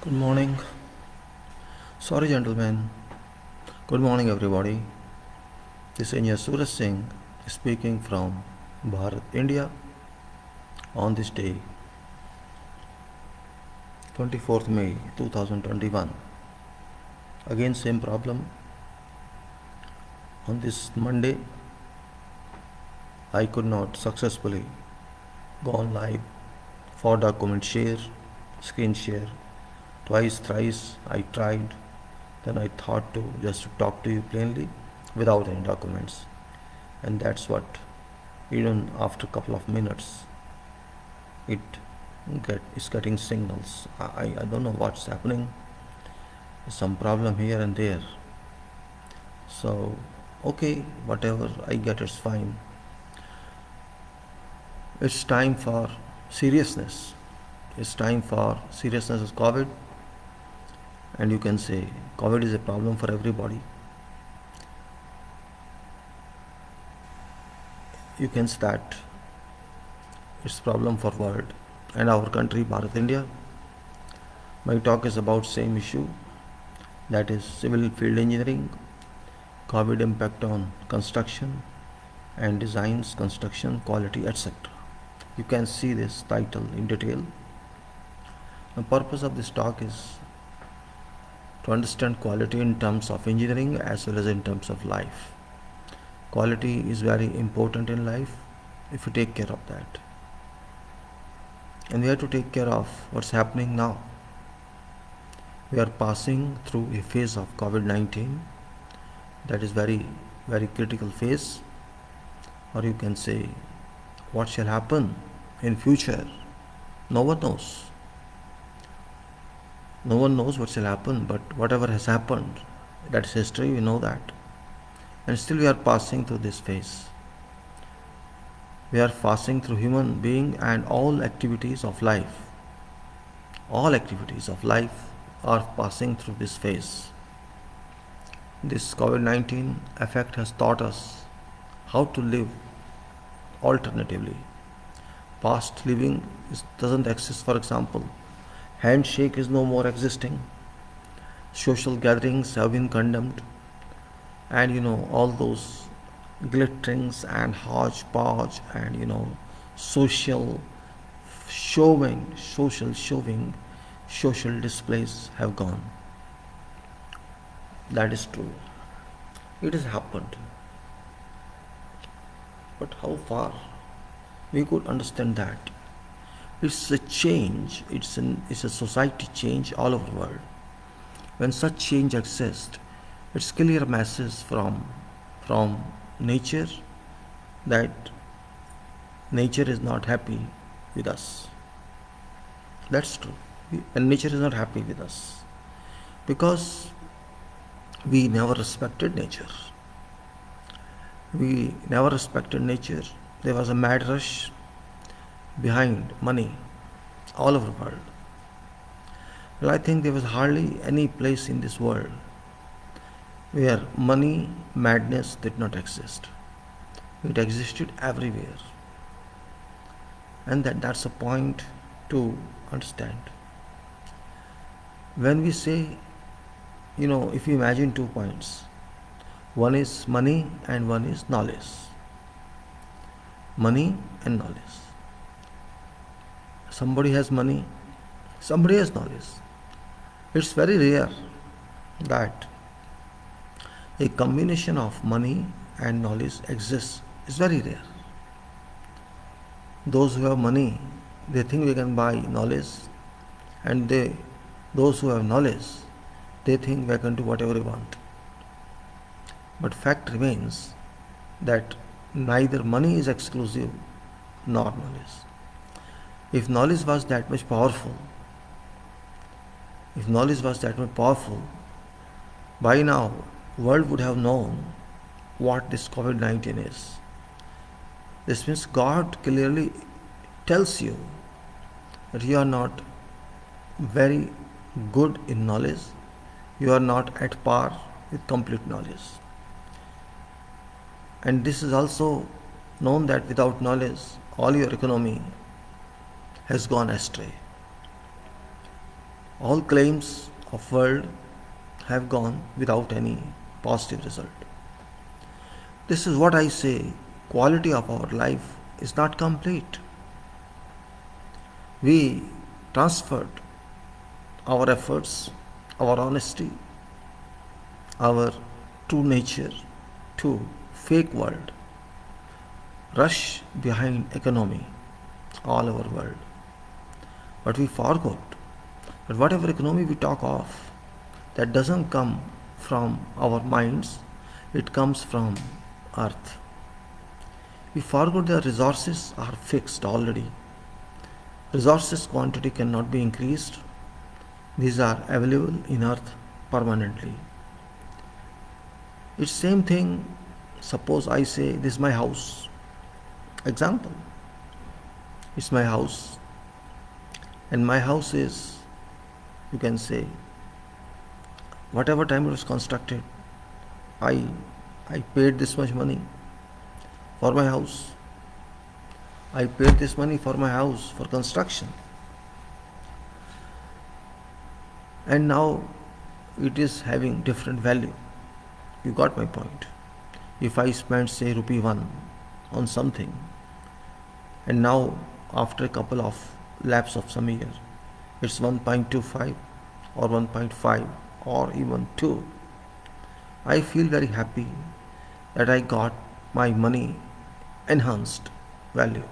Good morning. Sorry, gentlemen. Good morning, everybody. This is Engineer Suraj Singh speaking from Bharat, India on this day, 24th May 2021. Again, same problem. On this Monday, I could not successfully go on live for document share, screen share. Twice, thrice I tried. Then I thought to just talk to you plainly without any documents. And that's what, even after a couple of minutes, it is getting signals. I don't know what's happening. Some problem here and there. So, okay, whatever I get, it's fine. It's time for seriousness. It's time for seriousness of COVID. And you can say COVID is a problem for everybody. You can say that it's a problem for world and our country, Bharat, India. My talk is about same issue, that is civil field engineering, COVID impact on construction and designs, construction, quality, etc. You can see this title in detail. The purpose of this talk is to understand quality in terms of engineering as well as in terms of life. Quality is very important in life if you take care of that. And we have to take care of what's happening now. We are passing through a phase of COVID-19 that is very, very critical phase, or you can say what shall happen in future. No one knows. No one knows what shall happen, but whatever has happened, that's history, we know that. And still we are passing through this phase. We are passing through human being and all activities of life. All activities of life are passing through this phase. This COVID-19 effect has taught us how to live alternatively. Past living doesn't exist, for example. Handshake is no more existing. Social gatherings have been condemned. And all those glitterings and hodgepodge and social showing, social displays have gone. That is true. It has happened. But how far? We could understand that. It's a change, it's a society change all over the world. When such change exists, it's clear message from nature that nature is not happy with us. That's true. And nature is not happy with us because we never respected nature. We never respected nature. There was a mad rush behind money all over the world. Well, I think there was hardly any place in this world where money madness did not exist. It existed everywhere. And that's a point to understand. When we say, if you imagine 2 points, one is money and one is knowledge. Money and knowledge. Somebody has money, somebody has knowledge. It's very rare that a combination of money and knowledge exists. It's very rare. Those who have money, they think they can buy knowledge, and those who have knowledge, they think they can do whatever they want. But fact remains that neither money is exclusive nor knowledge. If knowledge was that much powerful, by now world would have known what this COVID-19 is. This means God clearly tells you that you are not very good in knowledge, you are not at par with complete knowledge. And this is also known that without knowledge, all your economy has gone astray. All claims of world have gone without any positive result. This is what I say, quality of our life is not complete. We transferred our efforts, our honesty, our true nature to fake world, rush behind economy all over world. But we forgot that whatever economy we talk of, that doesn't come from our minds, it comes from earth. We forgot that resources are fixed already. Resources quantity cannot be increased. These are available in earth permanently. It's same thing. Suppose I say this is my house. Example. It's my house. And my house is, you can say, whatever time it was constructed, I paid this much money for my house. I paid this money for my house for construction. And now it is having different value. You got my point. If I spend say rupee 1 on something, and now after a couple of lapse of some year, it's 1.25 or 1.5 or even 2. I feel very happy that I got my money enhanced value.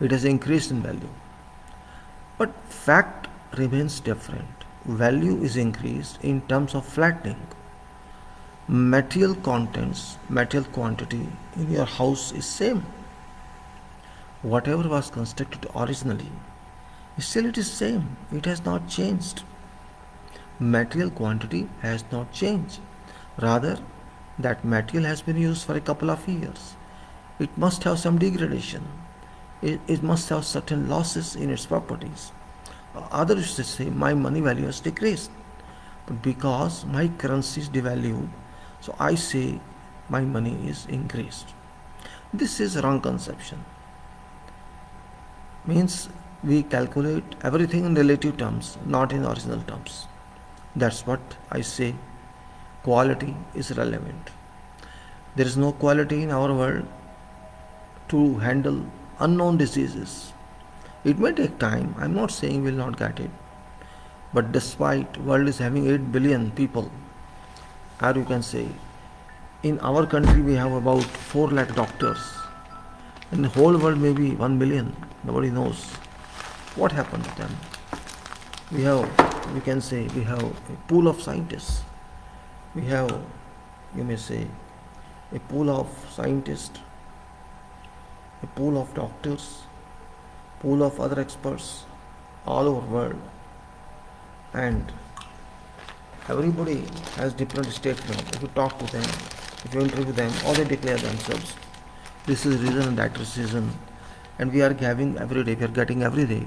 It has increased in value. But fact remains different. Value is increased in terms of flattening. Material contents, material quantity in your house is same. Whatever was constructed originally, still it is same. It has not changed. Material quantity has not changed. Rather, that material has been used for a couple of years. It must have some degradation. It must have certain losses in its properties. Others used to say my money value has decreased. But because my currency is devalued, so I say my money is increased. This is wrong conception. Means we calculate everything in relative terms, not in original terms. That's what I say. Quality is relevant. There is no quality in our world to handle unknown diseases. It may take time. I'm not saying we'll not get it. But despite world is having 8 billion people, or you can say, in our country we have about 4 lakh doctors. In the whole world maybe 1 million. Nobody knows what happened to them. We have a pool of scientists. We have, you may say, a pool of scientists, a pool of doctors, pool of other experts all over the world, and everybody has different statement. If you talk to them, if you interview them, or they declare themselves, this is reason and that is reason, and we are getting every day,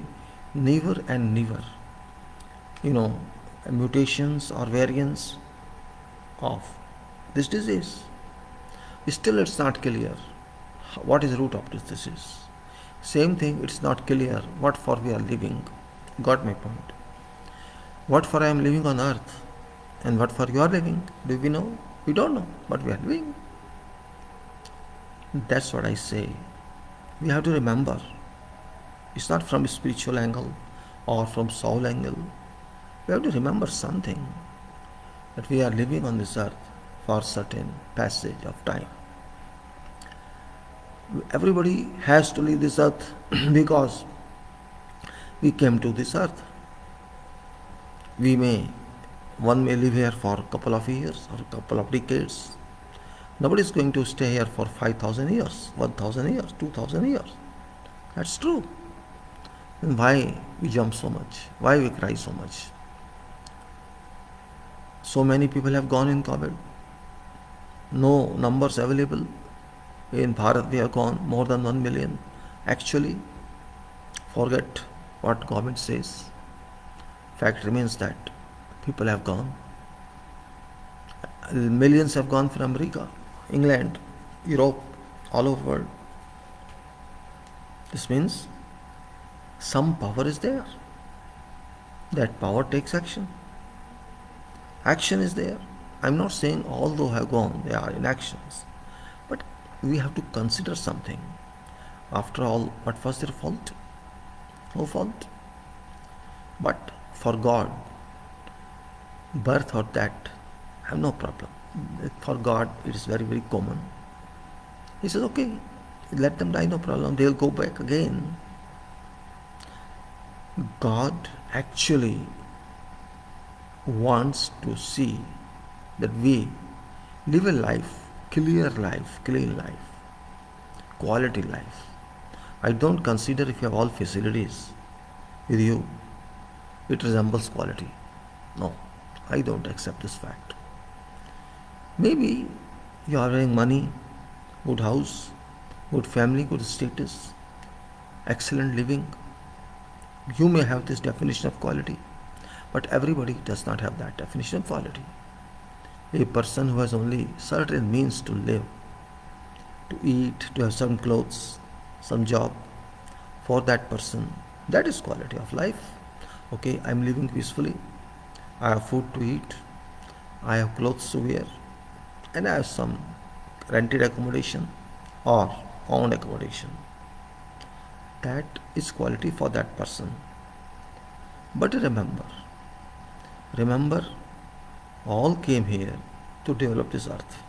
never and never, mutations or variants of this disease. Still it's not clear what is the root of this disease. Same thing, it's not clear what for we are living. Got my point? What for I am living on earth and what for you are living? Do we know? We don't know, but we are living. That's what I say. We have to remember, it's not from a spiritual angle or from soul angle. We have to remember something, that we are living on this earth for certain passage of time. Everybody has to leave this earth because we came to this earth. One may live here for a couple of years or a couple of decades. Nobody is going to stay here for 5,000 years, 1,000 years, 2,000 years. That's true. Then why we jump so much? Why we cry so much? So many people have gone in COVID. No numbers available. In Bharat we have gone more than 1 million. Actually, forget what government says. Fact remains that people have gone. Millions have gone from America, England, Europe, all over the world. This means some power is there. that power takes action. Action is there. I'm not saying all those have gone, they are inactions. But we have to consider something. After all, what was their fault? No fault. But for God, birth or that, I have no problem. For God, it is very, very common. He says, okay, let them die, no problem. They'll go back again. God actually wants to see that we live a life, clear life, clean life, quality life. I don't consider if you have all facilities with you, it resembles quality. No, I don't accept this fact. Maybe you are having money, good house, good family, good status, excellent living. You may have this definition of quality, but everybody does not have that definition of quality. A person who has only certain means to live, to eat, to have some clothes, some job, for that person, that is quality of life. Okay, I'm living peacefully, I have food to eat, I have clothes to wear, and I have some rented accommodation or owned accommodation. That is quality for that person. But remember, all came here to develop this earth.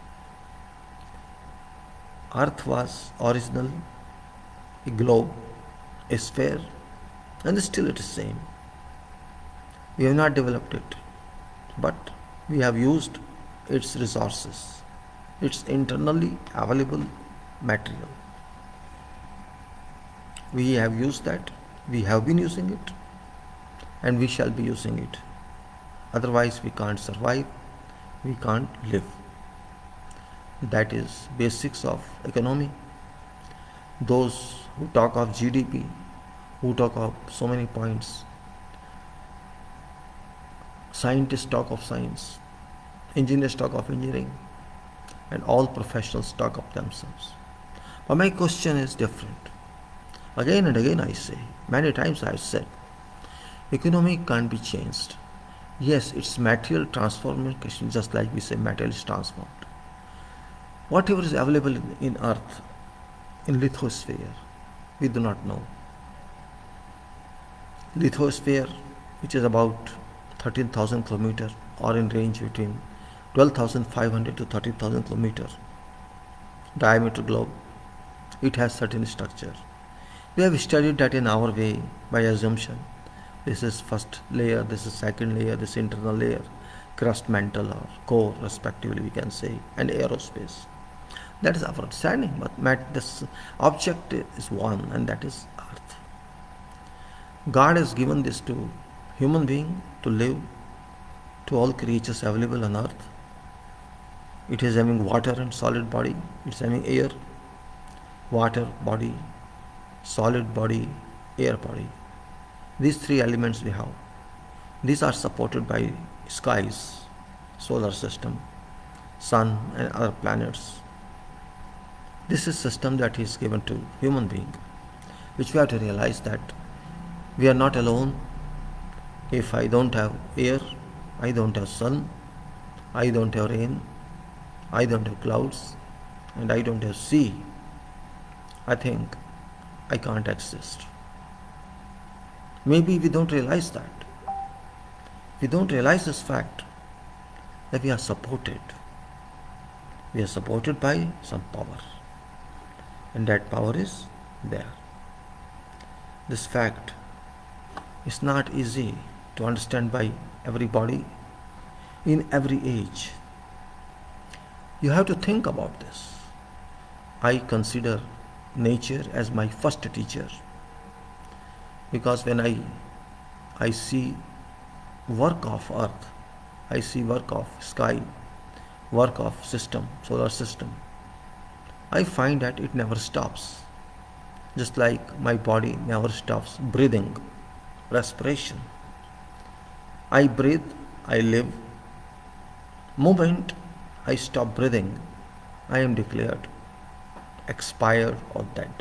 Earth was original, a globe, a sphere, and still it is same. We have not developed it, but we have used its resources, its internally available material. We have used that, we have been using it, and we shall be using it. Otherwise, we can't survive, we can't live. That is basics of economy. Those who talk of GDP, who talk of so many points, scientists talk of science, engineers talk of engineering, and all professionals talk of themselves. But my question is different. Again and again I say, many times I have said, economy can't be changed. Yes, it's material transformation, just like we say material is transformed. Whatever is available in earth, in lithosphere, we do not know. Lithosphere, which is about 13,000 kilometers or in range between 12,500 to 13,000 kilometers diameter globe, it has certain structure. We have studied that in our way by assumption. This is first layer, this is second layer, this internal layer, crust, mantle or core respectively we can say, and aerospace. That is our understanding, but this object is one, and that is earth. God has given this to human being to live, to all creatures available on earth. It is having water and solid body, it is having air, water body, solid body, air body. These three elements we have. These are supported by skies, solar system, sun and other planets. This is system that is given to human being, which we have to realize that we are not alone. If I don't have air, I don't have sun, I don't have rain, I don't have clouds, and I don't have sea, I think I can't exist. Maybe we don't realize that. We don't realize this fact that we are supported. We are supported by some power, and that power is there. This fact is not easy to understand by everybody in every age. You have to think about this. I consider nature as my first teacher, because when I see work of earth, I see work of sky, work of system, solar system, I find that it never stops. Just like my body never stops breathing, respiration. I breathe, I live. Moment I stop breathing, I am declared expired or dead.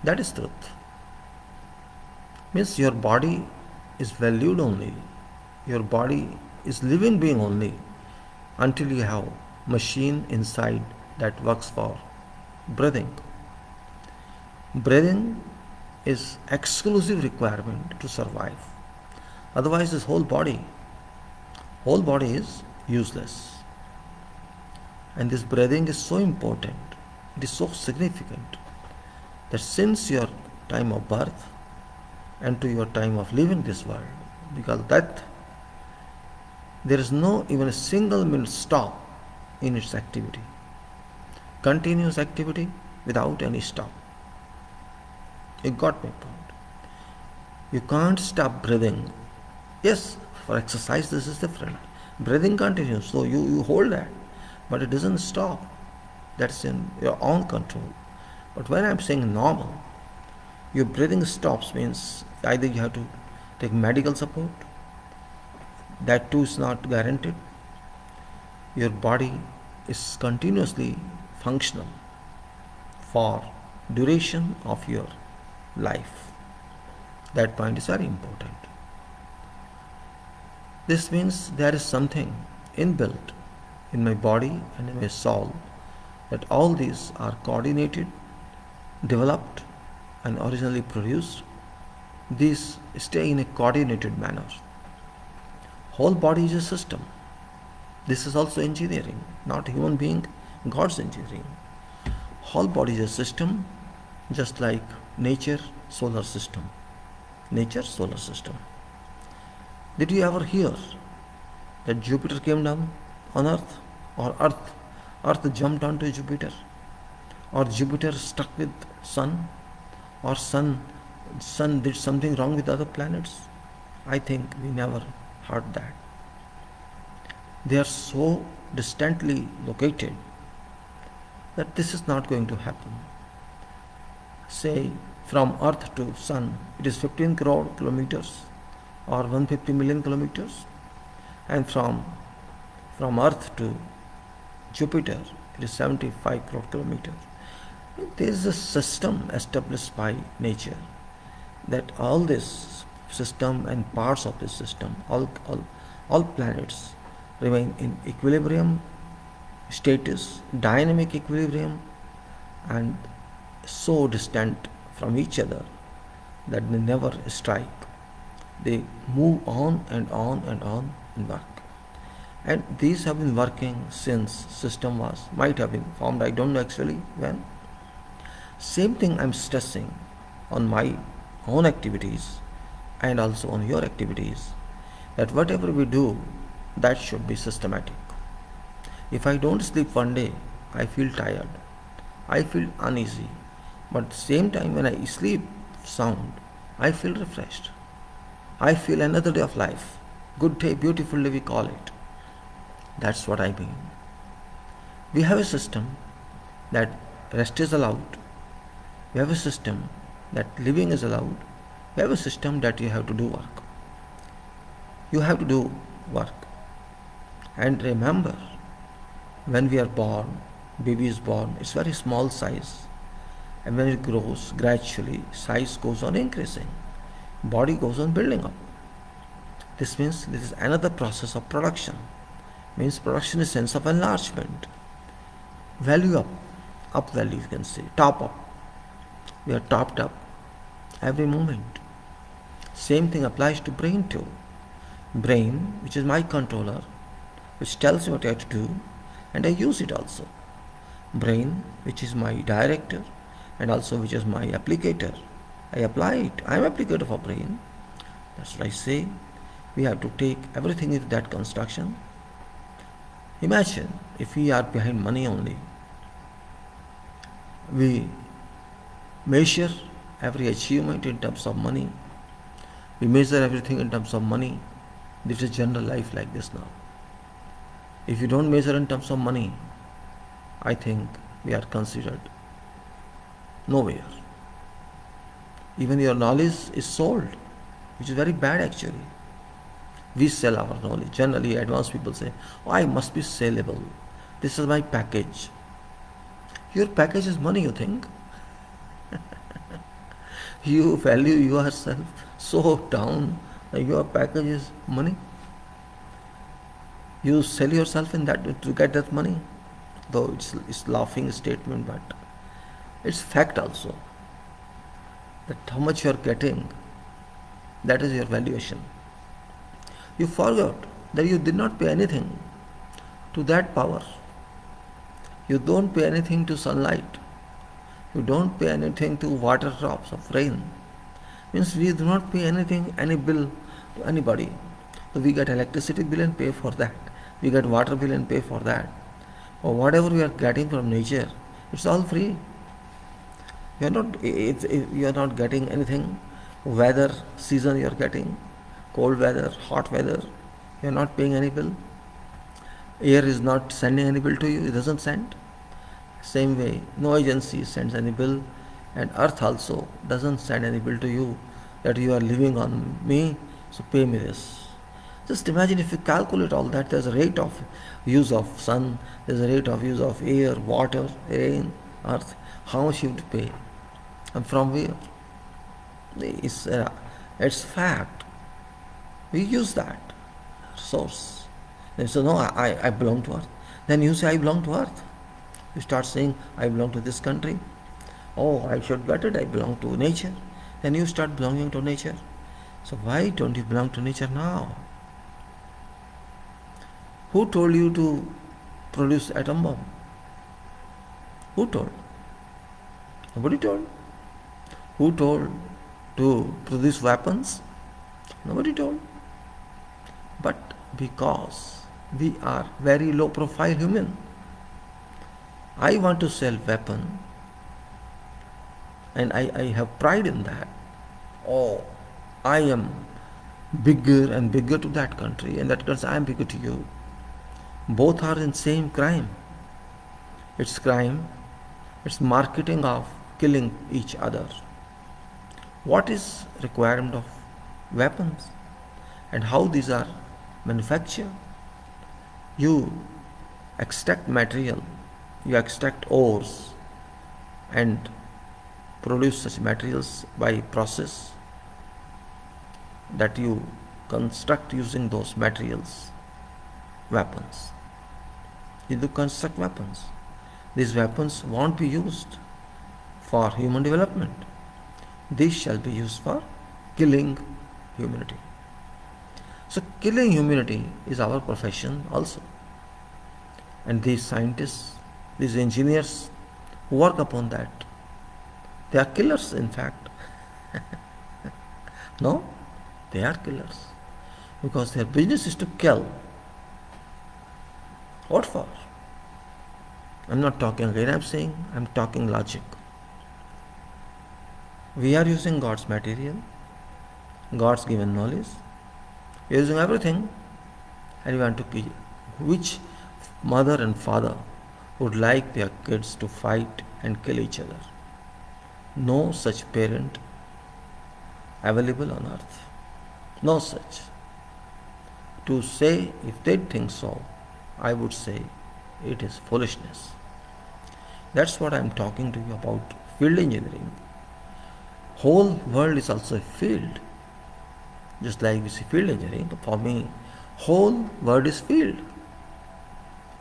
That is truth. Means your body is valued only. Your body is living being only until you have machine inside that works for breathing. Breathing is exclusive requirement to survive. Otherwise this whole body is useless. And this breathing is so important, it is so significant that since your time of birth and to your time of leaving this world, because that there is no even a single minute stop in its activity. Continuous activity without any stop. You got my point. You can't stop breathing. Yes, for exercise this is different. Breathing continues, so you hold that, but it doesn't stop. That's in your own control. But when I'm saying normal, your breathing stops means either you have to take medical support, that too is not guaranteed. Your body is continuously functional for duration of your life. That point is very important. This means there is something inbuilt in my body and in my soul that all these are coordinated, developed and originally produced. These stay in a coordinated manner. Whole body is a system. This is also engineering, not human being, God's engineering. Whole body is a system, just like nature, solar system. Nature, solar system. Did you ever hear that Jupiter came down on Earth, or Earth jumped onto Jupiter, or Jupiter stuck with Sun, or Sun did something wrong with other planets? I think we never heard that. They are so distantly located that this is not going to happen. Say from Earth to Sun, it is 15 crore kilometers or 150 million kilometers, and from Earth to Jupiter, it is 75 crore kilometers. There is a system established by nature that all this system and parts of this system, all planets remain in equilibrium status, dynamic equilibrium, and so distant from each other that they never strike. They move on and on and on and work. And these have been working since system might have been formed, I don't know actually when. Same thing I'm stressing on my own activities and also on your activities, that whatever we do, that should be systematic. If I don't sleep one day, I feel tired, I feel uneasy, but at the same time when I sleep sound, I feel refreshed. I feel another day of life. Good day, beautiful day we call it. That's what I mean. We have a system that rest is allowed. We have a system that living is allowed. We have a system that you have to do work. You have to do work. And remember, when we are born, baby is born, it's very small size. And when it grows, gradually, size goes on increasing. Body goes on building up. This means this is another process of production. Means production is sense of enlargement. Value up value you can say, top up. We are topped up every moment. Same thing applies to brain too. Brain, which is my controller, which tells me what I have to do, and I use it also. Brain, which is my director, and also which is my applicator. I apply it. I am applicator for brain. That's what I say. We have to take everything into that construction. Imagine if we are behind money only. We measure every achievement in terms of money. We measure everything in terms of money. This is general life like this now. If you don't measure in terms of money, I think we are considered nowhere. Even your knowledge is sold, which is very bad actually. We sell our knowledge. Generally, advanced people say, oh, I must be sellable. This is my package. Your package is money, you think? You value yourself so down Your package is money. You sell yourself in that to get that money. Though it's laughing statement, but it's fact also. That how much you are getting, that is your valuation. You forgot that you did not pay anything to that power. You don't pay anything to sunlight. You don't pay anything to water drops of rain. Means we do not pay anything, any bill to anybody. So we get electricity bill and pay for that. We get water bill and pay for that. Or whatever we are getting from nature, it's all free. You are not getting anything. Weather, season you are getting, cold weather, hot weather, you are not paying any bill. Air is not sending any bill to you, it doesn't send. Same way, no agency sends any bill, and earth also doesn't send any bill to you that you are living on me, so pay me this. Just imagine if you calculate all that, there's a rate of use of sun, there's a rate of use of air, water, rain, earth, how much you have to pay, and from where? It's fact. We use that source. They say, no, I belong to earth. Then you say, I belong to earth. You start saying, I belong to this country. Oh, I should get it, I belong to nature. Then you start belonging to nature. So why don't you belong to nature now? Who told you to produce atom bomb? Who told? Nobody told. Who told to produce weapons? Nobody told. But because we are very low profile human, I want to sell weapon and I have pride in that. Oh, I am bigger and bigger to that country, and that country I am bigger to you. Both are in same crime. It's crime. It's marketing of killing each other. What is requirement of weapons and how these are manufactured? You extract material, you extract ores and produce such materials by process that you construct using those materials weapons. You do construct weapons. These weapons won't be used for human development. These shall be used for killing humanity. So killing humanity is our profession also. And these scientists, these engineers who work upon that, they are killers in fact. No, they are killers. Because their business is to kill. What for? I'm not talking again, I'm talking logic. We are using God's material, God's given knowledge. We are using everything, and we want to kill. Which mother and father would like their kids to fight and kill each other? No such parent available on earth. No such. To say, if they think so, I would say it is foolishness. That's what I am talking to you about field engineering. Whole world is also a field. Just like we see field engineering, for me, whole world is field.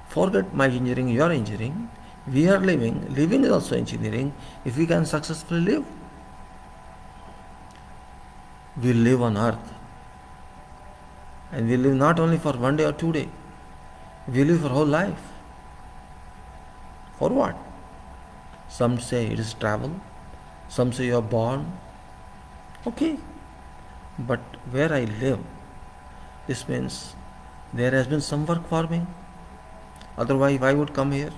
Forget my engineering, your engineering. We are living. Living is also engineering if we can successfully live. We live on earth. And we live not only for 1 day or 2 days. We live for whole life. For what? Some say it is travel. Some say you are born. Okay. But where I live, this means there has been some work for me. Otherwise, I would come here.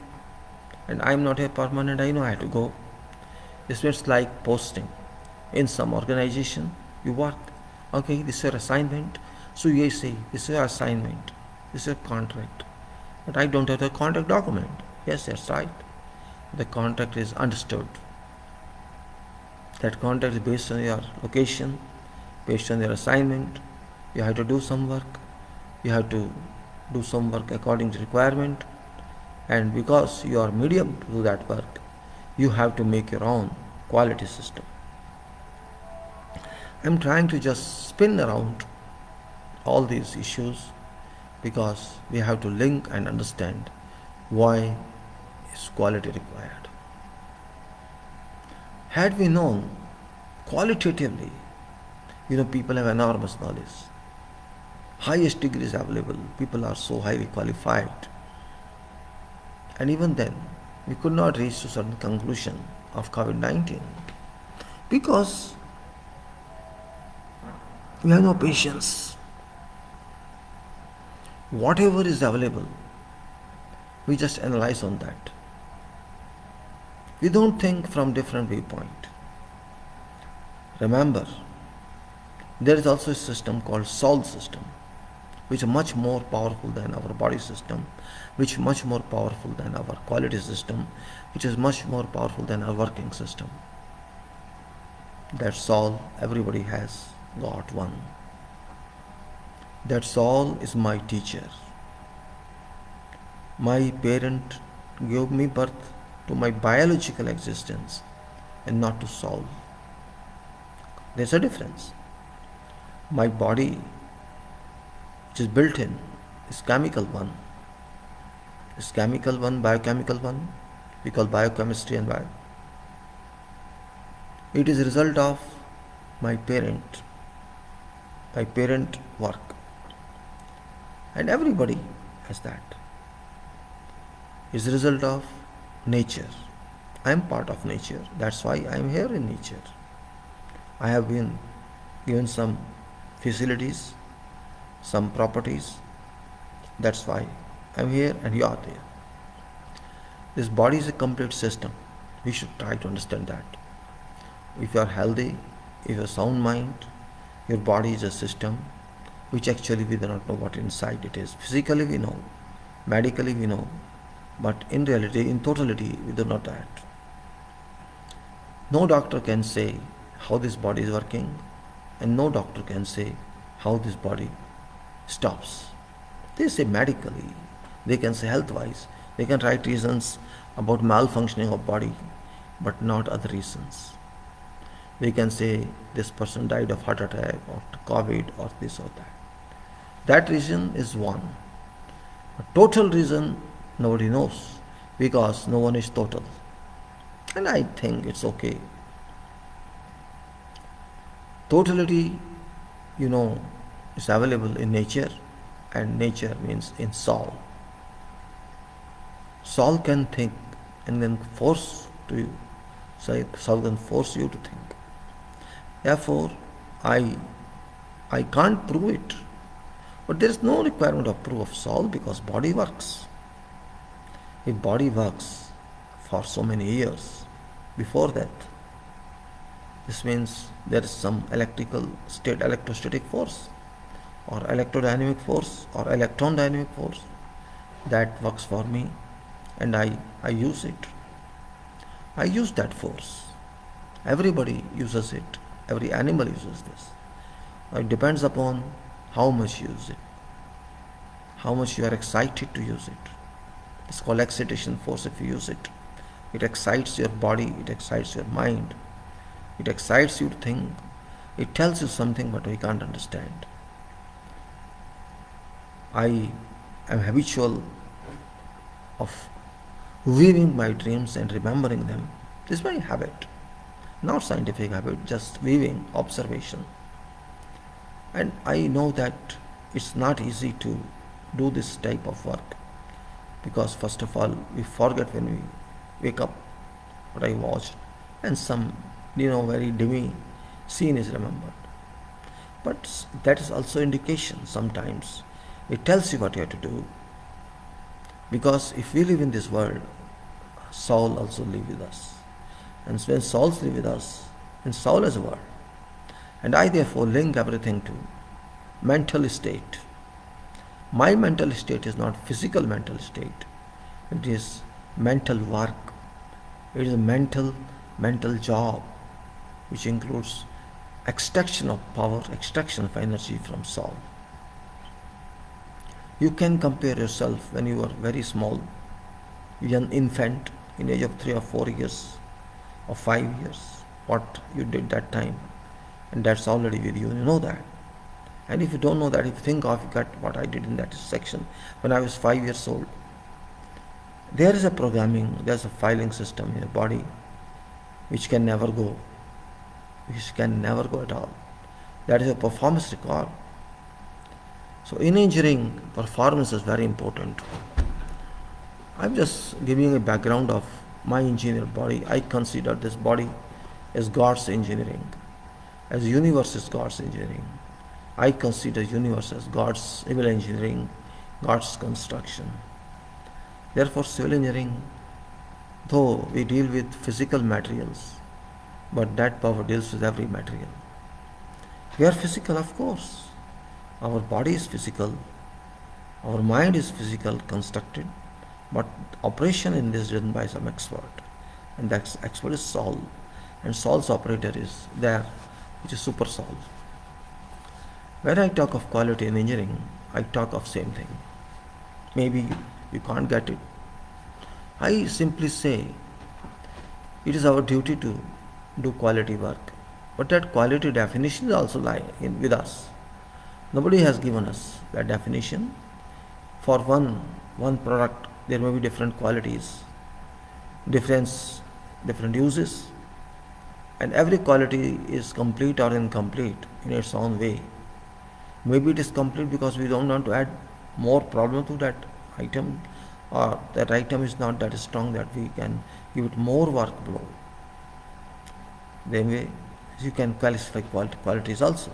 And I am not here permanent, I know I have to go. This means like posting. In some organization, you work. Okay, this is your assignment. So you say, this is your assignment. This is your contract. But I don't have the contract document. Yes, that's right. The contract is understood. That contract is based on your location, based on your assignment. You have to do some work. You have to do some work according to requirement. And because you are medium to do that work, you have to make your own quality system. I'm trying to just spin around all these issues because we have to link and understand why is quality required. Had we known qualitatively, people have enormous knowledge, highest degrees available, people are so highly qualified, and even then we could not reach to certain conclusion of COVID-19 because we have no patience. Whatever is available, we just analyze on that. We don't think from different viewpoint. Remember, there is also a system called soul system, which is much more powerful than our body system, which is much more powerful than our quality system, which is much more powerful than our working system. That's all everybody has got one. That soul is my teacher. My parent gave me birth to my biological existence and not to soul. There's a difference. My body, which is built in, is chemical one. Is chemical one, biochemical one. We call biochemistry and bio. It is a result of my parent work. And everybody has that. It's a result of nature. I am part of nature. That's why I am here in nature. I have been given some facilities, some properties. That's why I am here and you are there. This body is a complete system. We should try to understand that. If you are healthy, if you have a sound mind, your body is a system which actually we do not know what inside it is. Physically we know, medically we know, but in reality, in totality, we do not know that. No doctor can say how this body is working, and no doctor can say how this body stops. They say medically, they can say health-wise, they can write reasons about malfunctioning of body, but not other reasons. They can say this person died of heart attack or COVID or this or that. That reason is one. A total reason nobody knows because no one is total. And I think it's okay. Totality, is available in nature, and nature means in soul. Soul can think and then force to you. Soul can force you to think. Therefore, I can't prove it. But there is no requirement of proof of soul because body works. If body works for so many years before that, this means there is some electrostatic force or electrodynamic force or electron dynamic force that works for me, and I use it. I use that force. Everybody uses it. Every animal uses this. It depends upon how much you use it, how much you are excited to use it. It's called excitation force if you use it. It excites your body, it excites your mind, it excites you to think. It tells you something but we can't understand. I am habitual of weaving my dreams and remembering them. This is my habit, not scientific habit, just weaving, observation. And I know that it's not easy to do this type of work because first of all we forget when we wake up what I watched, and some very dimmy scene is remembered. But that is also indication sometimes. It tells you what you have to do. Because if we live in this world, soul also live with us. And when souls live with us, then soul is a world. And I therefore link everything to mental state. My mental state is not physical mental state. It is mental work. It is a mental job which includes extraction of power, extraction of energy from soul. You can compare yourself when you were very small, young infant in age of 3 or 4 years or 5 years, what you did that time, and that's already with you, you know that. And if you don't know that, if you think of what I did in that section when I was 5 years old, there is a programming, there's a filing system in your body which can never go, at all. That is a performance record. So in engineering, performance is very important. I'm just giving a background of my engineer body. I consider this body as God's engineering, as universe is God's engineering. I consider universe as God's civil engineering, God's construction. Therefore, civil engineering, though we deal with physical materials, but that power deals with every material. We are physical, of course. Our body is physical, our mind is physical, constructed, but operation in this is done by some expert, and that expert is Sol, and Sol's operator is there, which is Super Sol. When I talk of quality in engineering, I talk of same thing. Maybe you can't get it. I simply say it is our duty to do quality work, but that quality definition is also lie with us. Nobody has given us that definition. For one product, there may be different qualities, different uses, and every quality is complete or incomplete in its own way. Maybe it is complete because we don't want to add more problem to that item, or that item is not that strong that we can give it more workload. Then you can classify qualities also.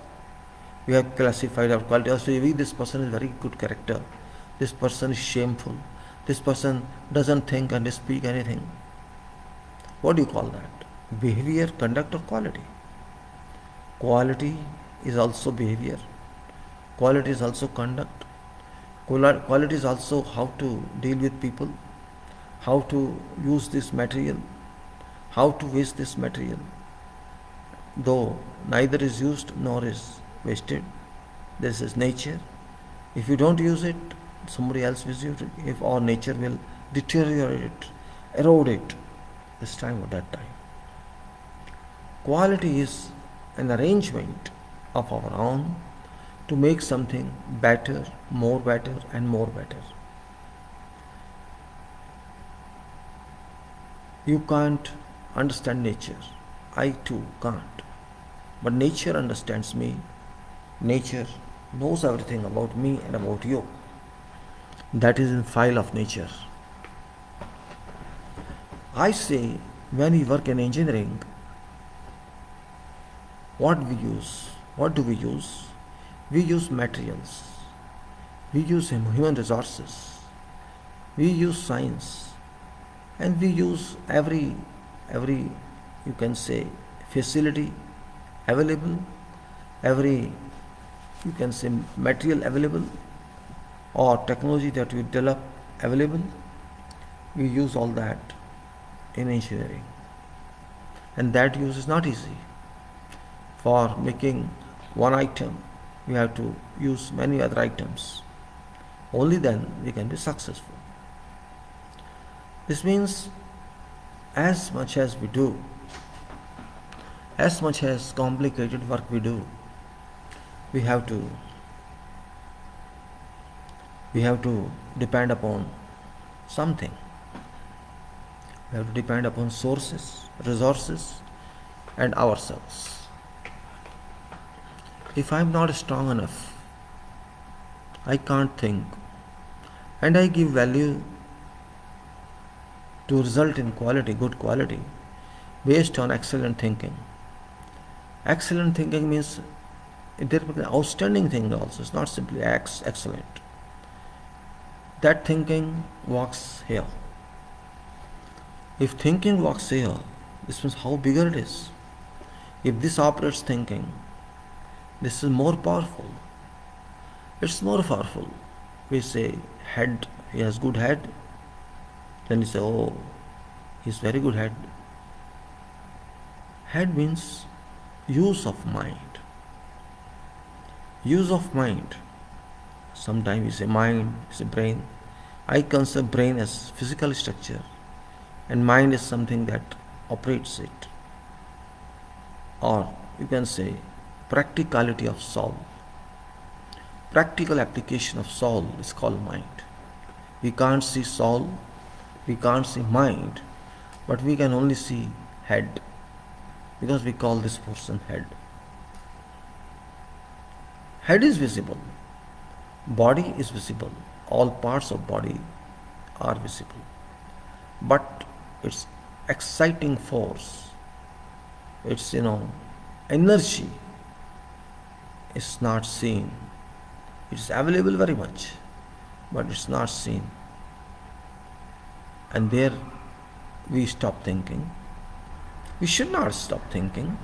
We have classified our quality also. This person is very good character. This person is shameful. This person doesn't think and speak anything. What do you call that? Behavior, conduct, or quality? Quality is also behavior. Quality is also conduct. Quality is also how to deal with people, how to use this material, how to waste this material. Though neither is used nor is wasted, this is nature. If you don't use it, somebody else will use it. If our nature will deteriorate it, erode it, this time or that time. Quality is an arrangement of our own to make something better, and more better. You can't understand nature. I too can't. But nature understands me. Nature knows everything about me and about you. That is in file of nature. I say when we work in engineering, what do we use? We use materials, we use human resources, we use science, and we use every you can say facility available, every you can say material available, or technology that we develop available. We use all that in engineering, and that use is not easy. For making one item, we have to use many other items. Only then we can be successful. This means as much as we do, as much as complicated work we do, we have to depend upon something. We have to depend upon sources, resources, and ourselves. If I am not strong enough, I can't think, and I give value to result in quality, good quality, based on excellent thinking. Excellent thinking means there is outstanding thinking also. It's not simply excellent. That thinking walks here. If thinking walks here, this means how bigger it is. If this operates thinking, this is more powerful. It's more powerful. We say head, he has good head. Then you say, oh, he's very good head. Head means use of mind. Use of mind. Sometimes we say mind, we say brain. I consider brain as physical structure, and mind is something that operates it. Or you can say practicality of soul. practical application of soul is called mind. We can't see soul, we can't see mind, but we can only see head, because we call this person head. Head is visible, body is visible, all parts of body are visible, but its exciting force, its energy is not seen. It is available very much, but it's not seen. And there we stop thinking. We should not stop thinking,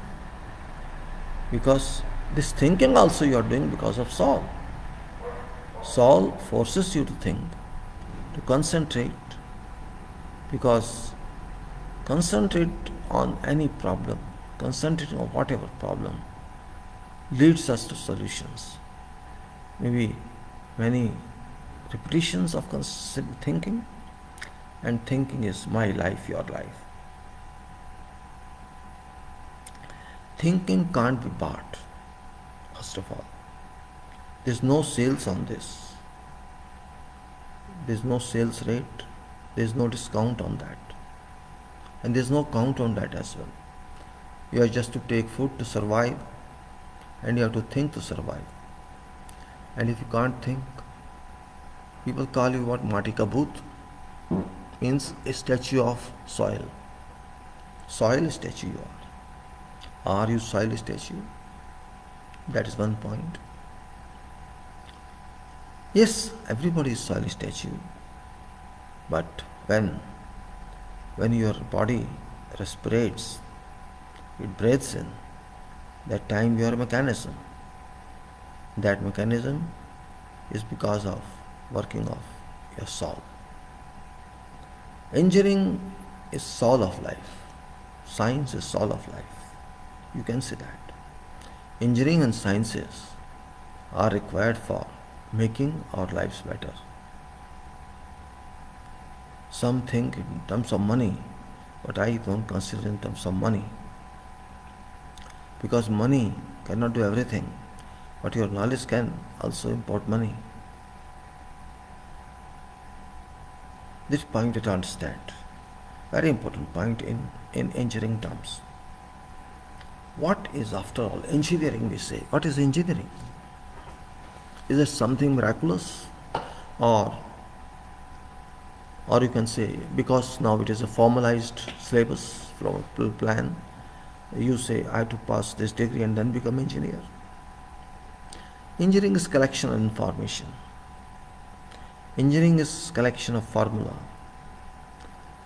because this thinking also you are doing because of soul. Soul forces you to think, to concentrate, because concentrate on any problem, concentrating on whatever problem leads us to solutions. Maybe many repetitions of thinking, and thinking is my life, your life. Thinking can't be bought, first of all. There's no sales on this. There's no sales rate. There's no discount on that. And there's no count on that as well. You are just to take food to survive, and you have to think to survive. And if you can't think, people call you what? Mati ka bhoot, means a statue of soil. Soil statue you are. Are you soil statue? That is one point. Yes, everybody is soil statue. But when your body respirates, it breathes in, that time you are a mechanism. That mechanism is because of working of your soul. Engineering is soul of life. Science is soul of life. You can see that. Engineering and sciences are required for making our lives better. Some think in terms of money, but I don't consider in terms of money. Because money cannot do everything, but your knowledge can also import money. This point to understand. Very important point in engineering terms. What is, after all, engineering, we say? What is engineering? Is it something miraculous? Or you can say, because now it is a formalized syllabus plan, you say, I have to pass this degree and then become engineer. Engineering is collection of information. Engineering is collection of formula.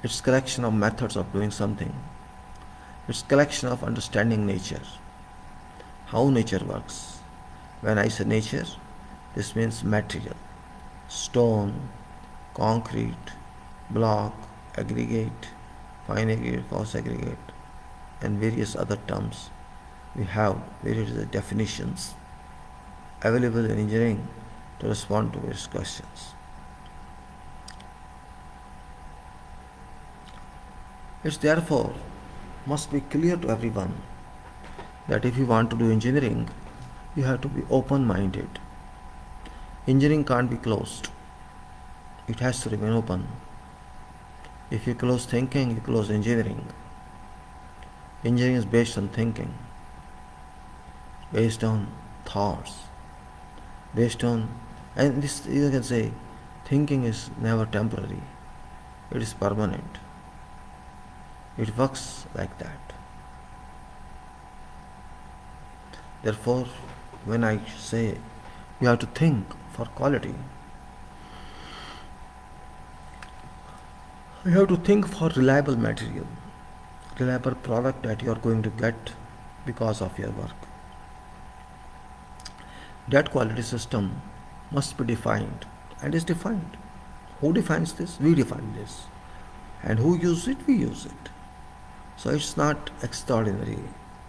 It's collection of methods of doing something. It's collection of understanding nature, how nature works. When I say nature, this means material, stone, concrete, block, aggregate, fine aggregate, coarse aggregate, and various other terms. We have various definitions available in engineering to respond to various questions. It therefore must be clear to everyone that if you want to do engineering, you have to be open-minded. Engineering can't be closed. It has to remain open. If you close thinking, you close engineering. Engineering is based on thinking, based on thoughts, based on, and this you can say, thinking is never temporary, it is permanent. It works like that. Therefore, when I say you have to think for quality, you have to think for reliable material, reliable product that you are going to get because of your work. That quality system must be defined, and is defined. Who defines this? We define this. And who uses it? We use it. So it's not extraordinary,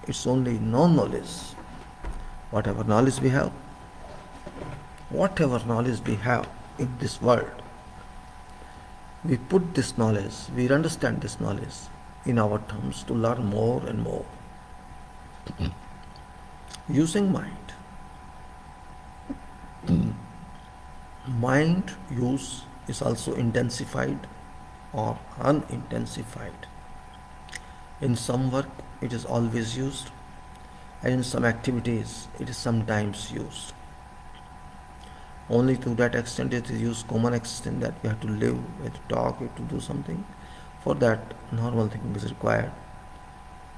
it's only non-knowledge. Whatever knowledge we have in this world, we put this knowledge, we understand this knowledge in our terms to learn more and more. Using mind. Mind use is also intensified or unintensified. In some work, it is always used, and in some activities, it is sometimes used. Only to that extent it is used, common extent, that we have to live, we have to talk, we have to do something. For that, normal thinking is required.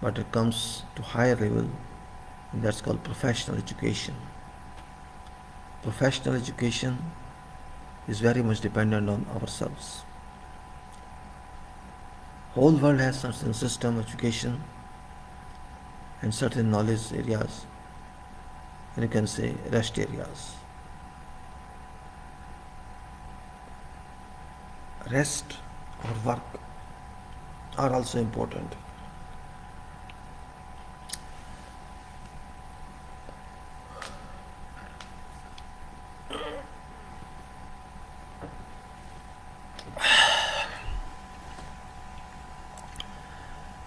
But it comes to higher level, and that's called professional education. Professional education is very much dependent on ourselves. Whole world has certain system education and certain knowledge areas, and you can say rest areas. Rest or work are also important.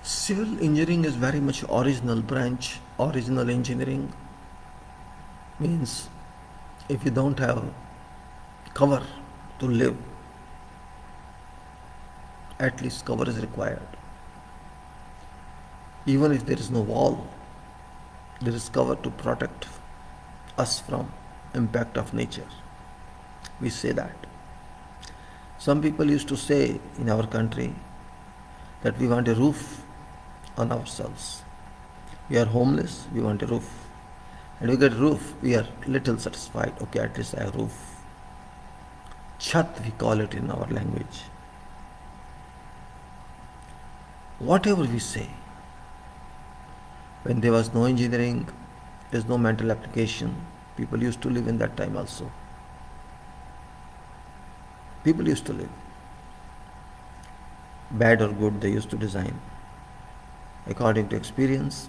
Civil engineering is very much original branch. Original engineering means if you don't have cover to live, at least cover is required. Even if there is no wall, there is cover to protect us from impact of nature. We say that. Some people used to say in our country that we want a roof on ourselves. We are homeless, we want a roof. And we get a roof, we are little satisfied. Okay, at least I have a roof. Chat, we call it in our language. Whatever we say, when there was no engineering, there is no mental application, people used to live in that time also. People used to live. Bad or good, they used to design according to experience.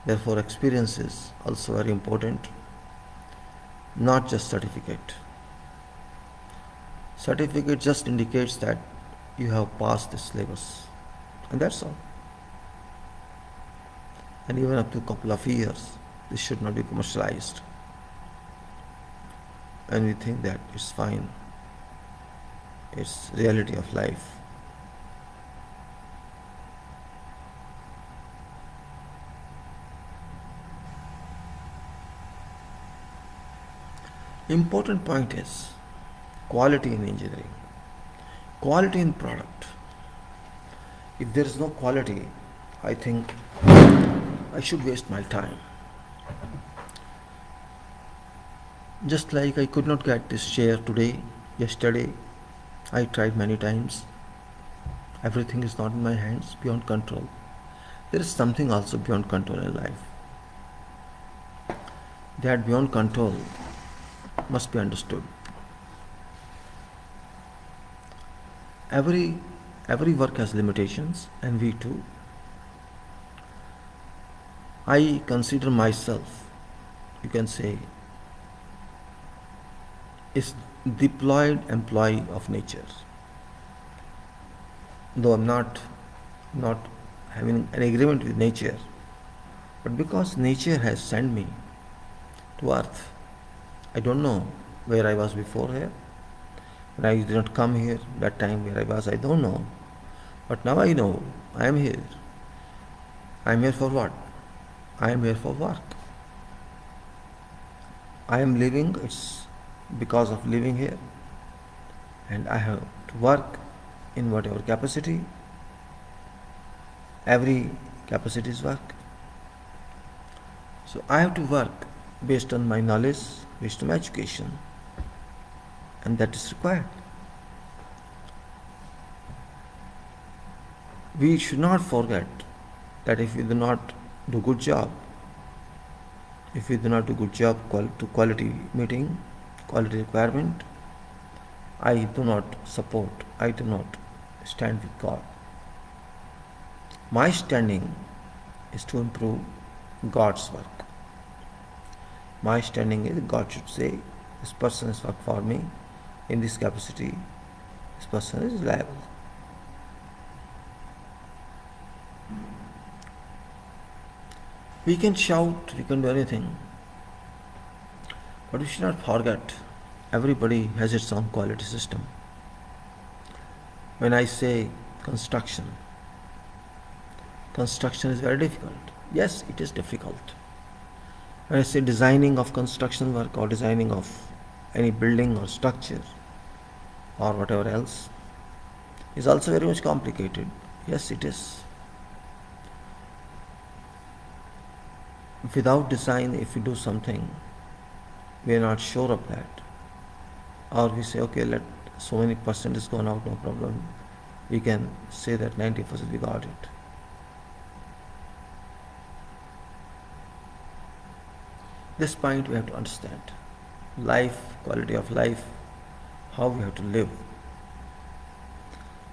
Therefore, experience is also very important, not just certificate. Certificate just indicates that you have passed this syllabus, and that's all. And even up to a couple of years, this should not be commercialized. And we think that it's fine. It's reality of life. Important point is quality in engineering, quality in product. If there is no quality, I think I should waste my time. Just like I could not get this chair today, yesterday, I tried many times. Everything is not in my hands, beyond control. There is something also beyond control in life. That beyond control must be understood. Every work has limitations, and we too. I consider myself, you can say, is deployed employee of nature. Though I'm not having an agreement with nature, but because nature has sent me to earth. I don't know where I was before here. When I did not come here, that time where I was, I don't know. But now I know I am here. I am here for what? I am here for work. I am living, it's because of living here. And I have to work in whatever capacity. Every capacity is work. So I have to work based on my knowledge, based on my education, and that is required. We should not forget that if we do not do good job, if we do not do good job to quality meeting, quality requirement, I do not support, I do not stand with God. My standing is to improve God's work. My standing is God should say, this person has worked for me in this capacity, this person is liable. We can shout, we can do anything, But we should not forget, everybody has its own quality system. When I say construction, construction is very difficult. Yes, it is difficult. When I say designing of construction work or designing of any building or structure or whatever else is also very much complicated. Yes, it is. Without design, if we do something, we are not sure of that. Or we say, okay, let so many percent is gone out, no problem. We can say that 90% we got it. This point we have to understand. Life, quality of life, how we have to live.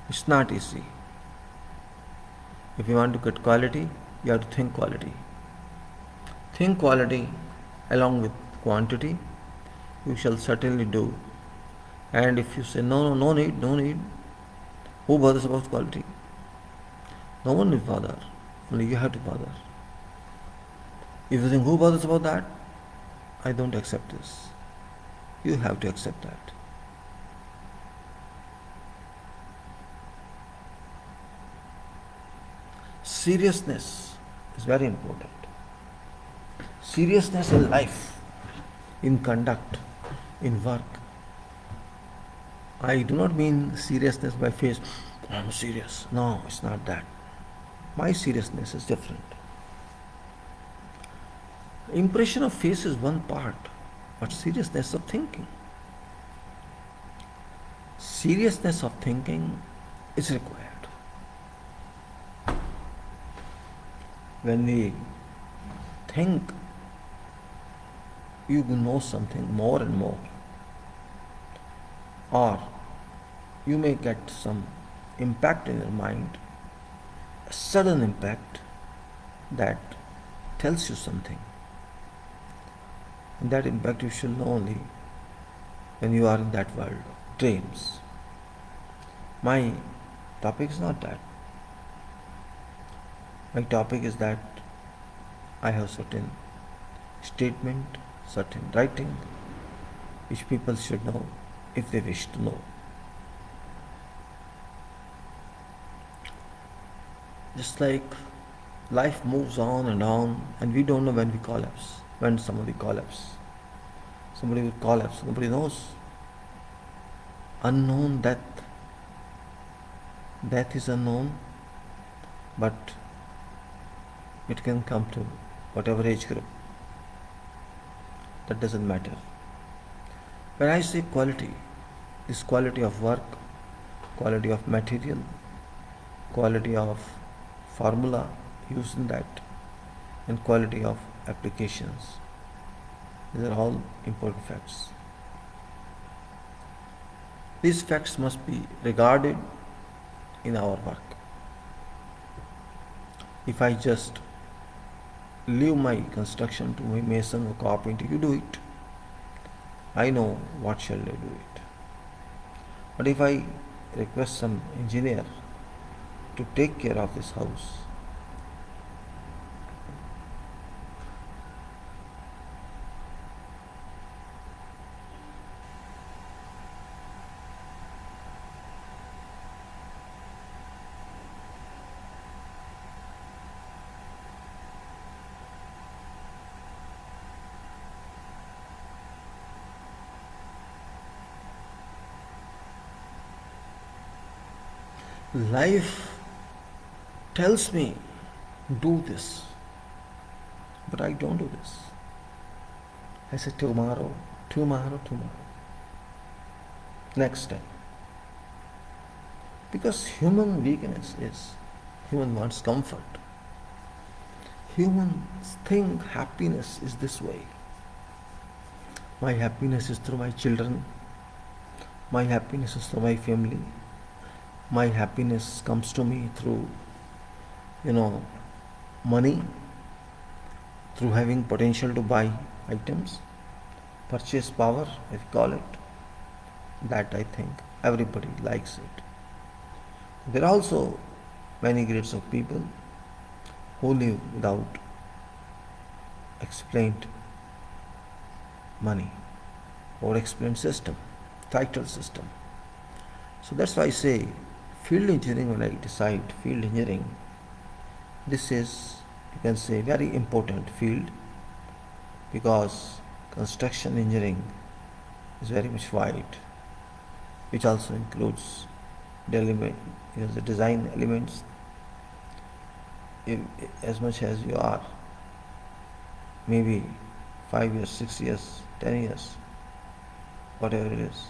It's not easy. If you want to get quality, you have to think quality. Think quality along with quantity, you shall certainly do. And if you say, no need, who bothers about quality? No one will bother, only you have to bother. If you think, who bothers about that? I don't accept this. You have to accept that. Seriousness is very important. Seriousness in life, in conduct, in work. I do not mean seriousness by face, I'm serious. No, it's not that. My seriousness is different. Impression of face is one part, but seriousness of thinking. Seriousness of thinking is required. When we think, you know something more and more, or you may get some impact in your mind, a sudden impact that tells you something. And that impact you should know only when you are in that world of dreams. My topic is not that. My topic is that I have certain statement, certain writing, which people should know if they wish to know. Just like life moves on, and we don't know when we collapse, when somebody collapses. Somebody will collapse, nobody knows. Unknown death. Death is unknown, but it can come to whatever age group. That doesn't matter. When I say quality, is quality of work, quality of material, quality of formula used in that, and quality of applications. These are all important facts. These facts must be regarded in our work. If I just leave my construction to my mason or carpenter, you do it. I know what shall I do it. But if I request some engineer to take care of this house, life tells me, do this, but I don't do this. I say tomorrow, next time. Because human weakness is, human wants comfort. Humans think happiness is this way. My happiness is through my children. My happiness is through my family. My happiness comes to me through, money, through having potential to buy items, purchase power, if you call it. That I think everybody likes it. There are also many grades of people who live without explained money. or explained system, title system. So that's why I say field engineering, when I decide field engineering, this is, you can say, very important field, because construction engineering is very much wide, which also includes the design elements. As much as you are, maybe 5 years, 6 years, 10 years, whatever it is.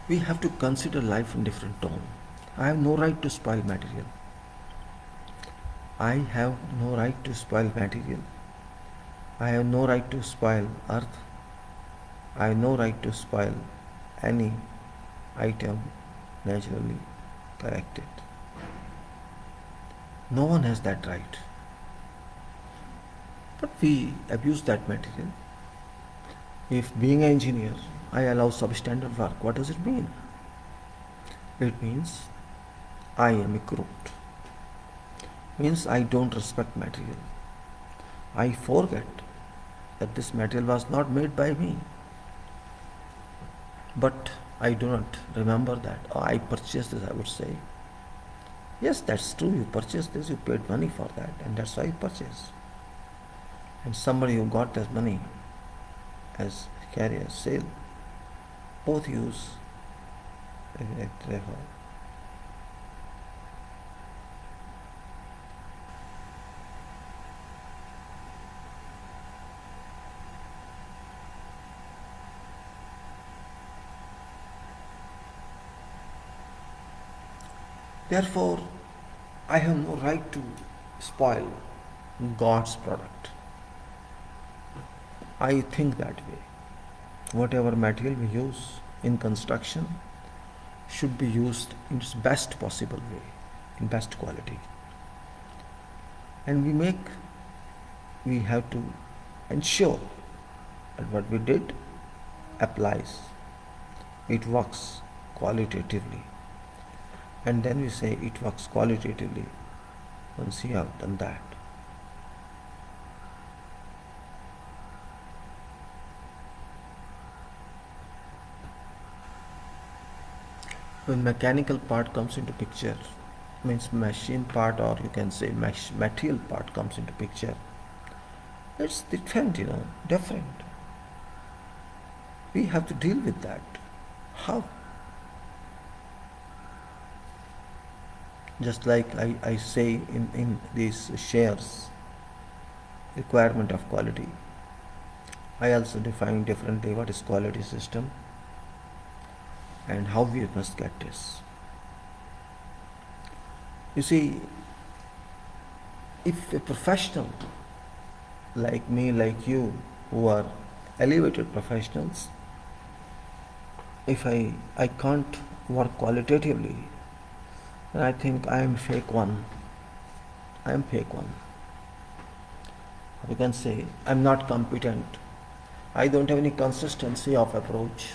We have to consider life in different tone. I have no right to spoil material. I have no right to spoil material. I have no right to spoil earth. I have no right to spoil any item naturally collected. No one has that right. But we abuse that material. If being an engineer, I allow substandard work, what does it mean? It means I am a crook. Means I don't respect material. I forget that this material was not made by me. But I do not remember that. Oh, I purchased this, I would say. Yes, that's true. You purchased this, you paid money for that, and that's why you purchased. And somebody who got that money as carrier sale, both use therefore. Therefore, I have no right to spoil God's product. I think that way. Whatever material we use in construction should be used in its best possible way, in best quality. And we have to ensure that what we did applies, it works qualitatively. And then we say it works qualitatively once you have done that. When mechanical part comes into picture, means machine part, or you can say material part comes into picture, it's different, different. We have to deal with that. How? Just like I say in these shares, requirement of quality, I also define differently what is quality system and how we must get this. You see, if a professional like me, like you, who are elevated professionals, if I can't work qualitatively, then I think I am fake one. I am fake one. You can say I'm not competent. I don't have any consistency of approach.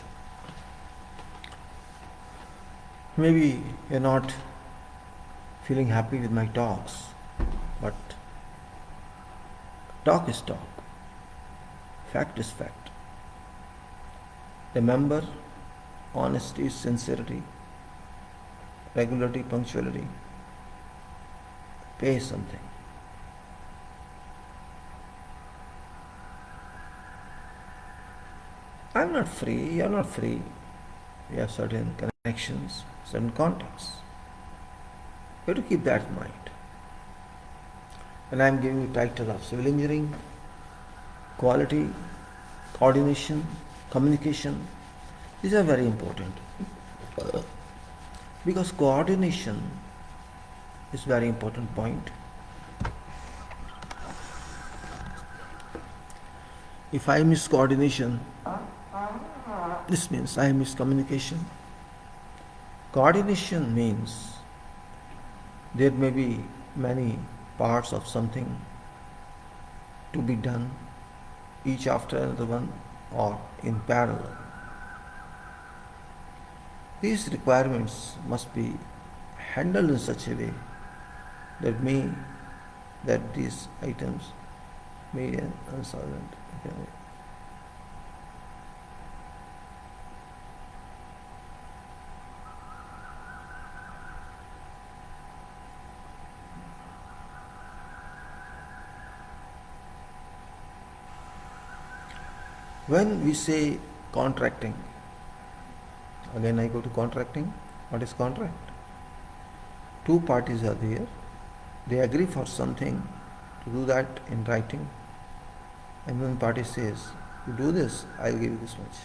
Maybe you're not feeling happy with my talks, but talk is talk. Fact is fact. Remember, honesty, sincerity, regularity, punctuality, pay something. I'm not free, you're not free. We have certain connections, certain contacts. You have to keep that in mind. When I'm giving you title of civil engineering, quality, coordination, communication, these are very important. Because coordination is very important point. If I miss coordination, this means I miss communication. Coordination means there may be many parts of something to be done, each after another one or in parallel. These requirements must be handled in such a way that these items median unsolvent. Okay. When we say contracting, again I go to contracting. What is contract? Two parties are there. They agree for something to do that in writing. And one party says, you do this, I'll give you this much.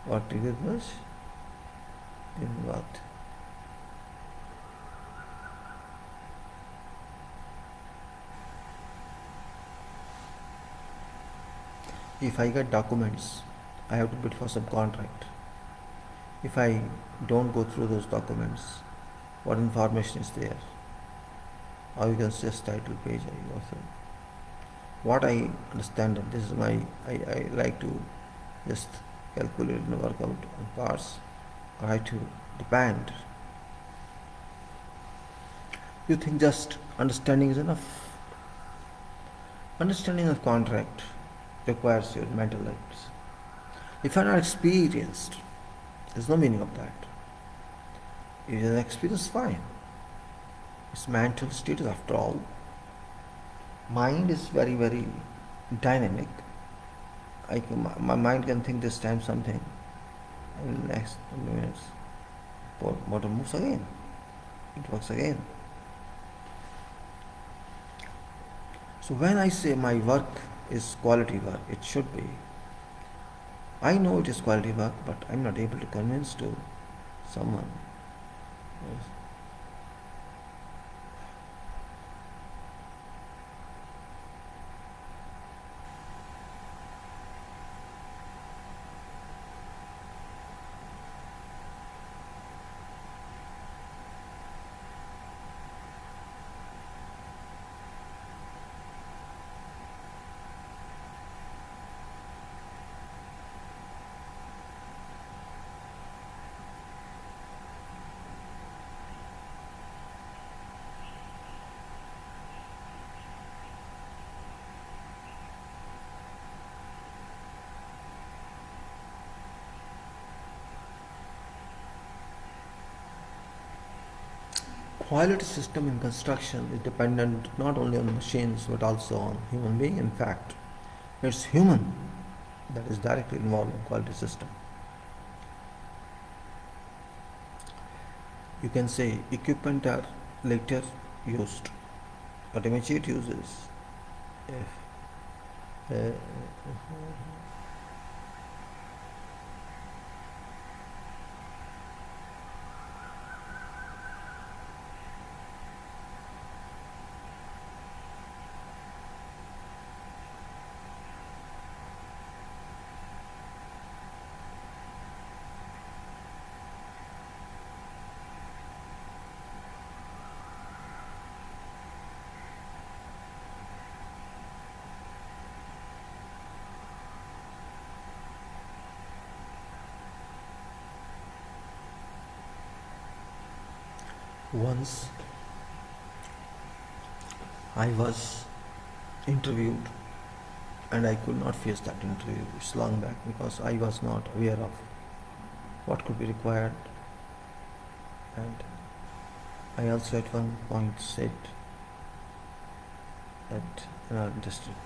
What you give much? In what? If I get documents, I have to bid for some contract. If I don't go through those documents, what information is there? Or you can just title page I go through. What I understand, and this is I like to just calculate and work out on parts. I have to depend. You think just understanding is enough? Understanding of contract requires your mental limits. If you are not experienced, there's no meaning of that. If you are experienced, fine. It's mental status after all. Mind is very, very dynamic. My mind can think this time something, and next minutes, motor moves again. It works again. So when I say my work is quality work, it should be. I know it is quality work, but I'm not able to convince to someone. Quality system in construction is dependent not only on machines but also on human being. In fact, it's human that is directly involved in quality system. You can say equipment are later used, but immediate use is if once I was interviewed and I could not face that interview. It's long back because I was not aware of what could be required, and I also at one point said that in our district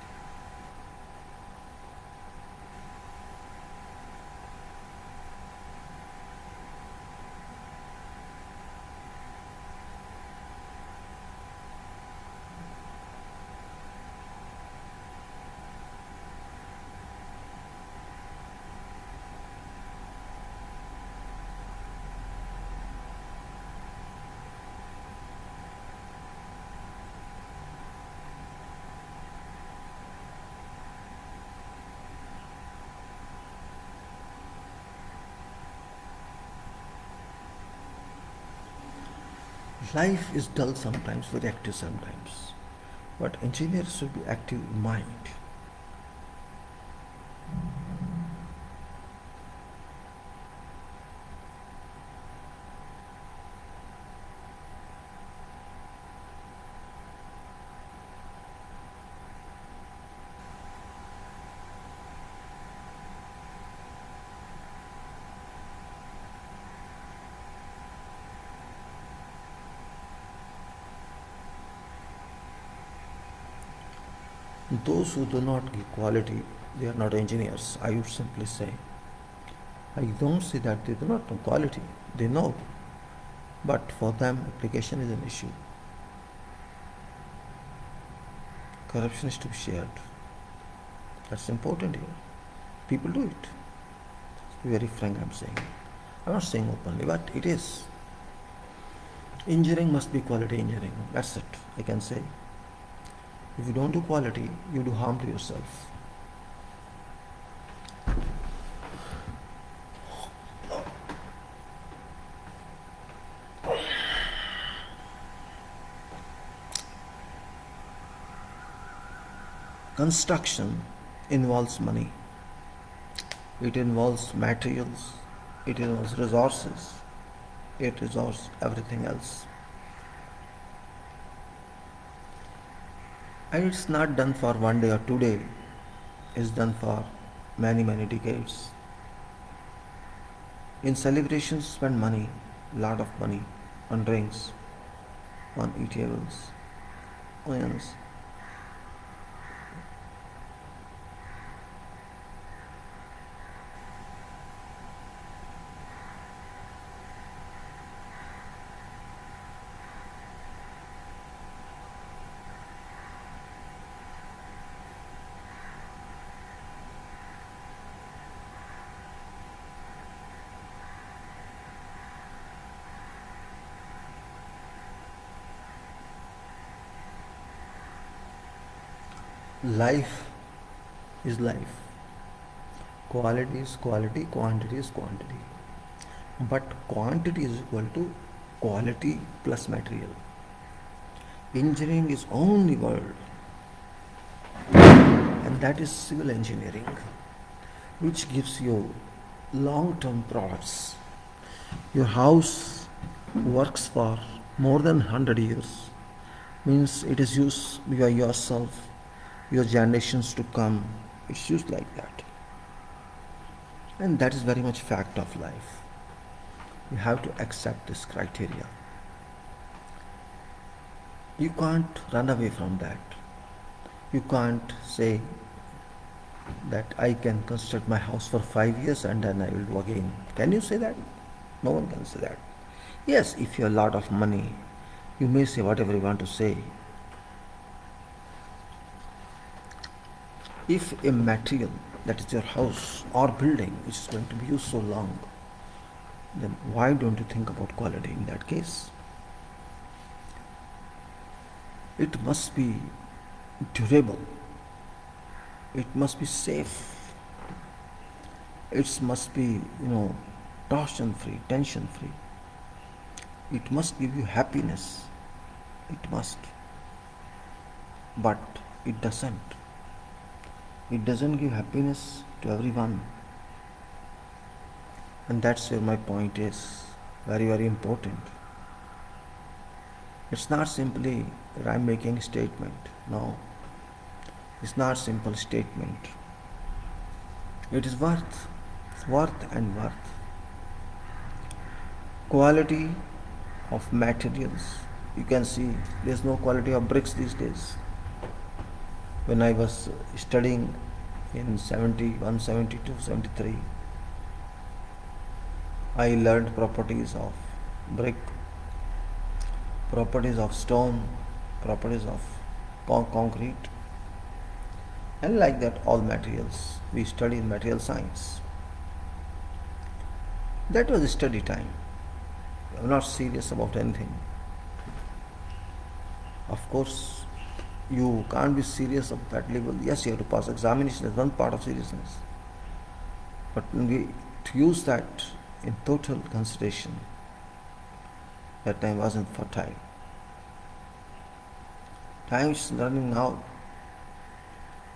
life is dull sometimes, very active sometimes, but engineers should be active in mind. Those who do not give quality, they are not engineers, I would simply say. I don't say that they do not know quality, they know, but for them, application is an issue. Corruption is to be shared. That's important here. People do it. To be very frank, I'm saying. I'm not saying openly, but it is. Engineering must be quality engineering. That's it, I can say. If you don't do quality, you do harm to yourself. Construction involves money. It involves materials. It involves resources. It involves everything else. And it's not done for one day or 2 days. It's done for many, many decades. In celebrations, spend money, lot of money, on drinks, on eatables, onions. Life is life. Quality is quality, quantity is quantity. But quantity is equal to quality plus material. Engineering is only word, and that is civil engineering, which gives you long-term products. Your house works for more than 100 years, means it is used by yourself, your generations to come. It's used like that. And that is very much fact of life. You have to accept this criteria. You can't run away from that. You can't say that I can construct my house for 5 years and then I will do again. Can you say that? No one can say that. Yes, if you have a lot of money, you may say whatever you want to say. If a material, that is your house or building, which is going to be used so long, then why don't you think about quality in that case? It must be durable. It must be safe. It must be, torsion free, tension free. It must give you happiness. It must. But it doesn't. It doesn't give happiness to everyone. And that's where my point is very, very important. It's not simply that I'm making a statement. No. It's not simple statement. It is worth and worth. Quality of materials. You can see there's no quality of bricks these days. When I was studying in 71, 72, 73, I learned properties of brick, properties of stone, properties of concrete, and like that all materials. We studied material science. That was study time. I'm not serious about anything. Of course, you can't be serious of that level. Yes, you have to pass examination as one part of seriousness. But when we to use that in total consideration, that time wasn't fertile. Time is running out.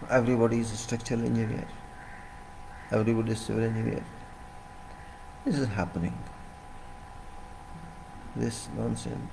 Everybody is a structural engineer. Everybody is civil engineer. This is happening. This nonsense.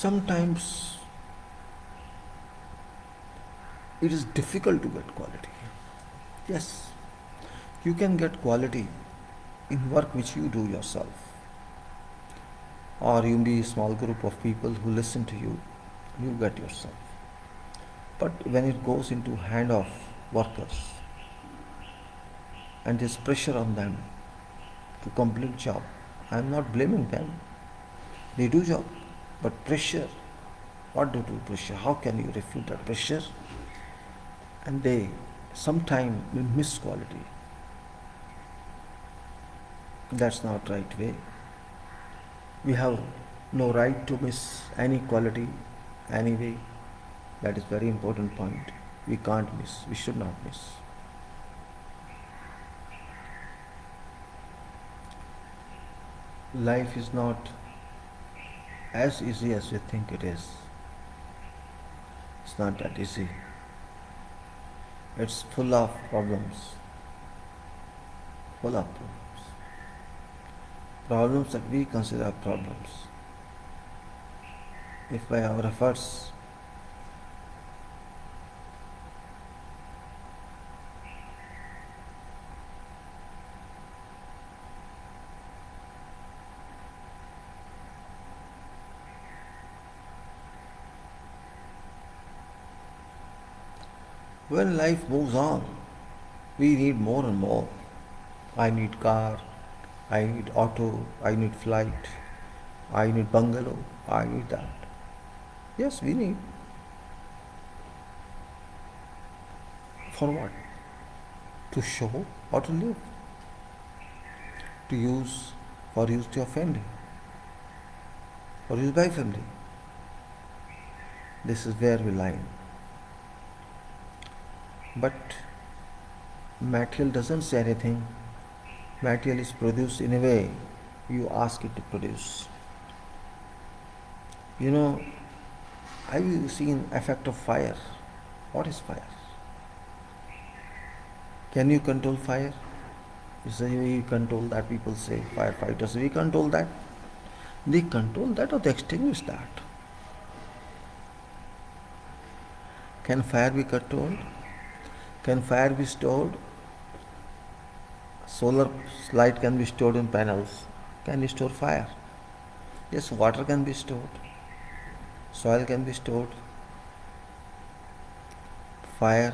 sometimes it is difficult to get quality. Yes, you can get quality in work which you do yourself, or you be a small group of people who listen to you, you get yourself. But when it goes into hand of workers and there's pressure on them to complete job, I am not blaming them. They do job, but pressure. What do pressure? How can you refute that pressure? And they sometime will miss quality. That's not right way. We have no right to miss any quality anyway. That is very important point. We can't miss. We should not miss. Life is not as easy as we think it is. It's not that easy. It's full of problems. Full of problems. Problems that we consider problems. If by our efforts when life moves on, we need more and more. I need car, I need auto, I need flight, I need bungalow, I need that. Yes, we need. For what? To show or to live? To use, for use to your family, for use by family. This is where we lie. But material doesn't say anything. Material is produced in a way you ask it to produce. You know, have you seen effect of fire? What is fire? Can you control fire? You say we control that. People say firefighters, we control that. They control that or they extinguish that. Can fire be controlled? Can fire be stored? Solar light can be stored in panels. Can you store fire? Yes, water can be stored. Soil can be stored. Fire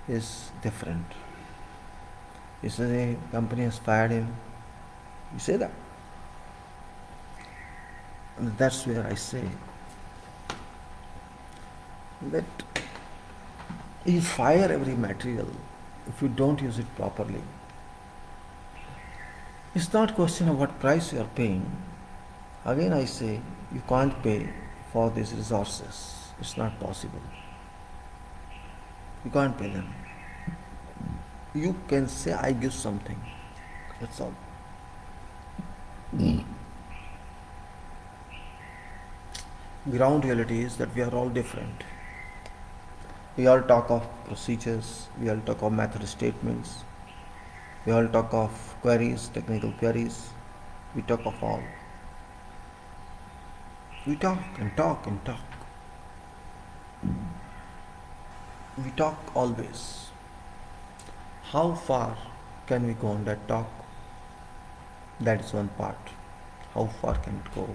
is different. You say a company has fired him. You say that. And that's where I say that you fire every material if you don't use it properly. It's not a question of what price you are paying. Again I say you can't pay for these resources. It's not possible. You can't pay them. You can say I give something. That's all. Ground reality is that we are all different. We all talk of procedures, we all talk of method statements, we all talk of queries, technical queries, we talk of all. We talk and talk and talk. We talk always. How far can we go on that talk? That is one part. How far can it go?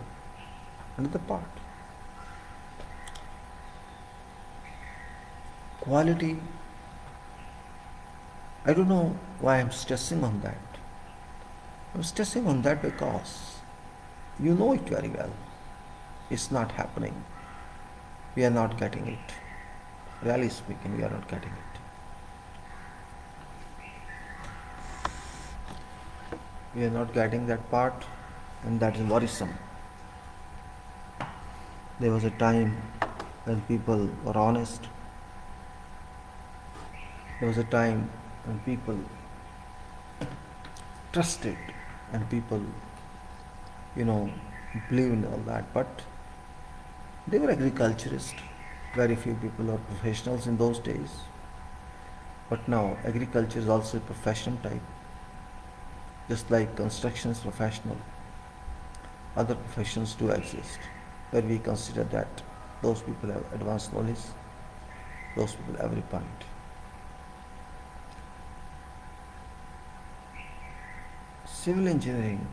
Another part. Quality, I don't know why I'm stressing on that. I'm stressing on that because you know it very well. It's not happening. We are not getting it. Really speaking, we are not getting it. We are not getting that part, and that is worrisome. There was a time when people were honest. There was a time when people trusted and people, believed in all that. But they were agriculturists. Very few people are professionals in those days. But now agriculture is also a profession type. Just like construction is professional, other professions do exist. where we consider that those people have advanced knowledge, those people every point. Civil engineering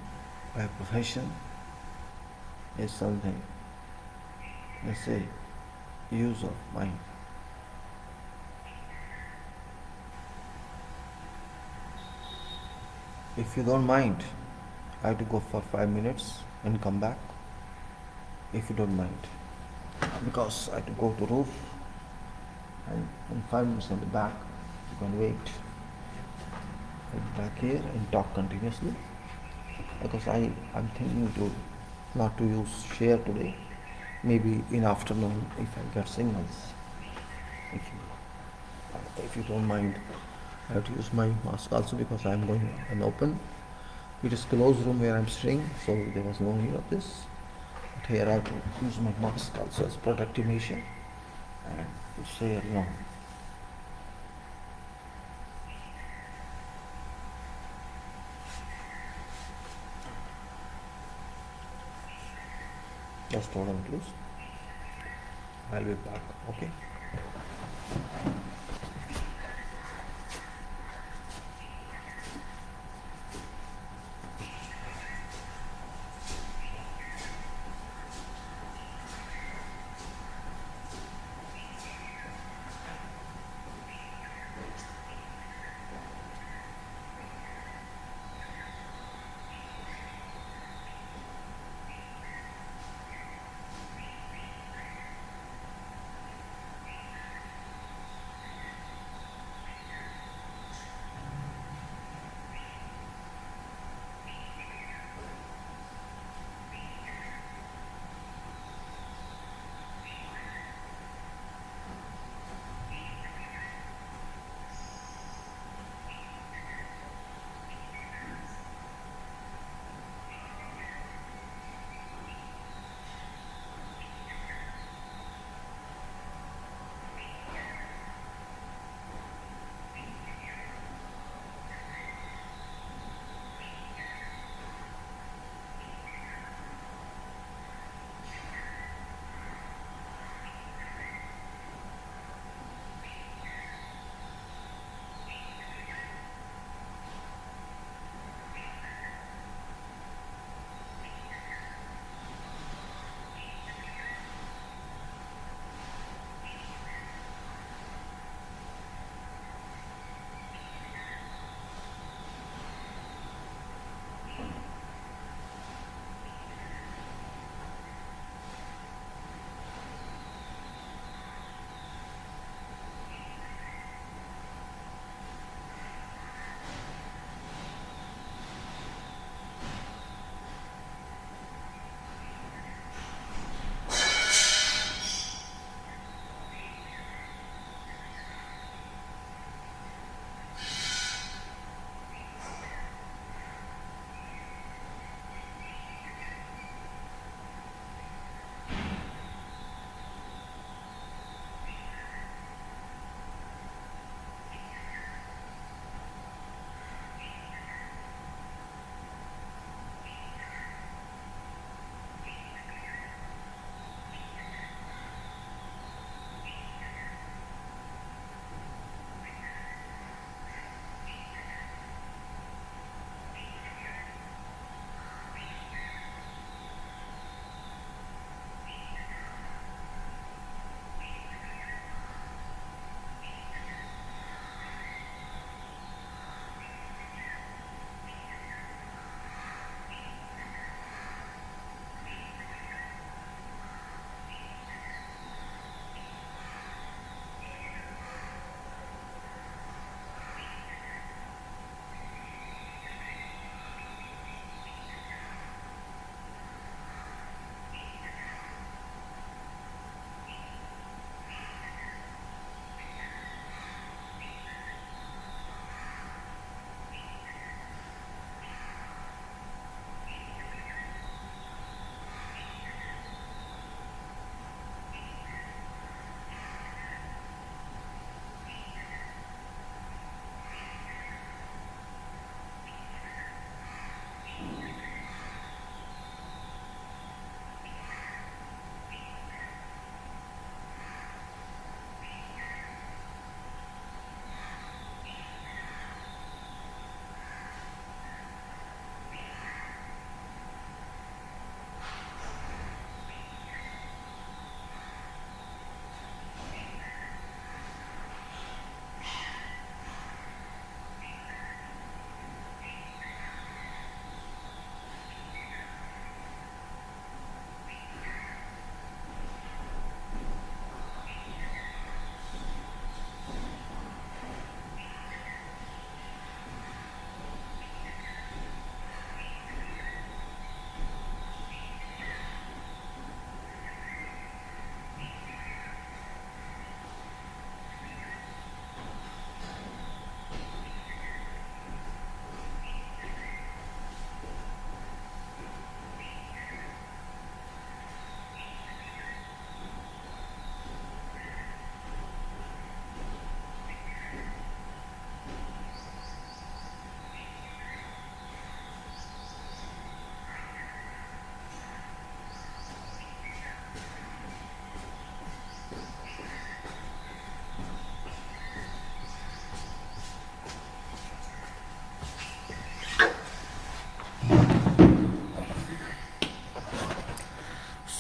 by profession is something, let's say, use of mind. If you don't mind, I have to go for 5 minutes and come back. If you don't mind, because I have to go to roof and in 5 minutes I'll be back. You can wait. I'll be back here and talk continuously because I'm thinking to not to use share today. Maybe in afternoon if I get signals. If you don't mind, I have to use my mask also because I'm going an open. It is closed room where I'm staying, so there was no need of this. But here I have to use my mask also as protective measure. And it's here, Just hold on please. I'll be back, okay?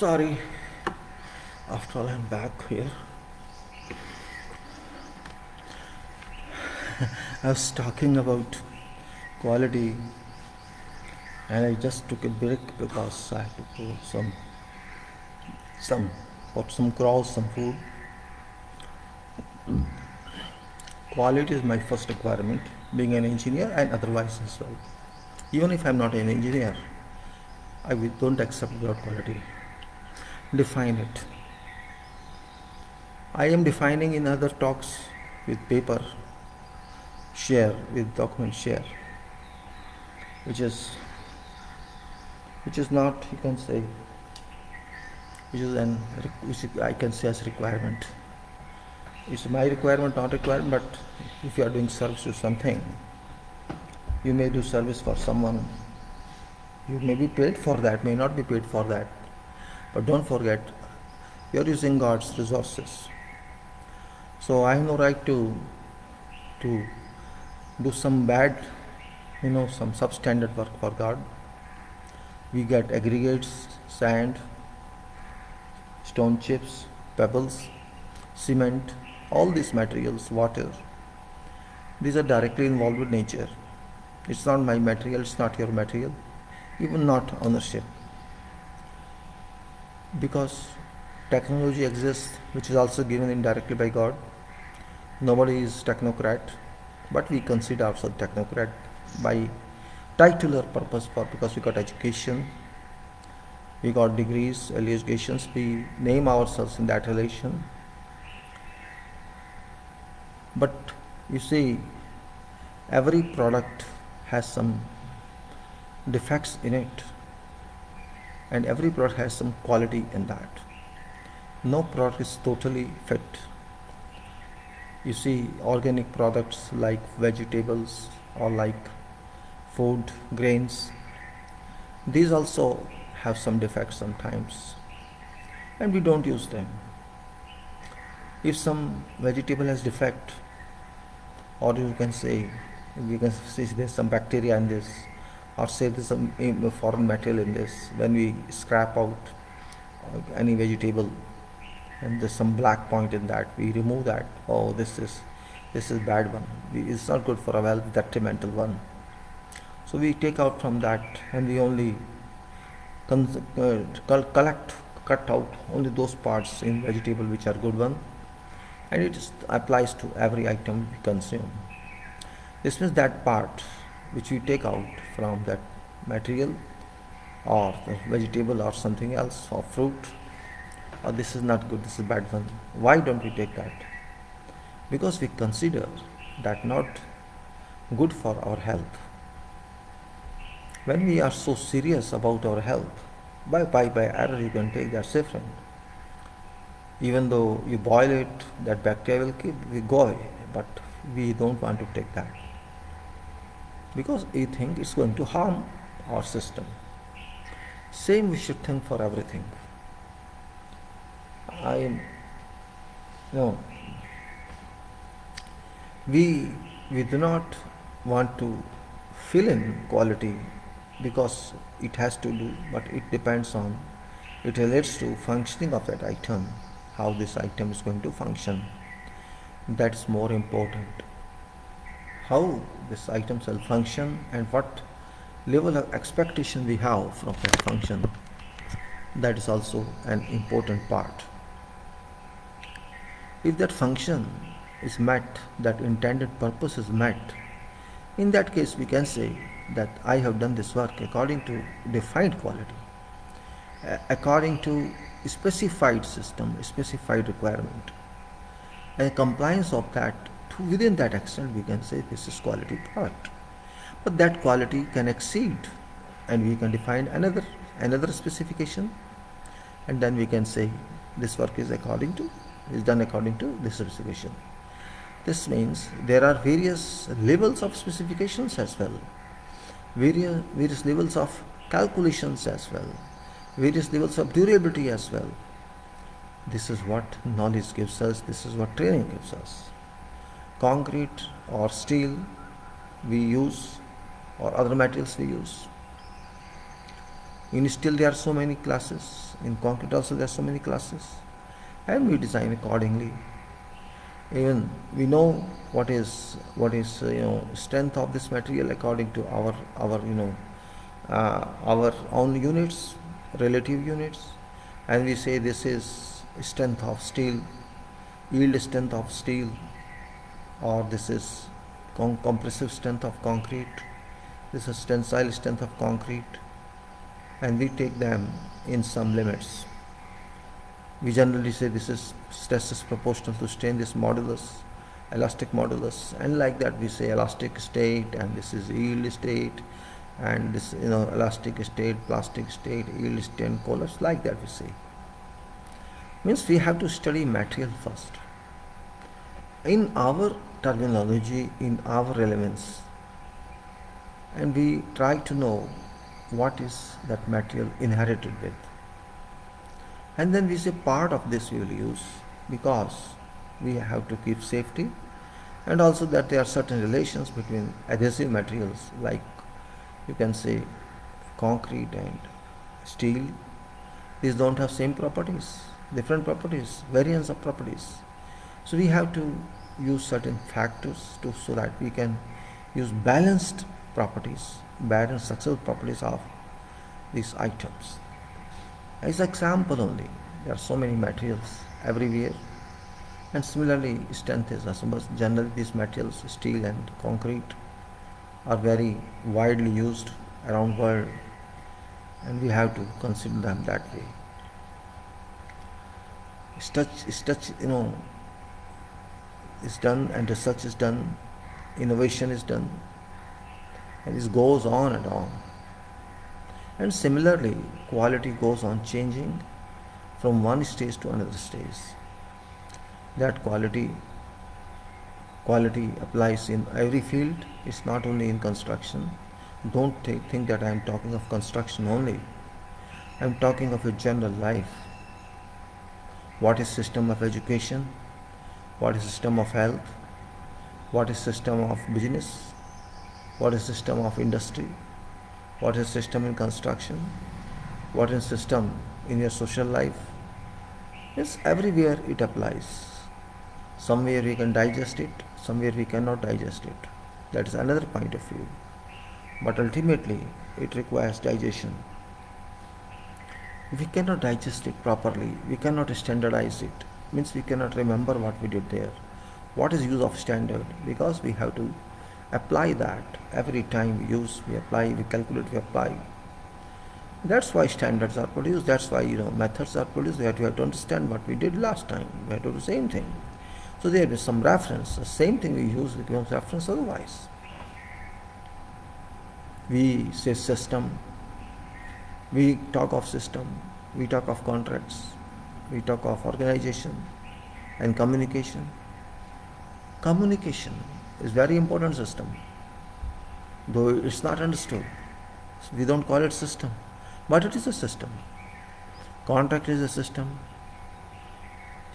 Sorry, after all, I'm back here. I was talking about quality, and I just took a break because I had to put some cross, some food. Quality is my first requirement, being an engineer and otherwise as well. Even if I'm not an engineer, don't accept without quality. Define it. I am defining in other talks with paper share, with document share, which is not, you can say, which I can say as requirement. It's my requirement, not requirement, but if you are doing service to something, you may do service for someone. You may be paid for that, may not be paid for that. But don't forget, you are using God's resources. So I have no right to do some bad, some substandard work for God. We get aggregates, sand, stone chips, pebbles, cement, all these materials, water. These are directly involved with nature. It's not my material, it's not your material, even not ownership. Because technology exists, which is also given indirectly by God. Nobody is technocrat, but we consider ourselves technocrat by titular purpose, because we got education, we got degrees, educations, we name ourselves in that relation. But you see, every product has some defects in it, and every product has some quality in that. No product is totally fit. You see, organic products like vegetables or like food, grains, these also have some defects sometimes, and we don't use them. If some vegetable has defect, or you can say, there's some bacteria in this, or say there's some foreign material in this, when we scrap out any vegetable and there's some black point in that, we remove that. Oh, this is bad one. It's not good for a health, detrimental one. So we take out from that, and we only cut out only those parts in vegetable which are good one, and it applies to every item we consume. This means that part which we take out from that material or the vegetable or something else or fruit, or this is not good, this is bad one. Why don't we take that? Because we consider that not good for our health. When we are so serious about our health, by error you can take, that's different. Even though you boil it, that bacteria will go away, but we don't want to take that, because we think it's going to harm our system. Same we should think for everything. We do not want to fill in quality because it has to do, but it depends on, it relates to functioning of that item, how this item is going to function. That's more important. How this item shall function and what level of expectation we have from that function. That is also an important part. If that function is met, that intended purpose is met, in that case we can say that I have done this work according to defined quality, according to specified system, specified requirement, and compliance of that, within that extent we can say this is quality product. But that quality can exceed, and we can define another specification, and then we can say this work is done according to this specification. This means there are various levels of specifications as well, various levels of calculations as well, various levels of durability as well. This is what knowledge gives us, this is what training gives us. Concrete or steel we use, or other materials we use, In steel there are so many classes. In concrete also there are so many classes. And we design accordingly. Even we know what is strength of this material according to our own units, relative units, and we say this is strength of steel, yield strength of steel, or this is compressive strength of concrete, this is tensile strength of concrete, and we take them in some limits. We generally say this is stress is proportional to strain, this modulus, elastic modulus, and like that we say elastic state, and this is yield state, and this elastic state, plastic state, yield state, collapse, like that we say. Means we have to study material first. In our terminology, in our relevance, and we try to know what is that material inherited with. And then we say part of this we will use because we have to keep safety, and also that there are certain relations between adhesive materials like you can say concrete and steel. These don't have same properties, different properties, variance of properties. So we have to use certain factors so that we can use balanced properties, balanced successful properties of these items. As example only, there are so many materials everywhere, and similarly strength is as much. Generally these materials, steel and concrete, are very widely used around world, and we have to consider them that way. Such is done, and research is done, innovation is done, and this goes on and on. And similarly, quality goes on changing from one stage to another stage. That quality applies in every field. It's not only in construction. Don't think that I am talking of construction only. I am talking of a general life. What is system of education? What is system of health? What is system of business? What is system of industry? What is system in construction? What is system in your social life? Yes, everywhere it applies. Somewhere we can digest it, somewhere we cannot digest it. That is another point of view. But ultimately, it requires digestion. If we cannot digest it properly, we cannot standardize it. Means we cannot remember what we did there. What is use of standard? Because we have to apply that every time we use, we apply, we calculate, we apply. That's why standards are produced. That's why methods are produced. We have to understand what we did last time. We have to do the same thing. So there is some reference. The same thing we use becomes reference otherwise. We say system. We talk of system. We talk of contracts. We talk of organization and communication. Communication is very important system, though it's not understood. We don't call it system, but it is a system. Contract is a system.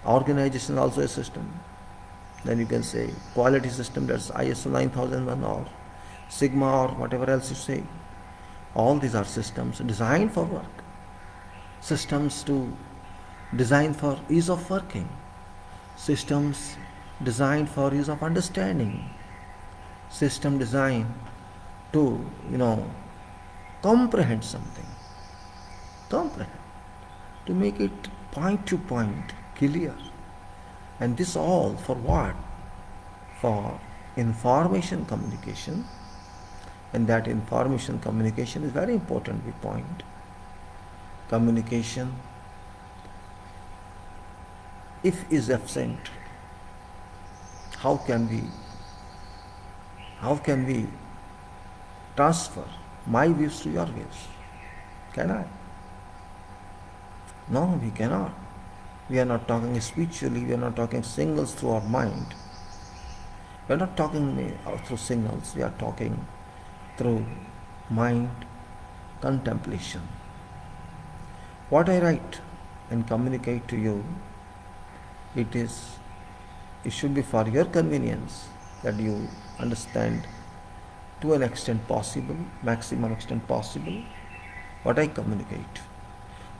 Organization also a system. Then you can say quality system, that's ISO 9001 or Sigma or whatever else you say. All these are systems designed for work. Systems to design for ease of working. Systems designed for ease of understanding. System designed to, comprehend something. Comprehend. To make it point to point clear. And this all for what? For information communication. And that information communication is very important, we point. Communication, if is absent, how can we transfer my views to your views? Can I? No, we cannot. We are not talking spiritually, we are not talking signals through our mind. We are not talking through signals, we are talking through mind contemplation. What I write and communicate to you, it should be for your convenience, that you understand to an extent possible, maximum extent possible, what I communicate.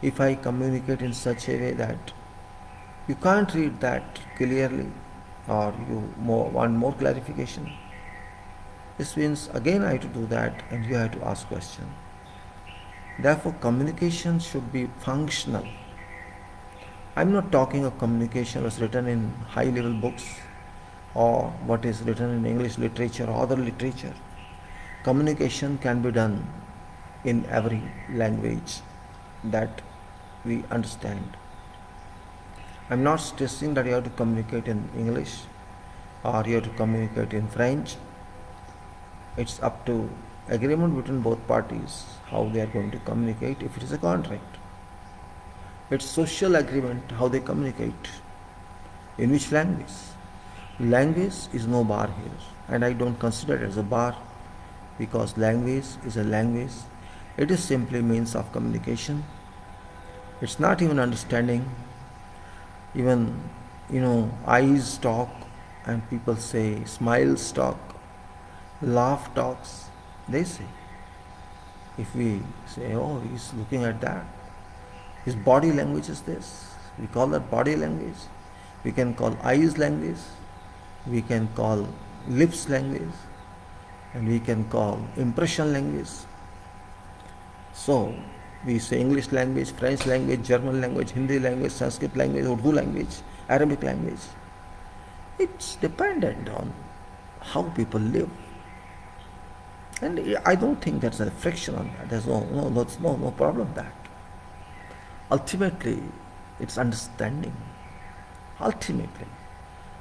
If I communicate in such a way that you can't read that clearly, or you want more clarification, this means again I have to do that and you have to ask question. Therefore, communication should be functional. I'm not talking of communication as written in high level books or what is written in English literature or other literature. Communication can be done in every language that we understand. I'm not stressing that you have to communicate in English or you have to communicate in French. It's up to agreement between both parties how they are going to communicate if it is a contract. It's social agreement how they communicate. In which language? Language is no bar here, and I don't consider it as a bar because language is a language. It is simply means of communication. It's not even understanding. Even eyes talk, and people say smiles talk, laugh talks. They say. If we say, oh, he's looking at that, his body language is this. We call that body language. We can call eyes language. We can call lips language. And we can call impression language. So, we say English language, French language, German language, Hindi language, Sanskrit language, Urdu language, Arabic language. It's dependent on how people live. And I don't think there's a friction on that. There's no problem with that. Ultimately, it's understanding. Ultimately,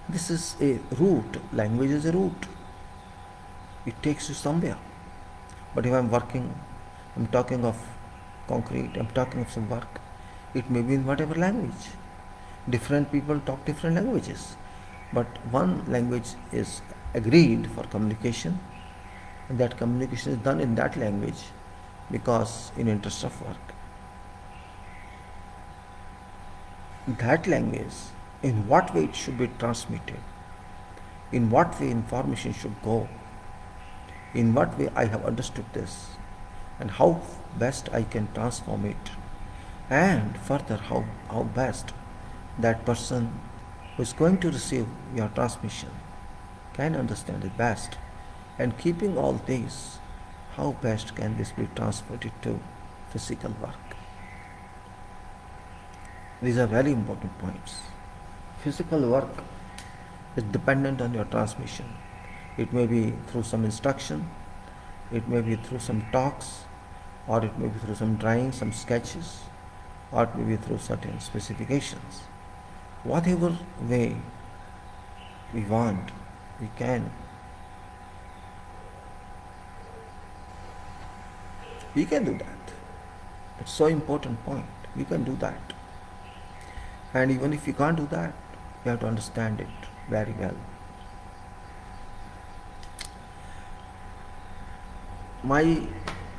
this is a route. Language is a route. It takes you somewhere. But if I'm working, I'm talking of concrete, I'm talking of some work, it may be in whatever language. Different people talk different languages. But one language is agreed for communication, and that communication is done in that language because in interest of work. That language, in what way it should be transmitted, in what way information should go, in what way I have understood this, and how best I can transform it, and further how best that person who is going to receive your transmission can understand it best, and keeping all these, how best can this be transported to physical work. These are very important points. Physical work is dependent on your transmission. It may be through some instruction, it may be through some talks, or it may be through some drawings, some sketches, or it may be through certain specifications. Whatever way we want, we can. We can do that. It's so important point. We can do that. And even if you can't do that, you have to understand it very well. My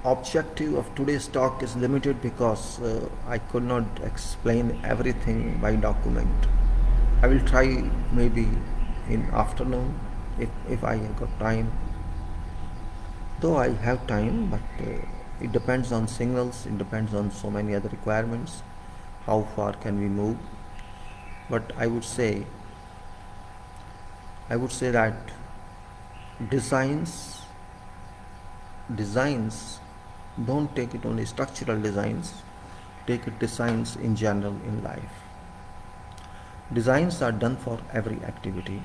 objective of today's talk is limited because I could not explain everything by document. I will try maybe in afternoon if I have got time. Though I have time, but it depends on signals, it depends on so many other requirements. How far can we move? But I would say that designs, don't take it only structural designs, take it designs in general in life. Designs are done for every activity,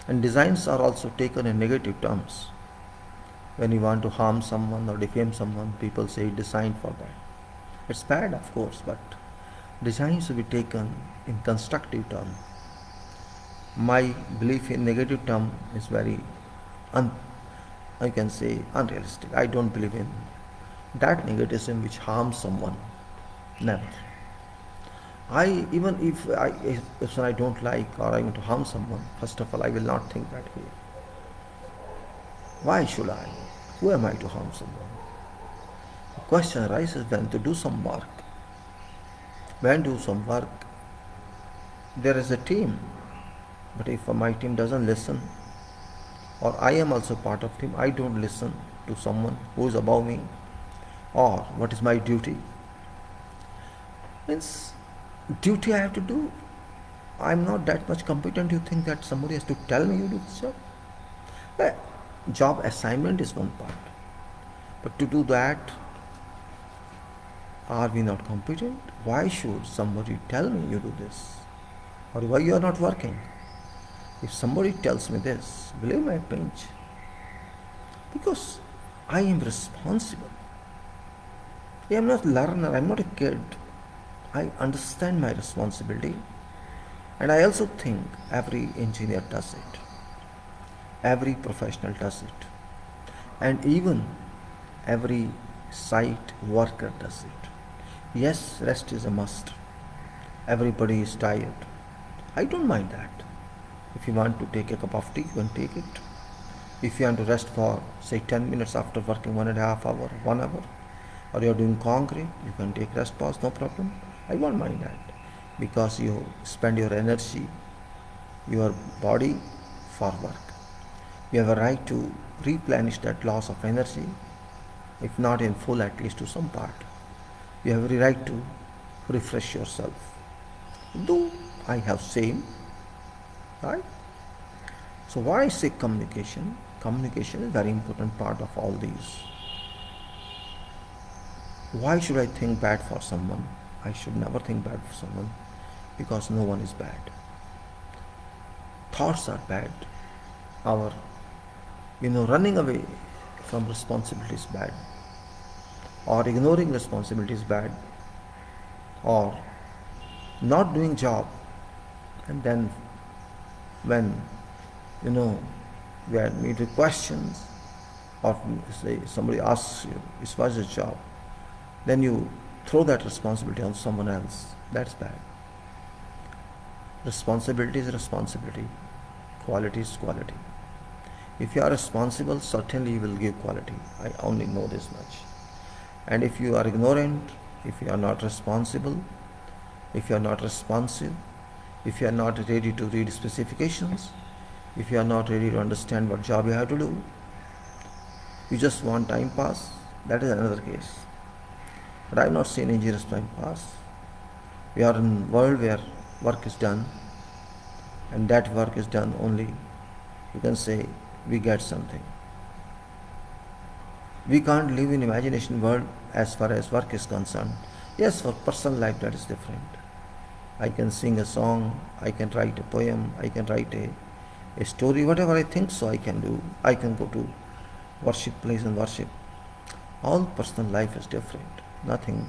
and designs are also taken in negative terms. When you want to harm someone or defame someone, people say designed for that. It's bad, of course, but designs should be taken in constructive term. My belief in negative term is very I can say unrealistic. I don't believe in that negativism which harms someone. Never. Even if I don't like or I want to harm someone, first of all, I will not think that way. Why should I? Who am I to harm someone? The question arises when to do some work. When do some work, there is a team. But if my team doesn't listen, or I am also part of team, I don't listen to someone who is above me, or what is my duty. Means duty I have to do. I'm not that much competent. You think that somebody has to tell me you do this job? Job assignment is one part, but to do that, are we not competent? Why should somebody tell me you do this, or why you are not working? If somebody tells me this, believe my pinch, because I am responsible. I am not a learner. I am not a kid. I understand my responsibility, and I also think every engineer does it. Every professional does it, and even every site worker does it. Yes, rest is a must. Everybody is tired. I don't mind that. If you want to take a cup of tea, you can take it. If you want to rest for, say, 10 minutes after working 1.5 hours, 1 hour, or you are doing concrete, you can take rest pause, no problem. I won't mind that, because you spend your energy, your body for work. You have a right to replenish that loss of energy, if not in full, at least to some part. You have every right to refresh yourself. Though I have same, right? So why I say communication? Communication is a very important part of all these. Why should I think bad for someone? I should never think bad for someone, because no one is bad. Thoughts are bad. Our, running away from responsibility is bad, or ignoring responsibility is bad, or not doing job, and then when we are meet with questions, or say somebody asks you, "This was your job," then you throw that responsibility on someone else. That's bad. Responsibility is responsibility. Quality is quality. If you are responsible, certainly you will give quality. I only know this much. And if you are ignorant, if you are not responsible, if you are not responsive, if you are not ready to read specifications, if you are not ready to understand what job you have to do, you just want time pass, that is another case. But I have not seen engineers time pass. We are in a world where work is done, and that work is done only, you can say, we get something. We can't live in imagination world as far as work is concerned. Yes, for personal life that is different. I can sing a song, I can write a poem, I can write a story, whatever I think so I can do. I can go to worship place and worship. All personal life is different. Nothing.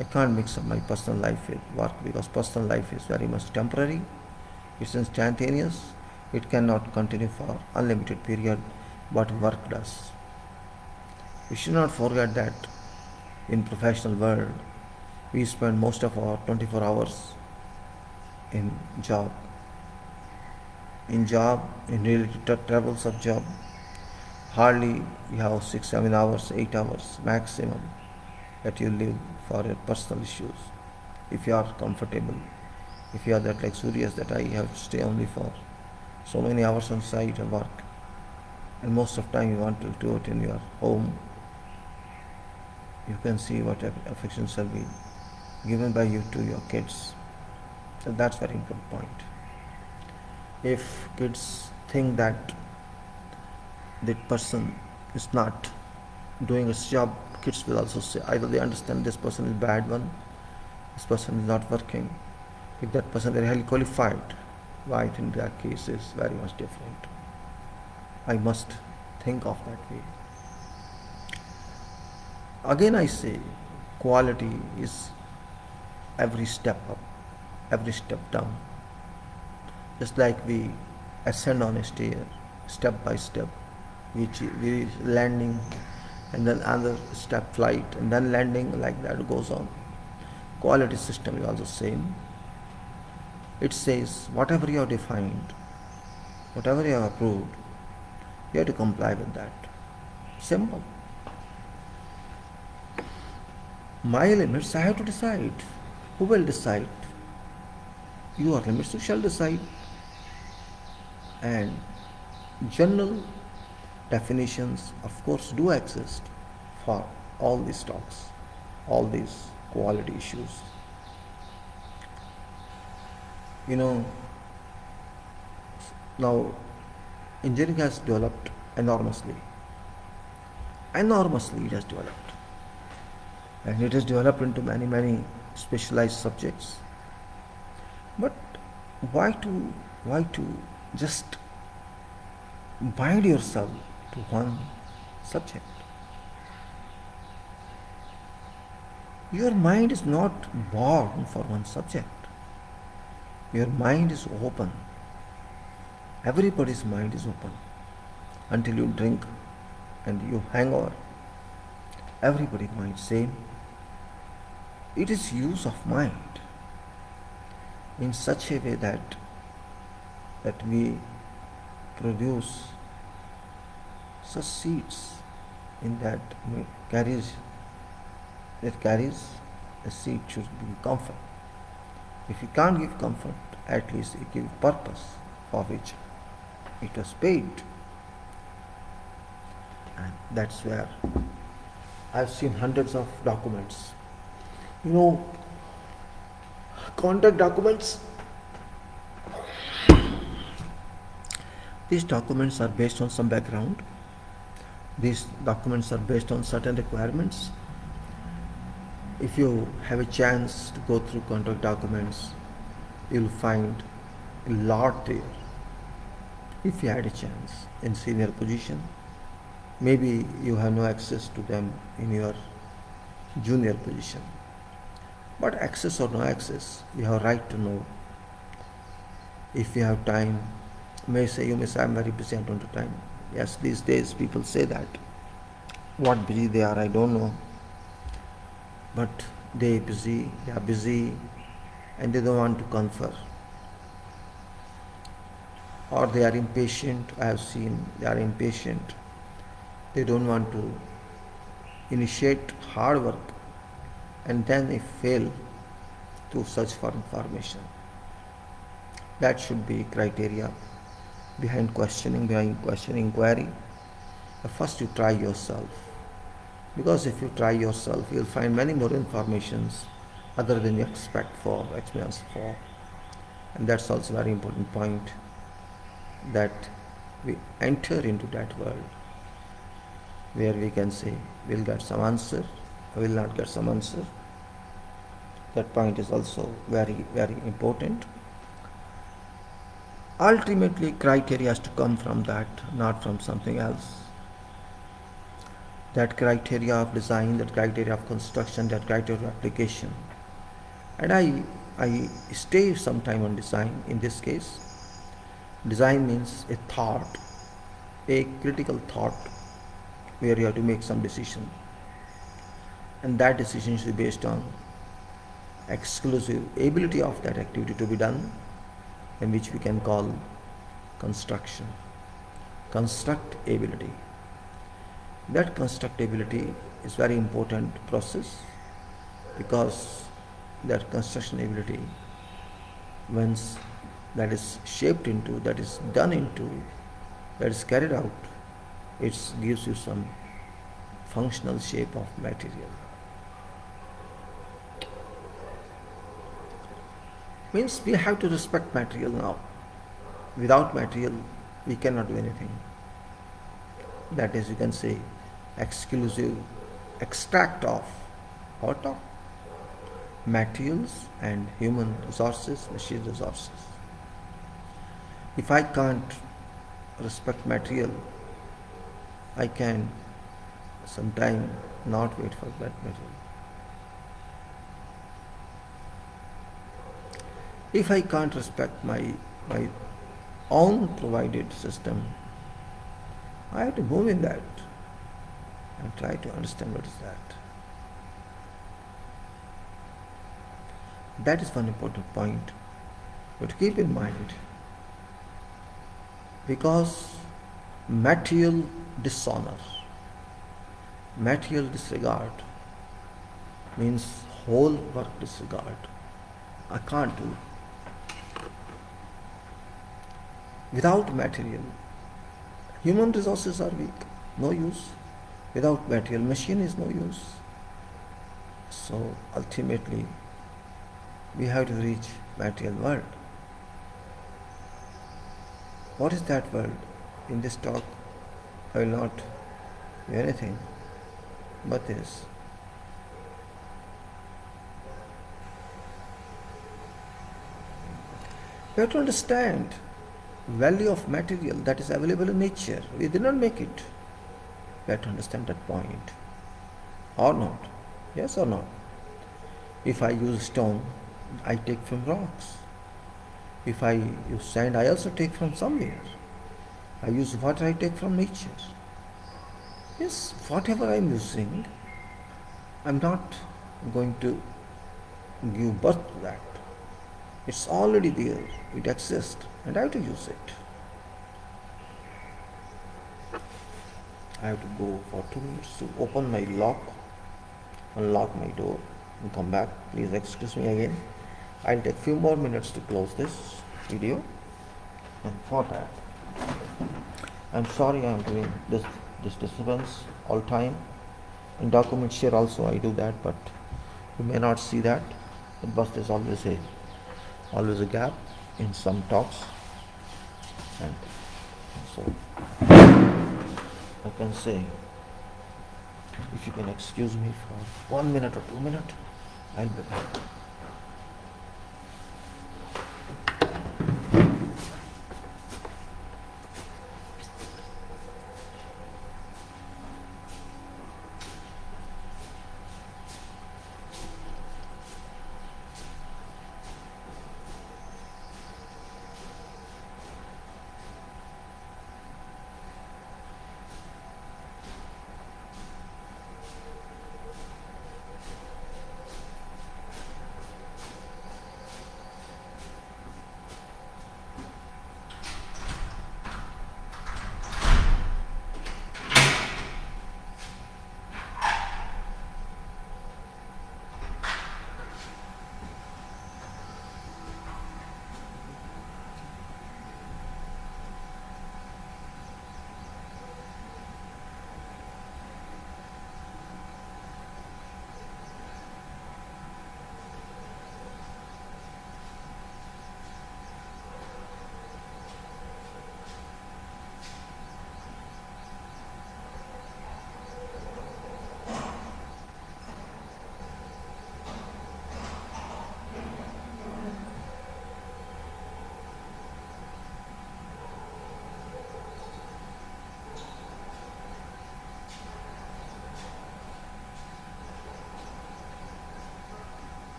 I can't mix up my personal life with work, because personal life is very much temporary. It's instantaneous. It cannot continue for unlimited period, but work does. We should not forget that in professional world, we spend most of our 24 hours in job. In job, in related travels of job, hardly you have 6-7 hours, 8 hours maximum that you live for your personal issues. If you are comfortable, if you are that luxurious that I have to stay only for so many hours on site of work, and most of the time you want to do it in your home, you can see what affection shall be given by you to your kids. So that's very important point. If kids think that that person is not doing his job, kids will also say, either they understand this person is bad one, this person is not working. If that person is highly qualified, well, I think that case is very much different. I must think of that way. Again I say, quality is every step up, every step down. Just like we ascend on a stair, step by step, we landing, and then another step flight, and then landing, like that goes on. Quality system is also same. It says whatever you have defined, whatever you have approved, you have to comply with that. Simple. My limits I have to decide. Who will decide? Your limits you shall decide. And general definitions of course do exist for all these talks, all these quality issues. You know, now engineering has developed enormously. Enormously it has developed. And it has developed into many, many specialized subjects. But why to just bind yourself to one subject? Your mind is not born for one subject. Your mind is open. Everybody's mind is open until you drink and you hang over. Everybody's mind same. It is use of mind in such a way that we produce such seeds in that carries a seed should be comfort. If you can't give comfort, at least you give purpose for which it was paid. And that's where I've seen hundreds of documents. You know, contract documents. These documents are based on some background. These documents are based on certain requirements. If you have a chance to go through contract documents, you'll find a lot there. If you had a chance in senior position, maybe you have no access to them in your junior position. But access or no access, you have right to know. If you have time, you may say, I'm very busy, I don't have time. Yes, these days people say that. What busy they are, I don't know. But they are busy and they don't want to confer. Or they are impatient, I have seen they are impatient. They don't want to initiate hard work and then they fail to search for information. That should be criteria behind questioning inquiry. First you try yourself. Because if you try yourself, you'll find many more informations other than you expect for, experience for. And that's also a very important point, that we enter into that world where we can say, we'll get some answer, or will not get some answer. That point is also very, very important. Ultimately, criteria has to come from that, not from something else. That criteria of design, that criteria of construction, that criteria of application. And I stay some time on design in this case. Design means a thought, a critical thought where you have to make some decision. And that decision should be based on exclusive ability of that activity to be done, and which we can call construction. Constructability. That constructability is very important process, because that construction ability, once that is shaped into, that is done into, that is carried out, it gives you some functional shape of material. Means we have to respect material now. Without material, we cannot do anything. That is, you can say, exclusive extract of what of materials and human resources, machine resources. If I can't respect material, I can sometime not wait for that material. If I can't respect my own provided system, I have to move in that and try to understand what is that. That is one important point. But keep in mind, because material dishonor, material disregard means whole work disregard. I can't do. Without material, human resources are weak, no use. Without material, machine is no use. So ultimately, we have to reach material world. What is that world? In this talk, I will not do anything but this. We have to understand value of material that is available in nature. We did not make it. We have to understand that point. Or not. Yes or no? If I use stone, I take from rocks. If I use sand, I also take from somewhere. I use water, I take from nature. Yes, whatever I am using, I am not going to give birth to that. It's already there, it exists, and I have to use it. I have to go for 2 minutes to open my lock, unlock my door, and come back. Please excuse me again. I'll take few more minutes to close this video. And for that, I'm sorry I'm doing this disturbance all time. In document share also I do that, but you may not see that. But there's always a gap in some talks, and so I can say, if you can excuse me for 1 minute or 2 minutes, I'll be back.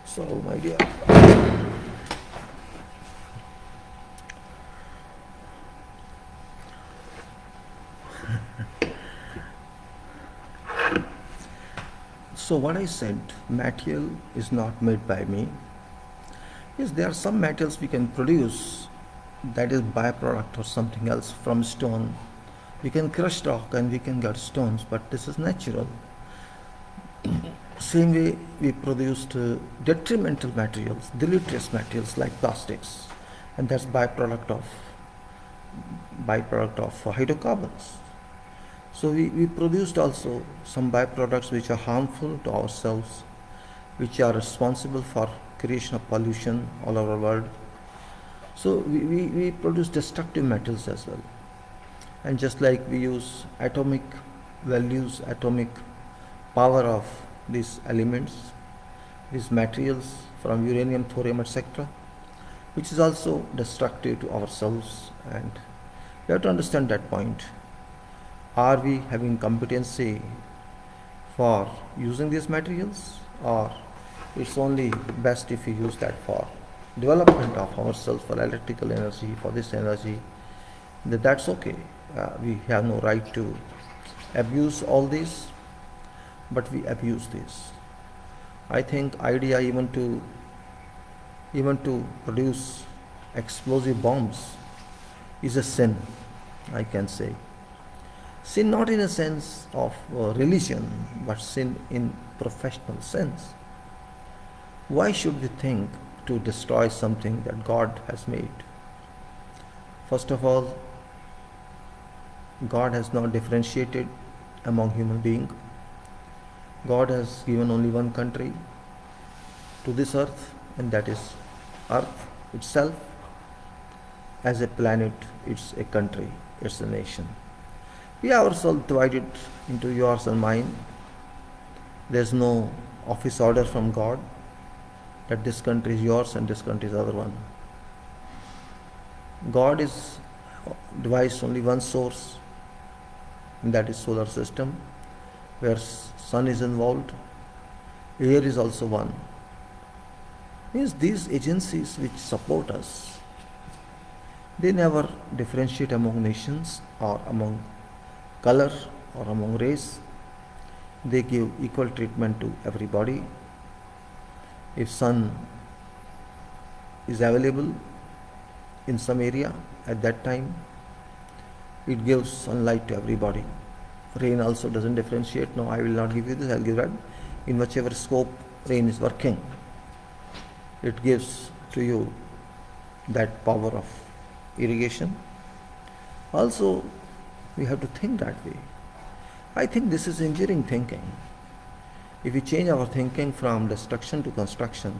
So, my dear, so what I said, material is not made by me. Yes, there are some materials we can produce, that is byproduct or something else from stone. We can crush rock and we can get stones, but this is natural. Same way we produced detrimental materials, deleterious materials like plastics, and that's byproduct of hydrocarbons. So we produced also some byproducts which are harmful to ourselves, which are responsible for creation of pollution all over the world. So we produce destructive metals as well. And just like we use atomic values, atomic power of these elements, these materials from uranium, thorium, etc., which is also destructive to ourselves, and we have to understand that point. Are we having competency for using these materials, or it's only best if we use that for development of ourselves, for electrical energy, for this energy, that's okay. We have no right to abuse all this, but we abuse this. I think idea even to produce explosive bombs is a sin, I can say. Sin not in a sense of religion, but sin in professional sense. Why should we think to destroy something that God has made? First of all, God has not differentiated among human beings. God has given only one country to this earth, and that is earth itself. As a planet, it's a country, it's a nation. We ourselves divided into yours and mine. There's no office order from God that this country is yours and this country is the other one. God is devised only one source, and that is solar system, where sun is involved. Air is also one. Means these agencies which support us, they never differentiate among nations or among color or among race. They give equal treatment to everybody. If sun is available in some area at that time, it gives sunlight to everybody. Rain also doesn't differentiate. No, I will not give you this, I will give that. In whichever scope rain is working, it gives to you that power of irrigation. Also, we have to think that way. I think this is engineering thinking. If we change our thinking from destruction to construction,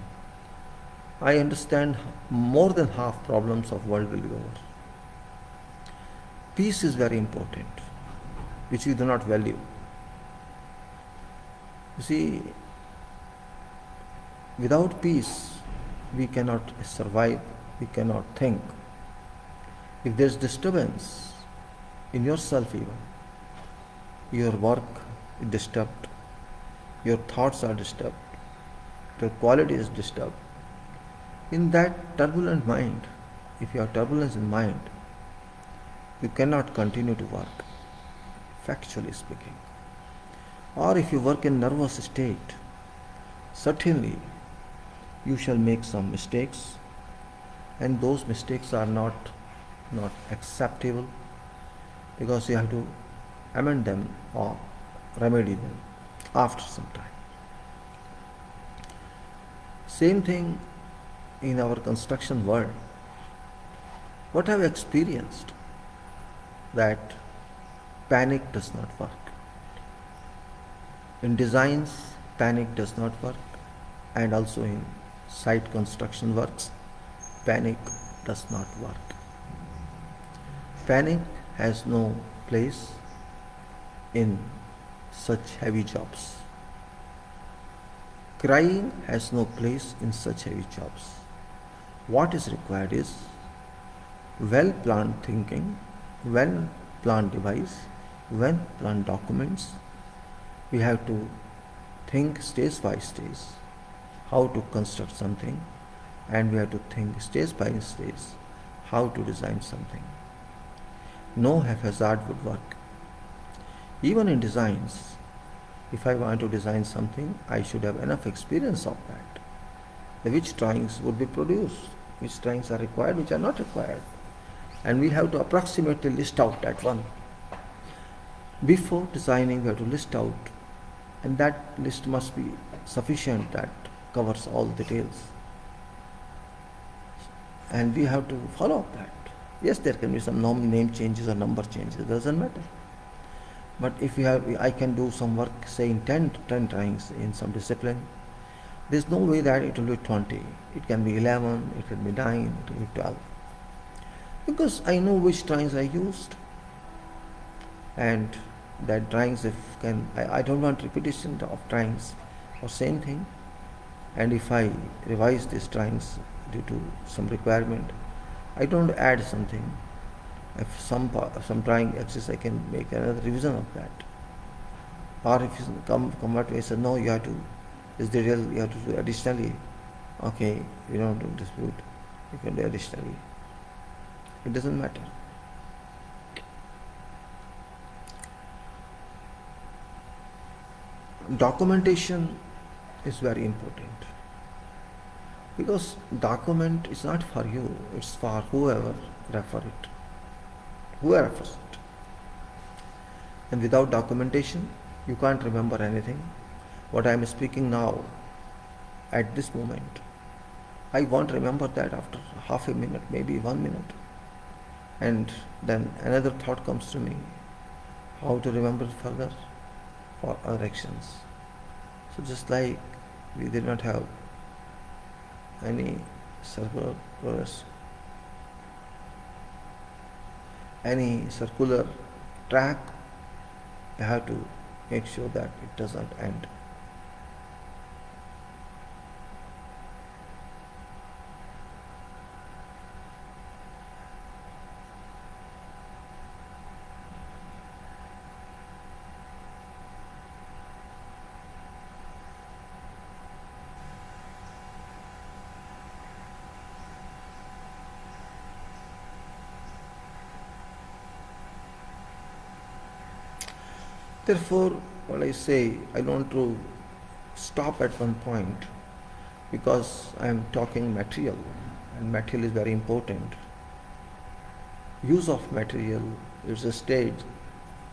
I understand more than half problems of world will be over. Peace is very important, which we do not value. You see, without peace, we cannot survive, we cannot think. If there's disturbance in yourself even, your work is disturbed, your thoughts are disturbed, your quality is disturbed. In that turbulent mind, if you have turbulence in mind, you cannot continue to work, factually speaking. Or if you work in nervous state, certainly you shall make some mistakes, and those mistakes are not acceptable, because you have to amend them or remedy them after some time. Same thing in our construction world. What have I experienced? That panic does not work. In designs, panic does not work, and also in site construction works, panic does not work. Panic has no place in such heavy jobs. Crying has no place in such heavy jobs. What is required is well-planned thinking, well-planned device, well-planned documents. We have to think stage by stage how to construct something, and we have to think stage by stage how to design something. No haphazard would work. Even in designs, if I want to design something, I should have enough experience of that. Which drawings would be produced, which drawings are required, which are not required. And we have to approximately list out that one. Before designing, we have to list out, and that list must be sufficient, that covers all details. And we have to follow up that. Yes, there can be some name changes or number changes, it doesn't matter. But if I can do some work, say in 10 drawings in some discipline, there's no way that it will be 20. It can be 11, it can be 9, it can be 12. Because I know which drawings I used. And that drawings, I don't want repetition of drawings or same thing. And if I revise these drawings due to some requirement, I don't add something. If some drawing exists, I can make another revision of that. Or if you come back to me and say, no, you have to, is the real, you have to do additionally. Okay, we don't dispute. You can do additionally. It doesn't matter. Documentation is very important, because document is not for you, it's for whoever refers it. And without documentation, you can't remember anything. What I am speaking now, at this moment, I won't remember that after half a minute, maybe 1 minute. And then another thought comes to me, how to remember further for our actions. So just like we did not have any circular track, you have to make sure that it doesn't end. Therefore, what I say, I don't want to stop at one point, because I am talking material, and material is very important. Use of material is a stage,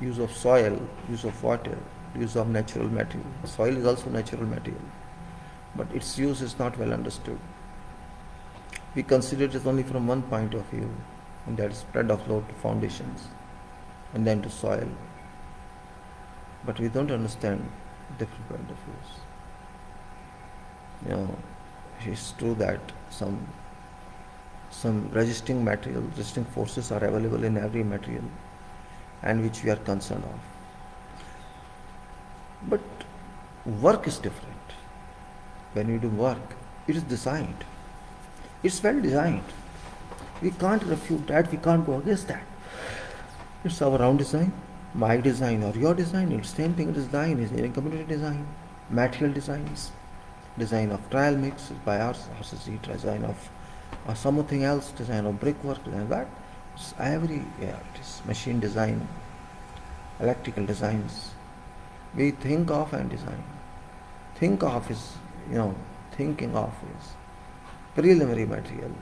use of soil, use of water, use of natural material. Soil is also natural material, but its use is not well understood. We consider it only from one point of view, and that is spread of load to foundations and then to soil. But we don't understand different point of views. It's true that some resisting forces are available in every material, and which we are concerned of. But work is different. When we do work, it is designed. It's well designed. We can't refute that, we can't go against that. It's our own design, my design or your design, it's same thing. Design is engineering community design, material designs, design of trial mix by RCC, design of something else, design of brickwork, design that. It's it is machine design, electrical designs. We think of and design. Thinking of is preliminary material,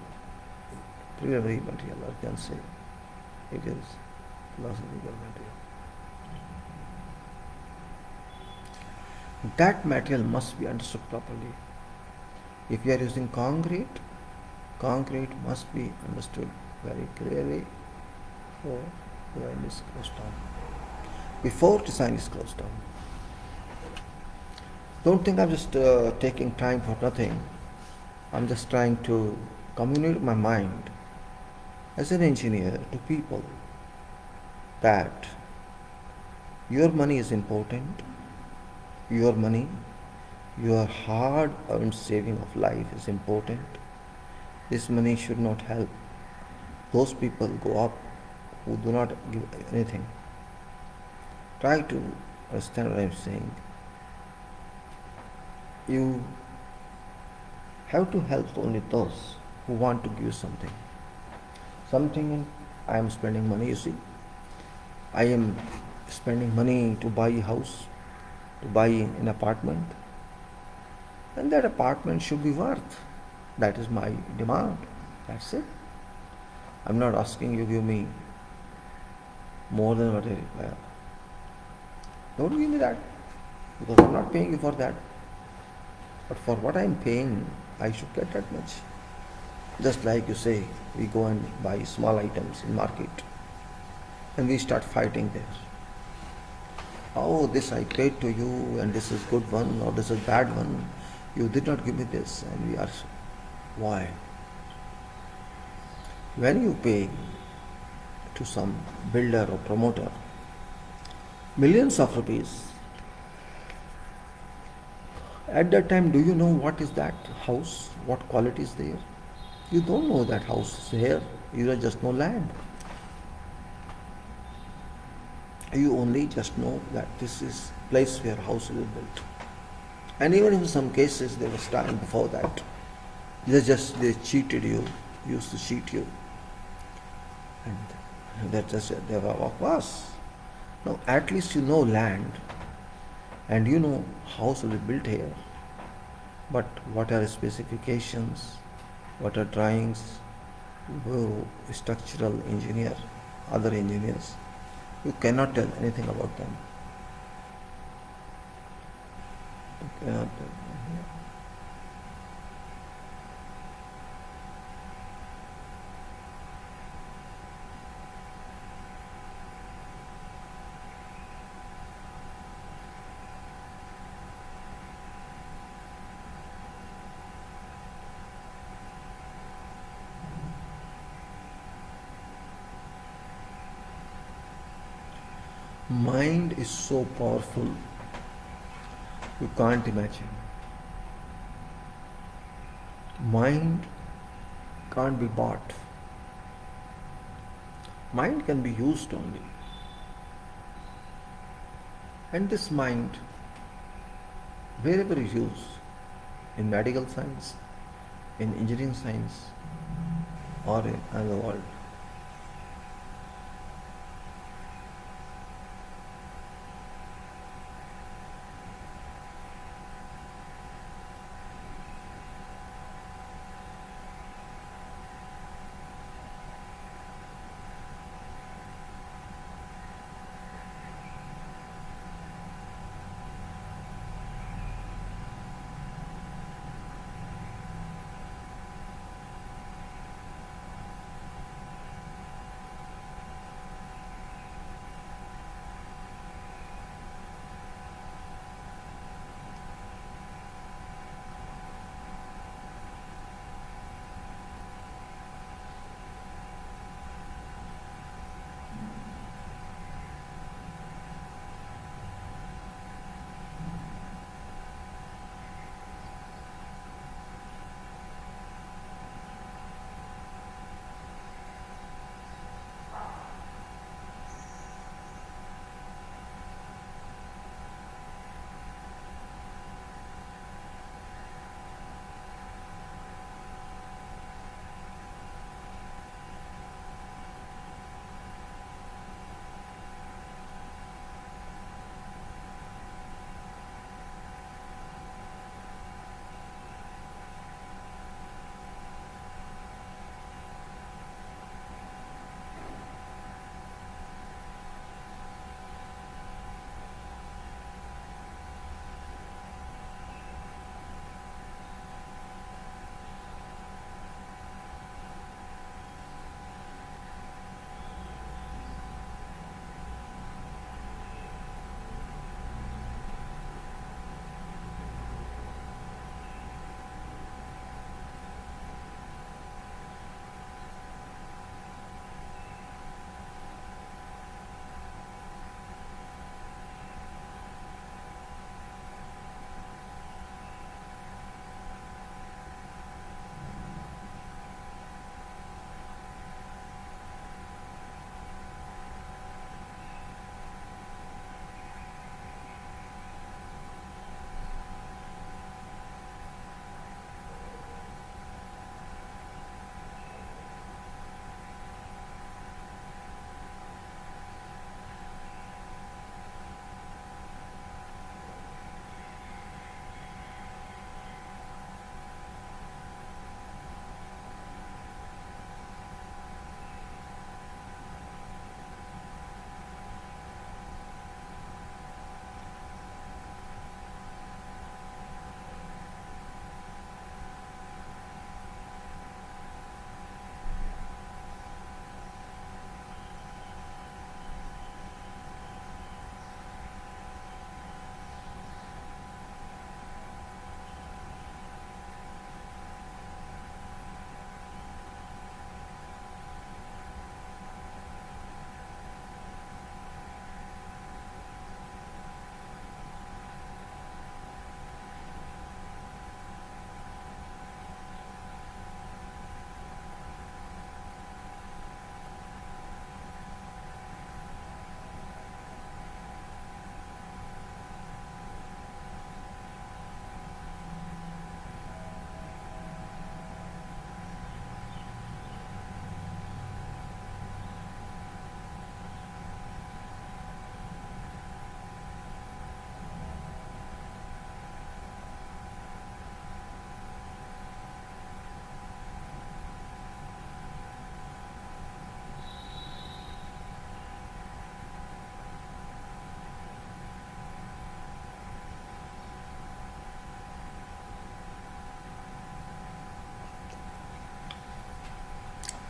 I can say. It is philosophical material. That material must be understood properly. If we are using concrete must be understood very clearly before design is closed down. Don't think I'm just taking time for nothing. I'm just trying to communicate my mind as an engineer to people that your money is important. Your money, your hard-earned saving of life is important. This money should not help those people go up who do not give anything. Try to understand what I'm saying. You have to help only those who want to give something. I am spending money, you see. I am spending money to buy a house, to buy an apartment, and that apartment should be worth. That is my demand. That's it. I'm not asking you give me more than what I require. Don't give me that, because I'm not paying you for that. But for what I'm paying, I should get that much. Just like you say, we go and buy small items in market, and we start fighting there. Oh, this I paid to you, and this is good one, or this is bad one. You did not give me this, and we are. Why? When you pay to some builder or promoter millions of rupees, at that time, do you know what is that house? What quality is there? You don't know that house is here. You just know land. You only just know that this is place where house will be built. And even in some cases there was time before that. They cheated you, used to cheat you. And that just they were was. Now at least you know land and you know house will be built here. But what are specifications? What are drawings? Who structural engineer, other engineers? You cannot tell anything about them. You cannot tell. Mind is so powerful, you can't imagine. Mind can't be bought. Mind can be used only. And this mind, wherever is used, in medical science, in engineering science, or in another world,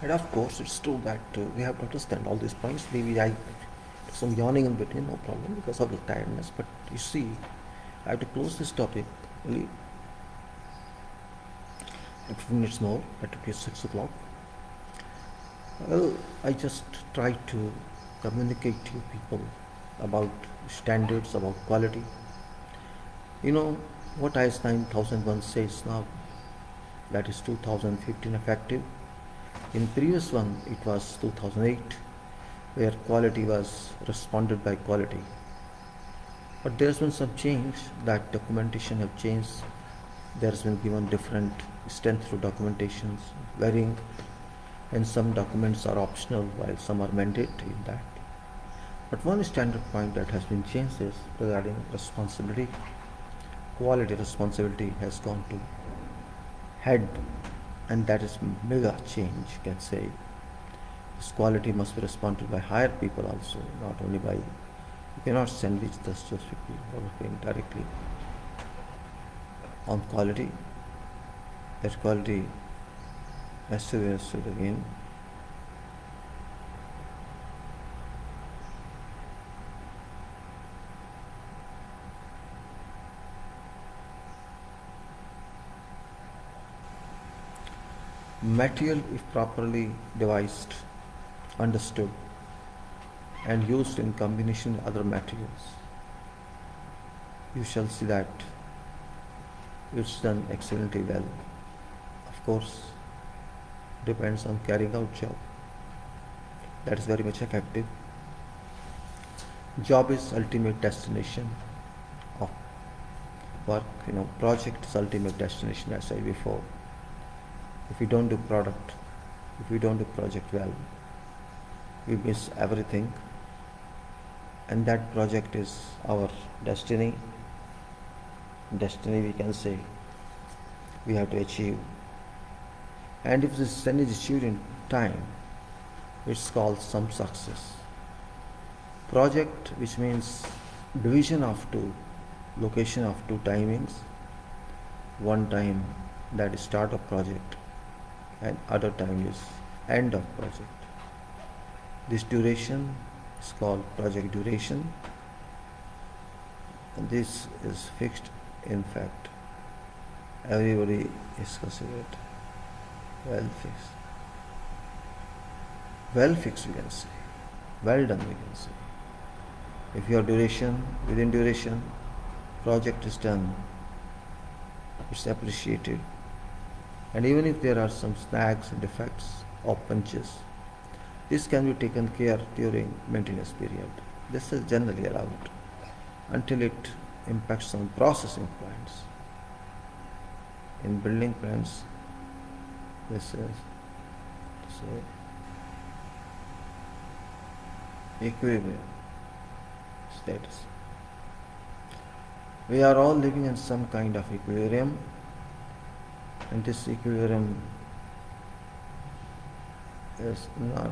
And of course, it's true that we have to understand all these points. Maybe I some yawning in between, no problem, because of the tiredness. But you see, I have to close this topic only 15 minutes more. That will be 6 o'clock. Well, I just try to communicate to you people about standards, about quality. You know what IS 9001 says now, that is 2015 effective. In previous one, it was 2008, where quality was responded by quality. But there's been some change, that documentation have changed. There's been given different strength through documentations, varying, and some documents are optional while some are mandatory in that. But one standard point that has been changed is regarding responsibility. Quality responsibility has gone to head, and that is mega change, you can say. This quality must be responded by higher people also, not only by, you cannot sandwich those people working directly on quality. That quality has to be understood again. Material, if properly devised, understood, and used in combination with other materials, you shall see that it's done excellently well. Of course, depends on carrying out job. That is very much effective. Job is ultimate destination of work. Project is ultimate destination, as I said before. If we don't do product, if we don't do project well, we miss everything, and that project is our destiny. Destiny, we can say, we have to achieve. And if this destiny is achieved in time, it's called some success. Project, which means division of two, location of two timings. One time, that is start of project, and other time is end of project. This duration is called project duration, and this is fixed. In fact, everybody is considered well fixed. Well fixed, we can say. Well done, we can say. If your duration, within duration, project is done, it's appreciated. And even if there are some snags, defects, or punches, this can be taken care during maintenance period. This is generally allowed until it impacts on processing plants. In building plants, this is equilibrium status. We are all living in some kind of equilibrium, and this equilibrium is not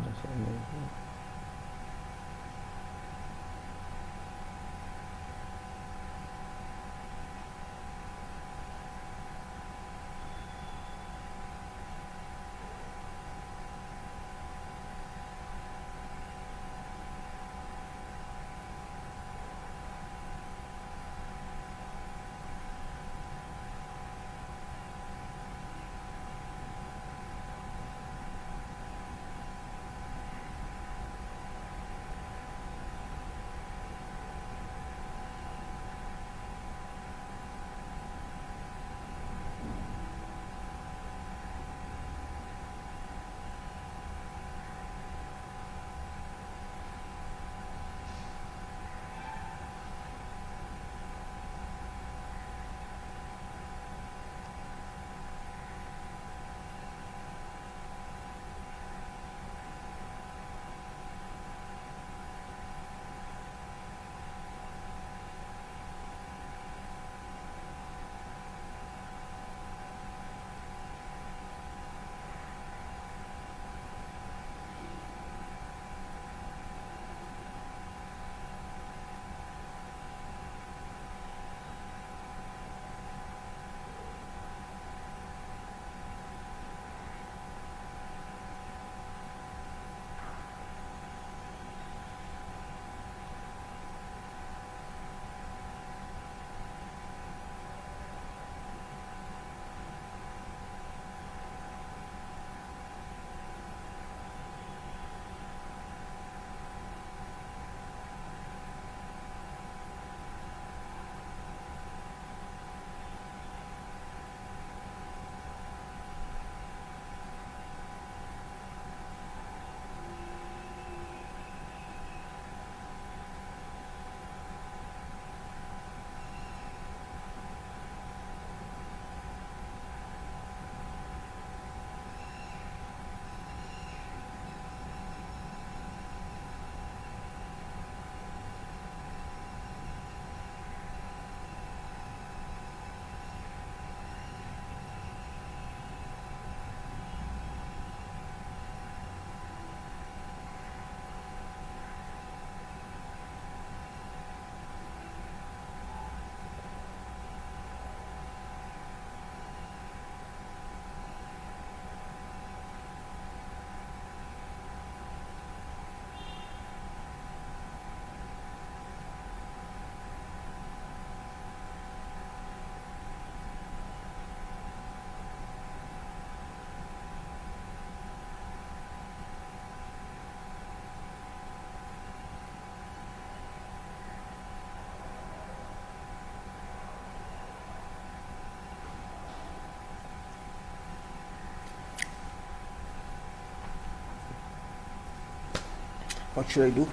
What should I do?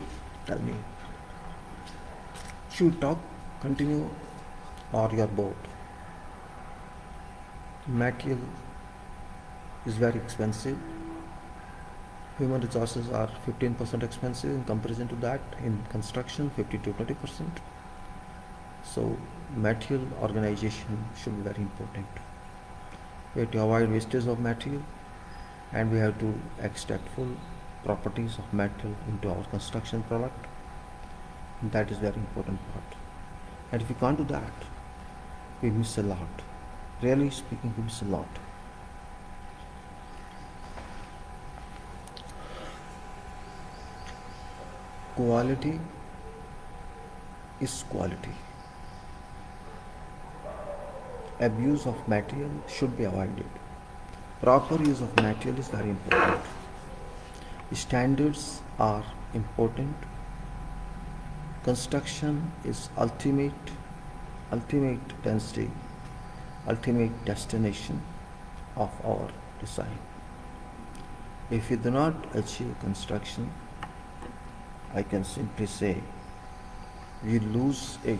Tell me. Should we talk, continue, or you're bored? Material is very expensive. Human resources are 15% expensive in comparison to that. In construction, 50 to 20%. So material organization should be very important. We have to avoid wastage of material, and we have to extract full properties of material into our construction product. And that is very important part. And if we can't do that, we miss a lot. Really speaking, we miss a lot. Quality is quality. Abuse of material should be avoided. Proper use of material is very important. Standards are important. Construction is ultimate density, ultimate destination of our design. If we do not achieve construction, I can simply say we lose it,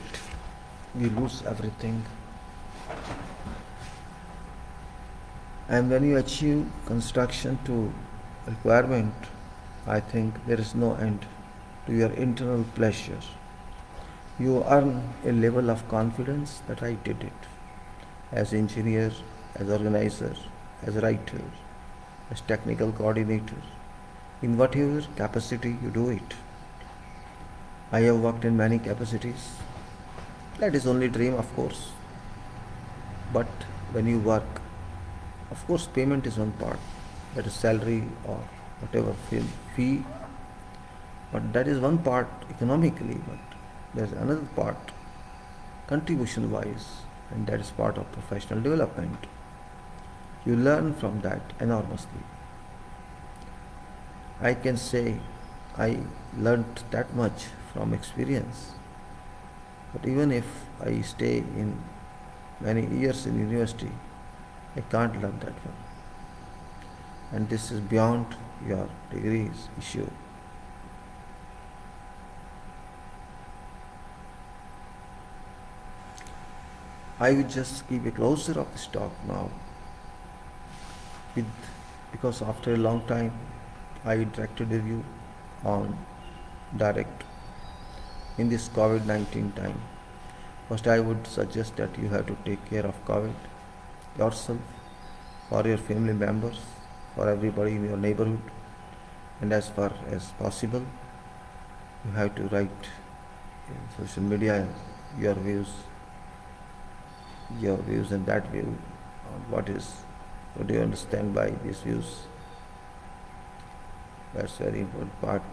we lose everything. And when you achieve construction to requirement, I think there is no end to your internal pleasure. You earn a level of confidence that I did it. As engineer, as organizer, as writer, as technical coordinator, in whatever capacity you do it. I have worked in many capacities. That is only dream, of course. But when you work, of course payment is one part, that is salary or whatever fee, but that is one part economically, but there is another part contribution wise, and that is part of professional development. You learn from that enormously. I can say I learnt that much from experience, but even if I stay in many years in university, I can't learn that one. And this is beyond your degrees issue. I will just give a closure of this talk now, because after a long time I interacted with you on direct in this COVID-19 time. First, I would suggest that you have to take care of COVID yourself, for your family members, for everybody in your neighborhood, and as far as possible, you have to write in social media your views and that view on what do you understand by these views. That's very important part.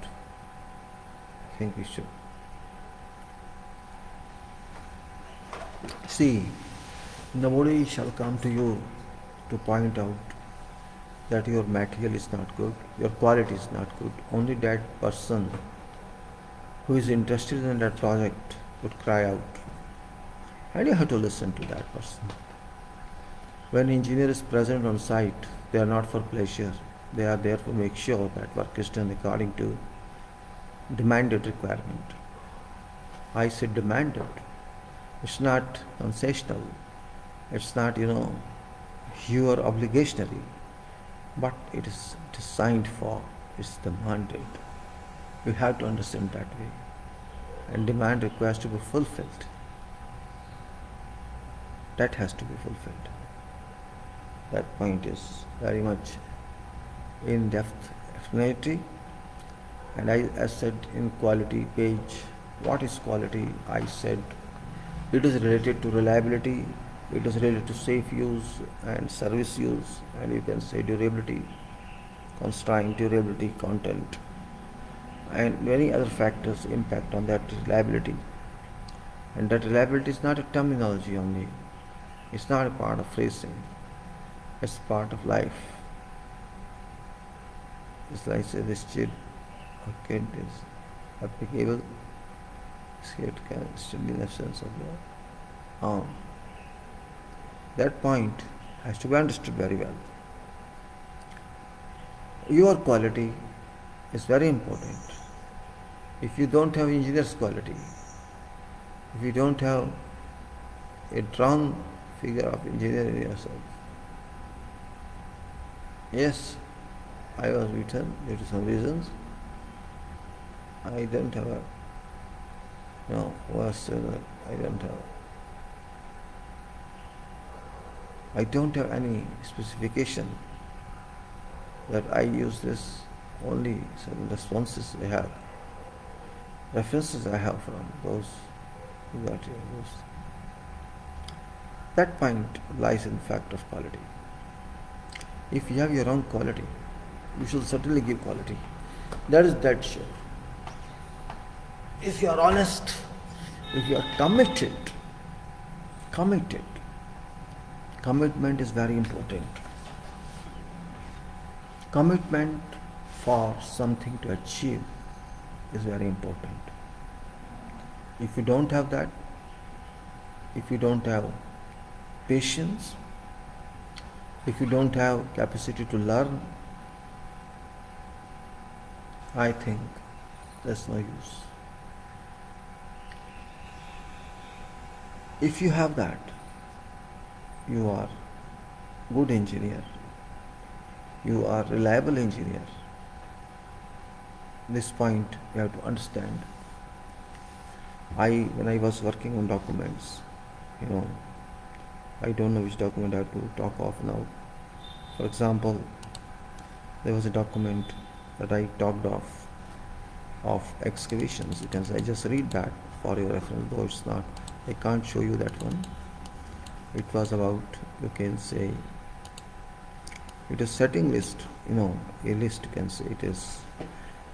I think we should see. Nobody shall come to you to point out that your material is not good, your quality is not good. Only that person who is interested in that project would cry out. And you have to listen to that person. When engineer is present on site, they are not for pleasure. They are there to make sure that work is done according to demanded requirement. I said demanded. It's not concessional. It's not, your obligationary, but it is designed for, it's demanded. You have to understand that way. And demand requires to be fulfilled. That has to be fulfilled. That point is very much in-depth explanatory. And I said in quality page, what is quality? I said it is related to reliability, it is related to safe use and service use, and you can say durability, constraint, durability, content, and many other factors impact on that reliability. And that reliability is not a terminology only. It's not a part of phrasing. It's part of life. It's like say this kid or kid is applicable. It can still be in essence of the that point has to be understood very well. Your quality is very important. If you don't have engineer's quality, if you don't have a drawn figure of engineer in yourself, yes, I was beaten due to some reasons. I don't have a, no, worse than that, I don't have any specification that I use this, only some responses I have, references I have from those who got here. That point lies in fact of quality. If you have your own quality, you should certainly give quality. That is dead sure. If you are honest, if you are committed, commitment is very important. Commitment for something to achieve is very important. If you don't have that, if you don't have patience, if you don't have capacity to learn, I think there's no use. If you have that, you are good engineer, you are reliable engineer. This point you have to understand. When I was working on documents, I don't know which document I have to talk of now. For example, there was a document that I talked of excavations. You can say, I just read that for your reference, though it's not, I can't show you that one. It was about, you can say, it is setting list, a list, you can say. It is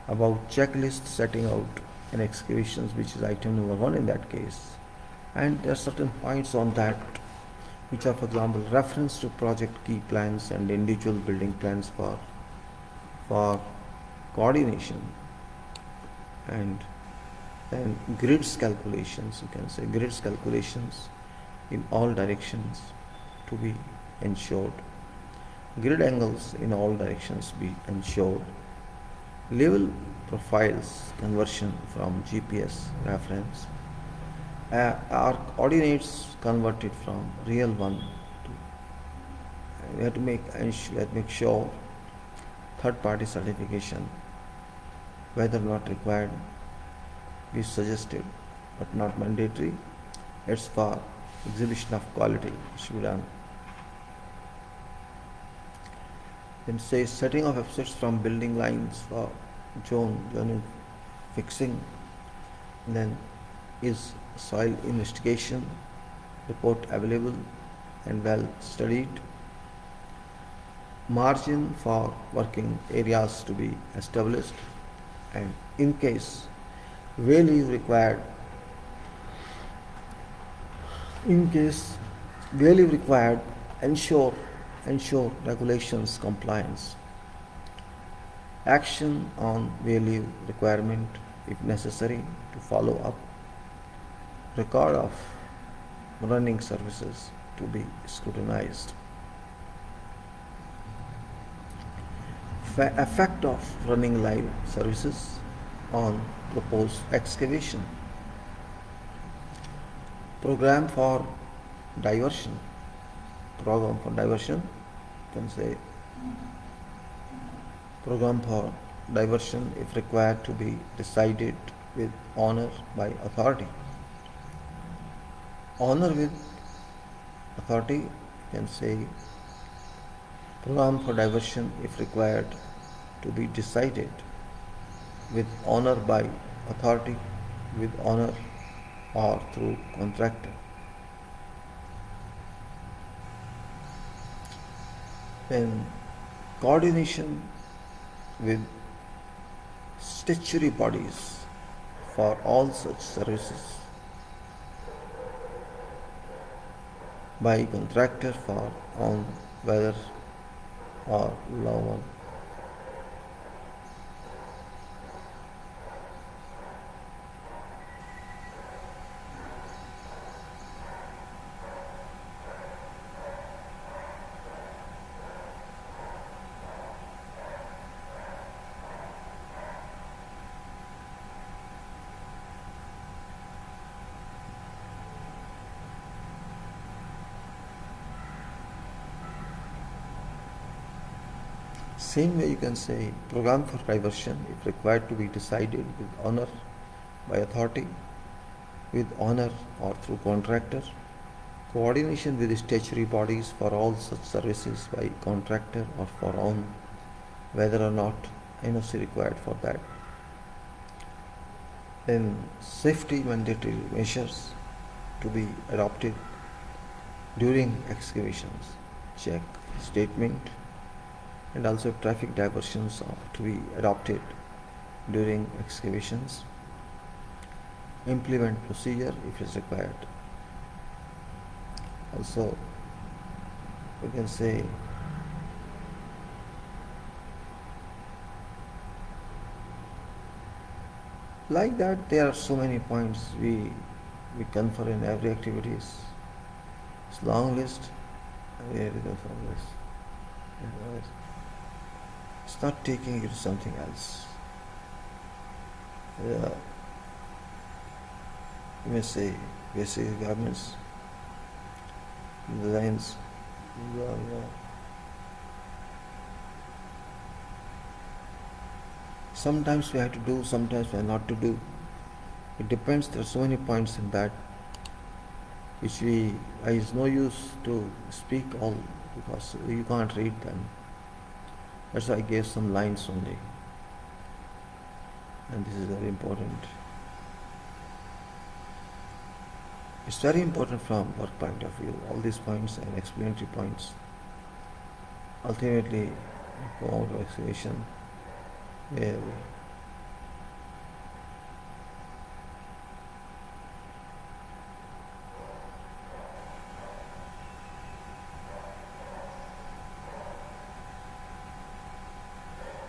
about checklist setting out an excavations, which is item number 1 in that case. And there are certain points on that, which are, for example, reference to project key plans and individual building plans for coordination, and then grids calculations, you can say, grids calculations in all directions to be ensured, grid angles in all directions be ensured, level profiles conversion from GPS reference, our coordinates converted from real one to, we have to make sure third party certification, whether not required, is suggested but not mandatory. It's for exhibition of quality, it should be done. Then say setting of offsets from building lines for zone fixing. Then is soil investigation report available and well studied. Margin for working areas to be established, and in case value required, ensure regulations compliance. Action on value requirement if necessary to follow up. Record of running services to be scrutinized. Effect of running live services on proposed excavation. Program for diversion, can say program for diversion if required to be decided with honor by authority. Honor with authority, can say program for diversion if required to be decided with honor by authority, with honor or through contractor. Then coordination with statutory bodies for all such services by contractor for on whether or law one. Same way you can say program for diversion if required to be decided with honor by authority, with honor or through contractor, coordination with statutory bodies for all such services by contractor or for own, whether or not NOC required for that. Then safety mandatory measures to be adopted during excavations, check statement, and also traffic diversions are to be adopted during excavations, implement procedure if it is required. Also, we can say like that there are so many points we confer in every activities. It's long list. We have to confer this. It's not taking you to something else. You may say basic garments, designs. Sometimes we have to do, sometimes we have not to do. It depends. There are so many points in that which it's no use to speak all because you can't read them. That's why I gave some lines only. And this is very important. It's very important from work point of view. All these points and explanatory points ultimately go out of excavation.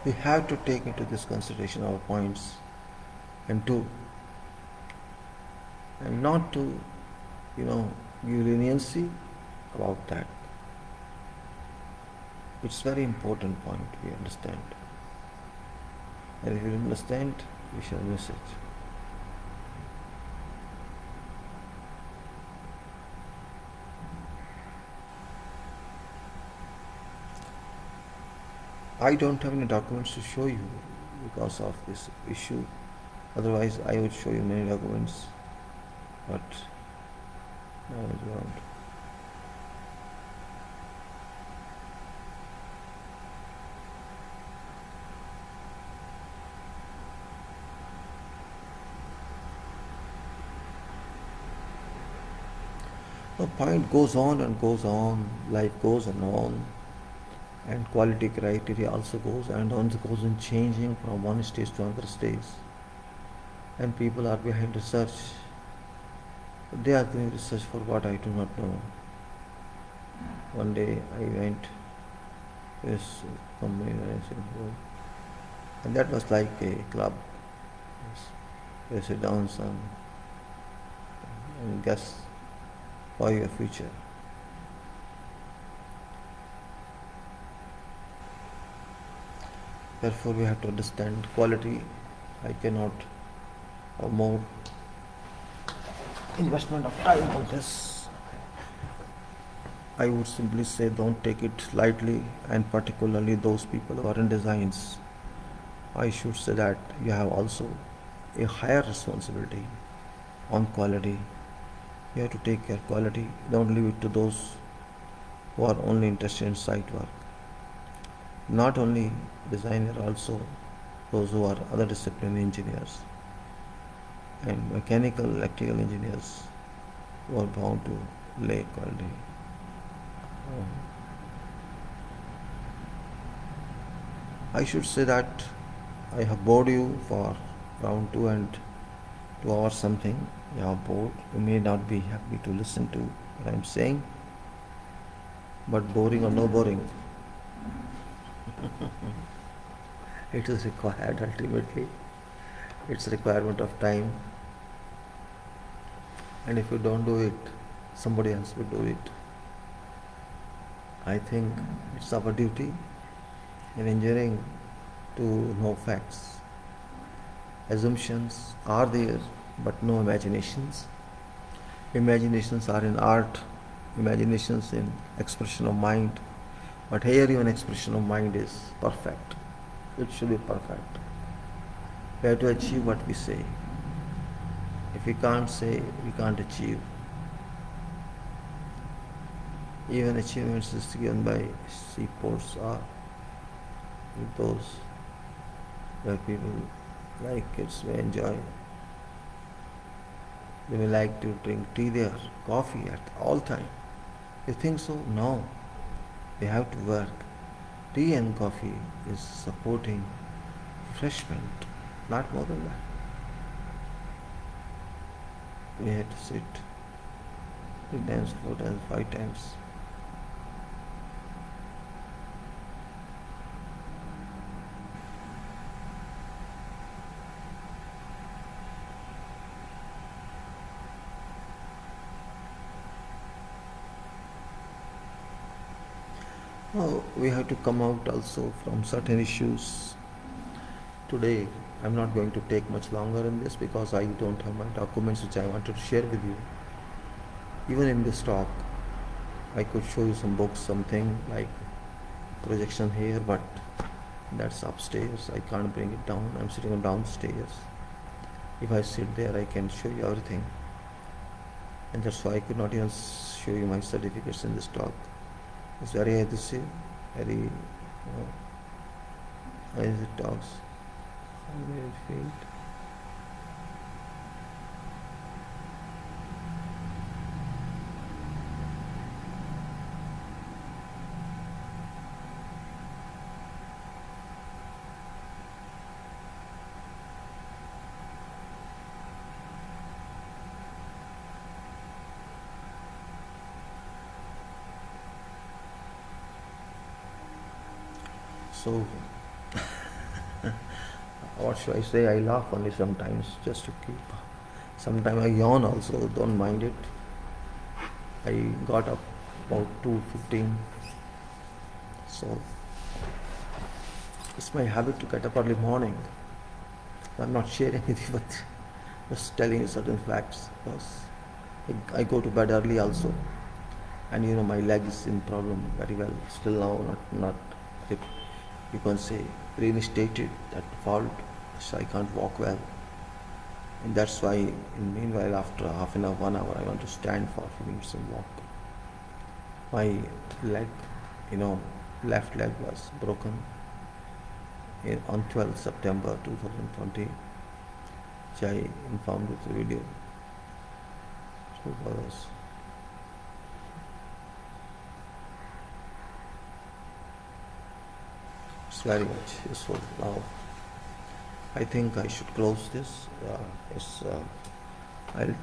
We have to take into this consideration our points and do, and not to, give leniency about that. It's very important point we understand. And if you understand, we shall miss it. I don't have any documents to show you because of this issue. Otherwise, I would show you many documents, but no, I don't. The point goes on and goes on, life goes on, and quality criteria also goes and on goes on changing from one stage to another stage. And people are behind research. They are doing research for what I do not know. One day I went to this company and that was like a club. They sit down and guess for your future. Therefore, we have to understand quality. I cannot have more investment of time on this. I would simply say don't take it lightly, and particularly those people who are in designs. I should say that you have also a higher responsibility on quality. You have to take care of quality. Don't leave it to those who are only interested in site work. Not only designer, also those who are other discipline engineers and mechanical, electrical engineers who are bound to lay quality. I should say that I have bored you for around 2 hours something. You are bored. You may not be happy to listen to what I am saying, but boring or no boring, it is required ultimately. It's a requirement of time. And if you don't do it, somebody else will do it. I think it's our duty in engineering to know facts. Assumptions are there, but no imaginations. Imaginations are in art, imaginations in expression of mind, But here even expression of mind is perfect. It should be perfect. We have to achieve what we say. If we can't say, we can't achieve. Even achievements is given by seaports are with those where people like kids may enjoy. They may like to drink tea there, coffee at all time. You think so? No. They have to work. Tea and coffee is supporting refreshment, not more than that. We have to sit 3 times, 4 times, 5 times. Now we have to come out also from certain issues. Today I'm not going to take much longer in this because I don't have my documents which I wanted to share with you. Even in this talk, I could show you some books, something like projection here, but that's upstairs. I can't bring it down. I'm sitting on downstairs. If I sit there, I can show you everything. And that's why I could not even show you my certificates in this talk. It's very adhesive, very, as it talks, very field. So, what should I say? I laugh only sometimes just to keep. Sometimes I yawn also, don't mind it. I got up about 2:15. So, it's my habit to get up early morning. I'm not sharing with you, but just telling you certain facts because I go to bed early also. And my leg is in problem very well. Still now not you can say reinstated that fault, so I can't walk well. And that's why in meanwhile after half an hour, 1 hour I want to stand for a few minutes and walk. My leg, left leg was broken on 12th September 2020, which I informed with the video. So it was it's very much useful. Now I think I should close this. I'll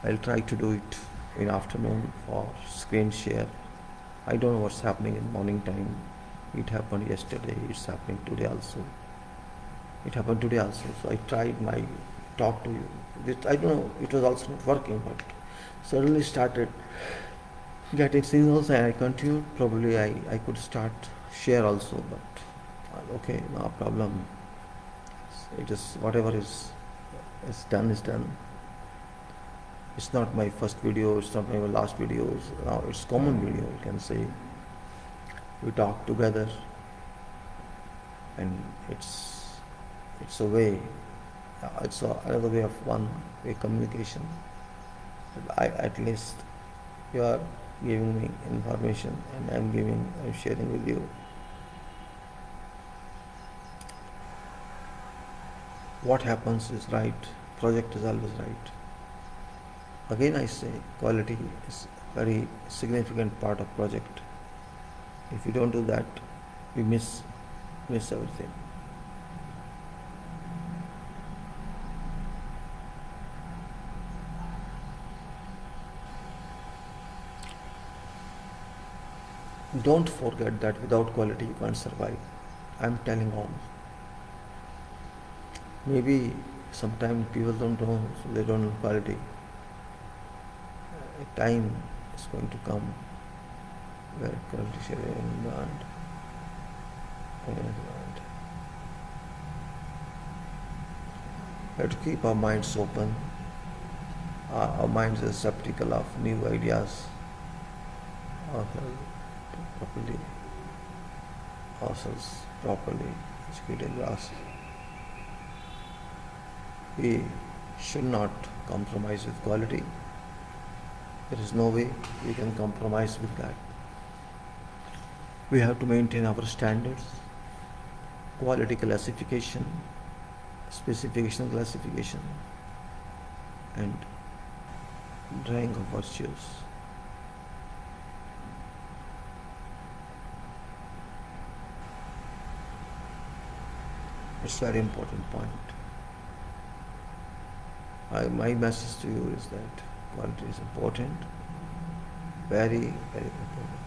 I'll try to do it in afternoon for screen share. I don't know what's happening in morning time. It happened yesterday. It's happening today also. It happened today also. So I tried my talk to you. I don't know. It was also not working, but suddenly started getting signals and I continued. Probably I could start share also, but okay, no problem. It is whatever is done is done. It's not my first video, it's not my last videos. Now it's common video, you can say. We talk together and it's a way, it's another way of one-way communication. At least you are giving me information and I'm sharing with you. What happens is right, project is always right. Again I say, quality is a very significant part of project. If you don't do that, we miss everything. Don't forget that without quality you can't survive. I'm telling all. Maybe sometimes people don't know, so they don't know quality. A time is going to come where quality shall be in demand. We have to keep our minds open. Our minds are skeptical of new ideas. our health properly, ourselves properly, educated us. We should not compromise with quality. There is no way we can compromise with that. We have to maintain our standards, quality classification, specification classification, and rank of virtues. It's a very important point. My message to you is that quality is important, very, very important.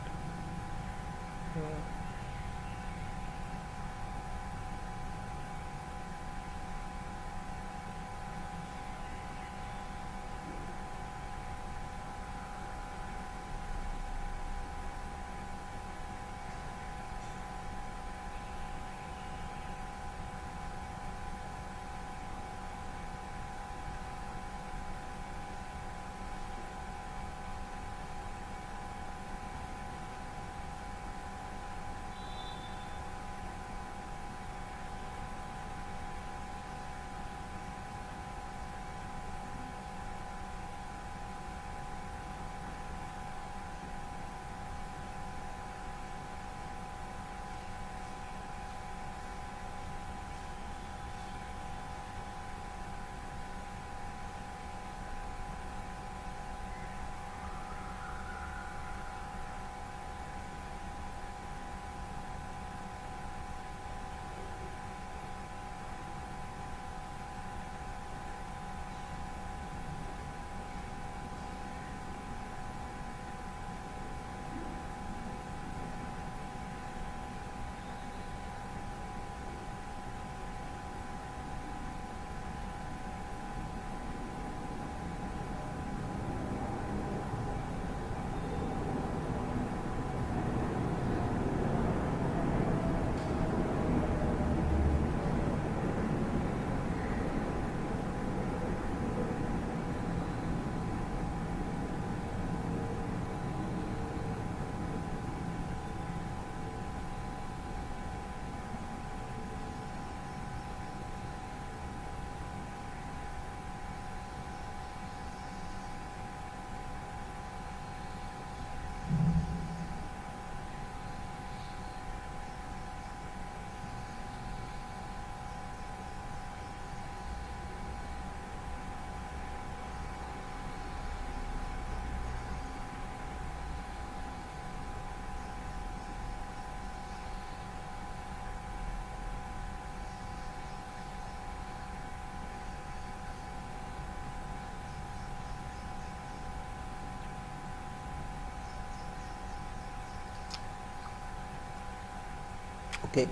Okay,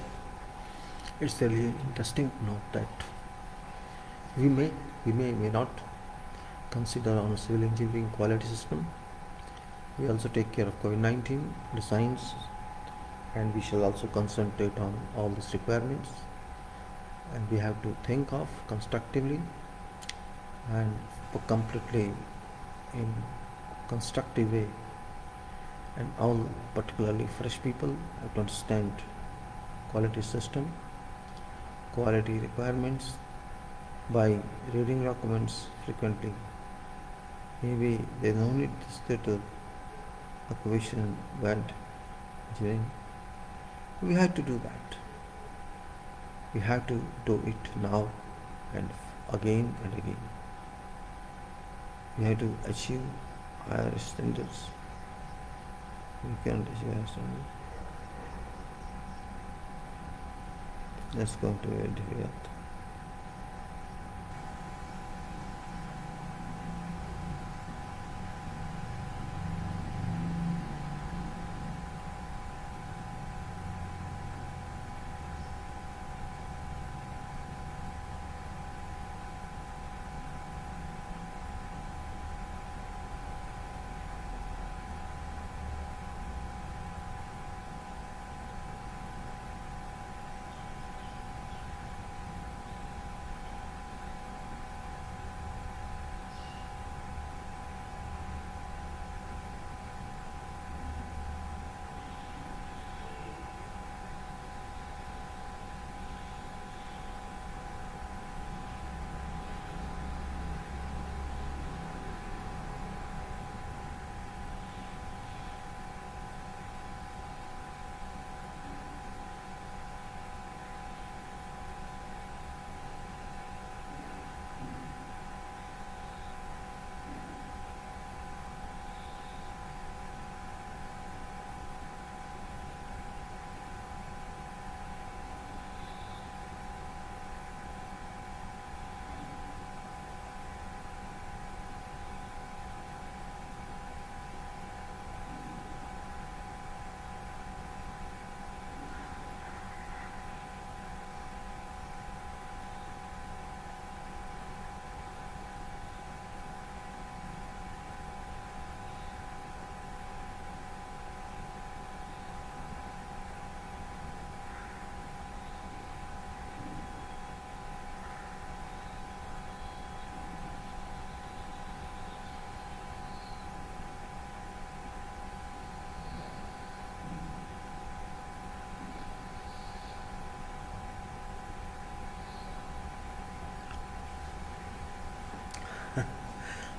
it's really interesting to note that we may not consider on civil engineering quality system. We also take care of COVID-19 designs, and we shall also concentrate on all these requirements, and we have to think of constructively and completely in constructive way, and all particularly fresh people have to understand quality system, quality requirements by reading documents frequently. Maybe there's no need to stay to acquisition band engineering. We have to do that. We have to do it now and again and again. We have to achieve higher standards. We can achieve higher standards. That's going to be very difficult.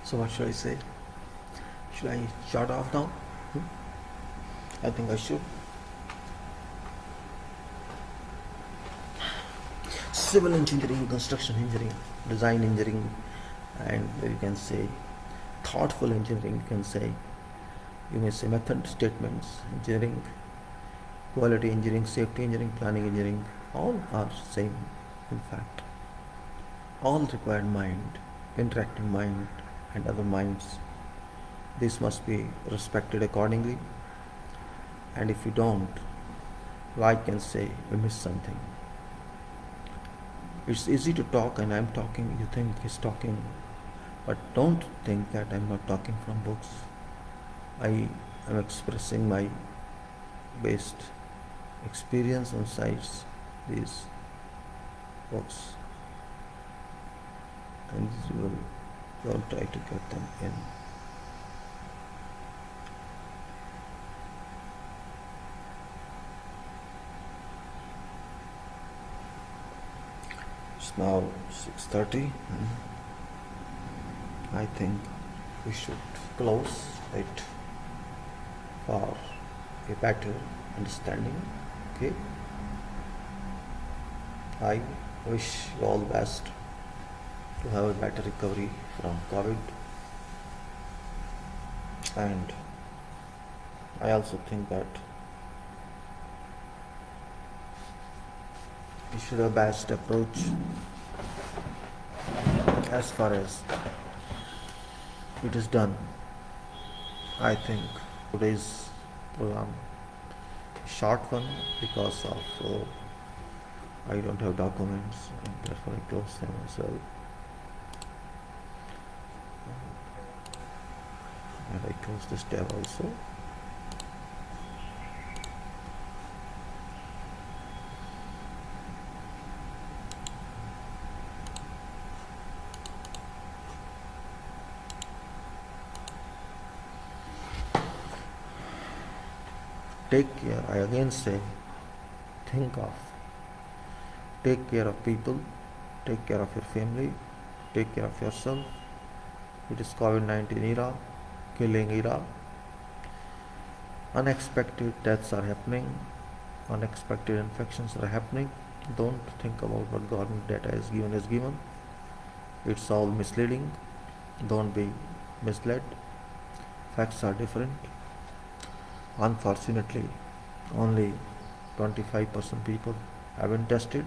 So what should I say? Should I shut off now? I think I should. Civil engineering, construction engineering, design engineering, and you can say thoughtful engineering, you can say. You may say method statements, engineering, quality engineering, safety engineering, planning engineering, all are same in fact. All require mind, interactive mind and other minds. This must be respected accordingly. And if you don't, like can say we miss something. It's easy to talk and I'm talking, you think he's talking, but don't think that I'm not talking from books. I am expressing my based experience on sites, these books. And you will don't try to get them in. It's now 6:30 and I think we should close it for a better understanding. Okay. I wish you all the best to have a better recovery from COVID. And I also think that we should have best approach as far as it is done. I think today's program short one because of I don't have documents and therefore I close them as well. And I close this tab also. Take care, I again say, think of, take care of people, take care of your family, take care of yourself. It is COVID-19 era, killing era. Unexpected deaths are happening, unexpected infections are happening. Don't think about what government data is given. It's all misleading. Don't be misled. Facts are different. Unfortunately, only 25% people have been tested.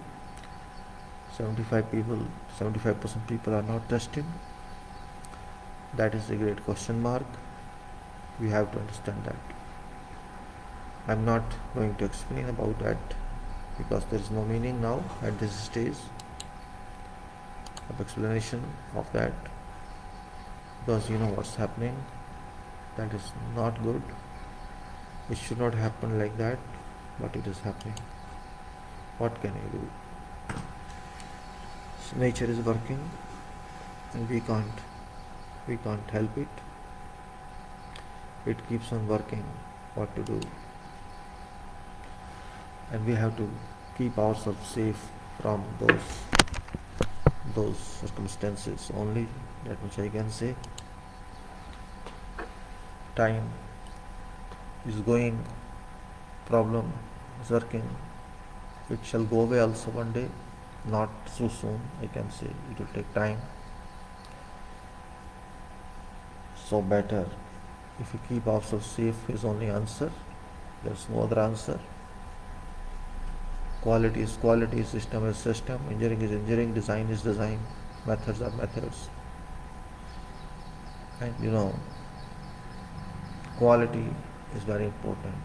75% people are not tested. That is a great question mark. We have to understand that. I'm not going to explain about that because there is no meaning now at this stage of explanation of that, because you know what's happening. That is not good. It should not happen like that, but it is happening. What can I do? So nature is working and we can't help it. It keeps on working. What to do? And we have to keep ourselves safe from those circumstances only. That much I can say. Time is going, problem is working. It shall go away also one day, not so soon. I can say it will take time. So better if we keep ourselves safe is only answer. There's no other answer. Quality is quality, system is system, engineering is engineering, design is design, methods are methods. And you know, quality is very important.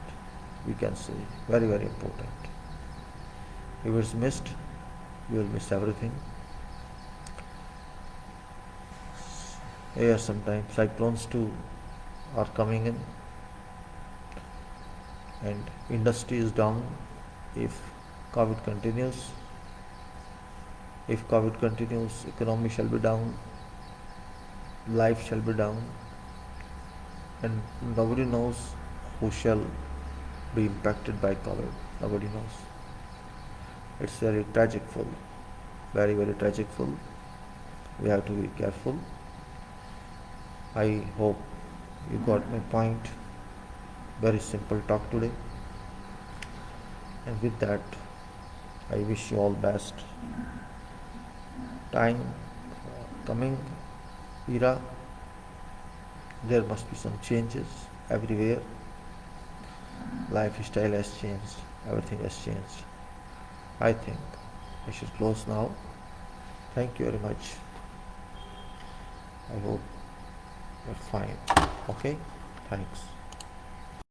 We can say very, very important. If it's missed, you will miss everything. Here sometimes cyclones too are coming in and industry is down if COVID continues. If COVID continues, economy shall be down, life shall be down, and nobody knows who shall be impacted by COVID. Nobody knows. It's very tragicful, very, very tragicful. We have to be careful. I hope you got my point. Very simple talk today. And with that, I wish you all best. Time coming era, there must be some changes everywhere. Lifestyle has changed, everything has changed. I think I should close now. Thank you very much. I hope you're fine. Okay? Thanks.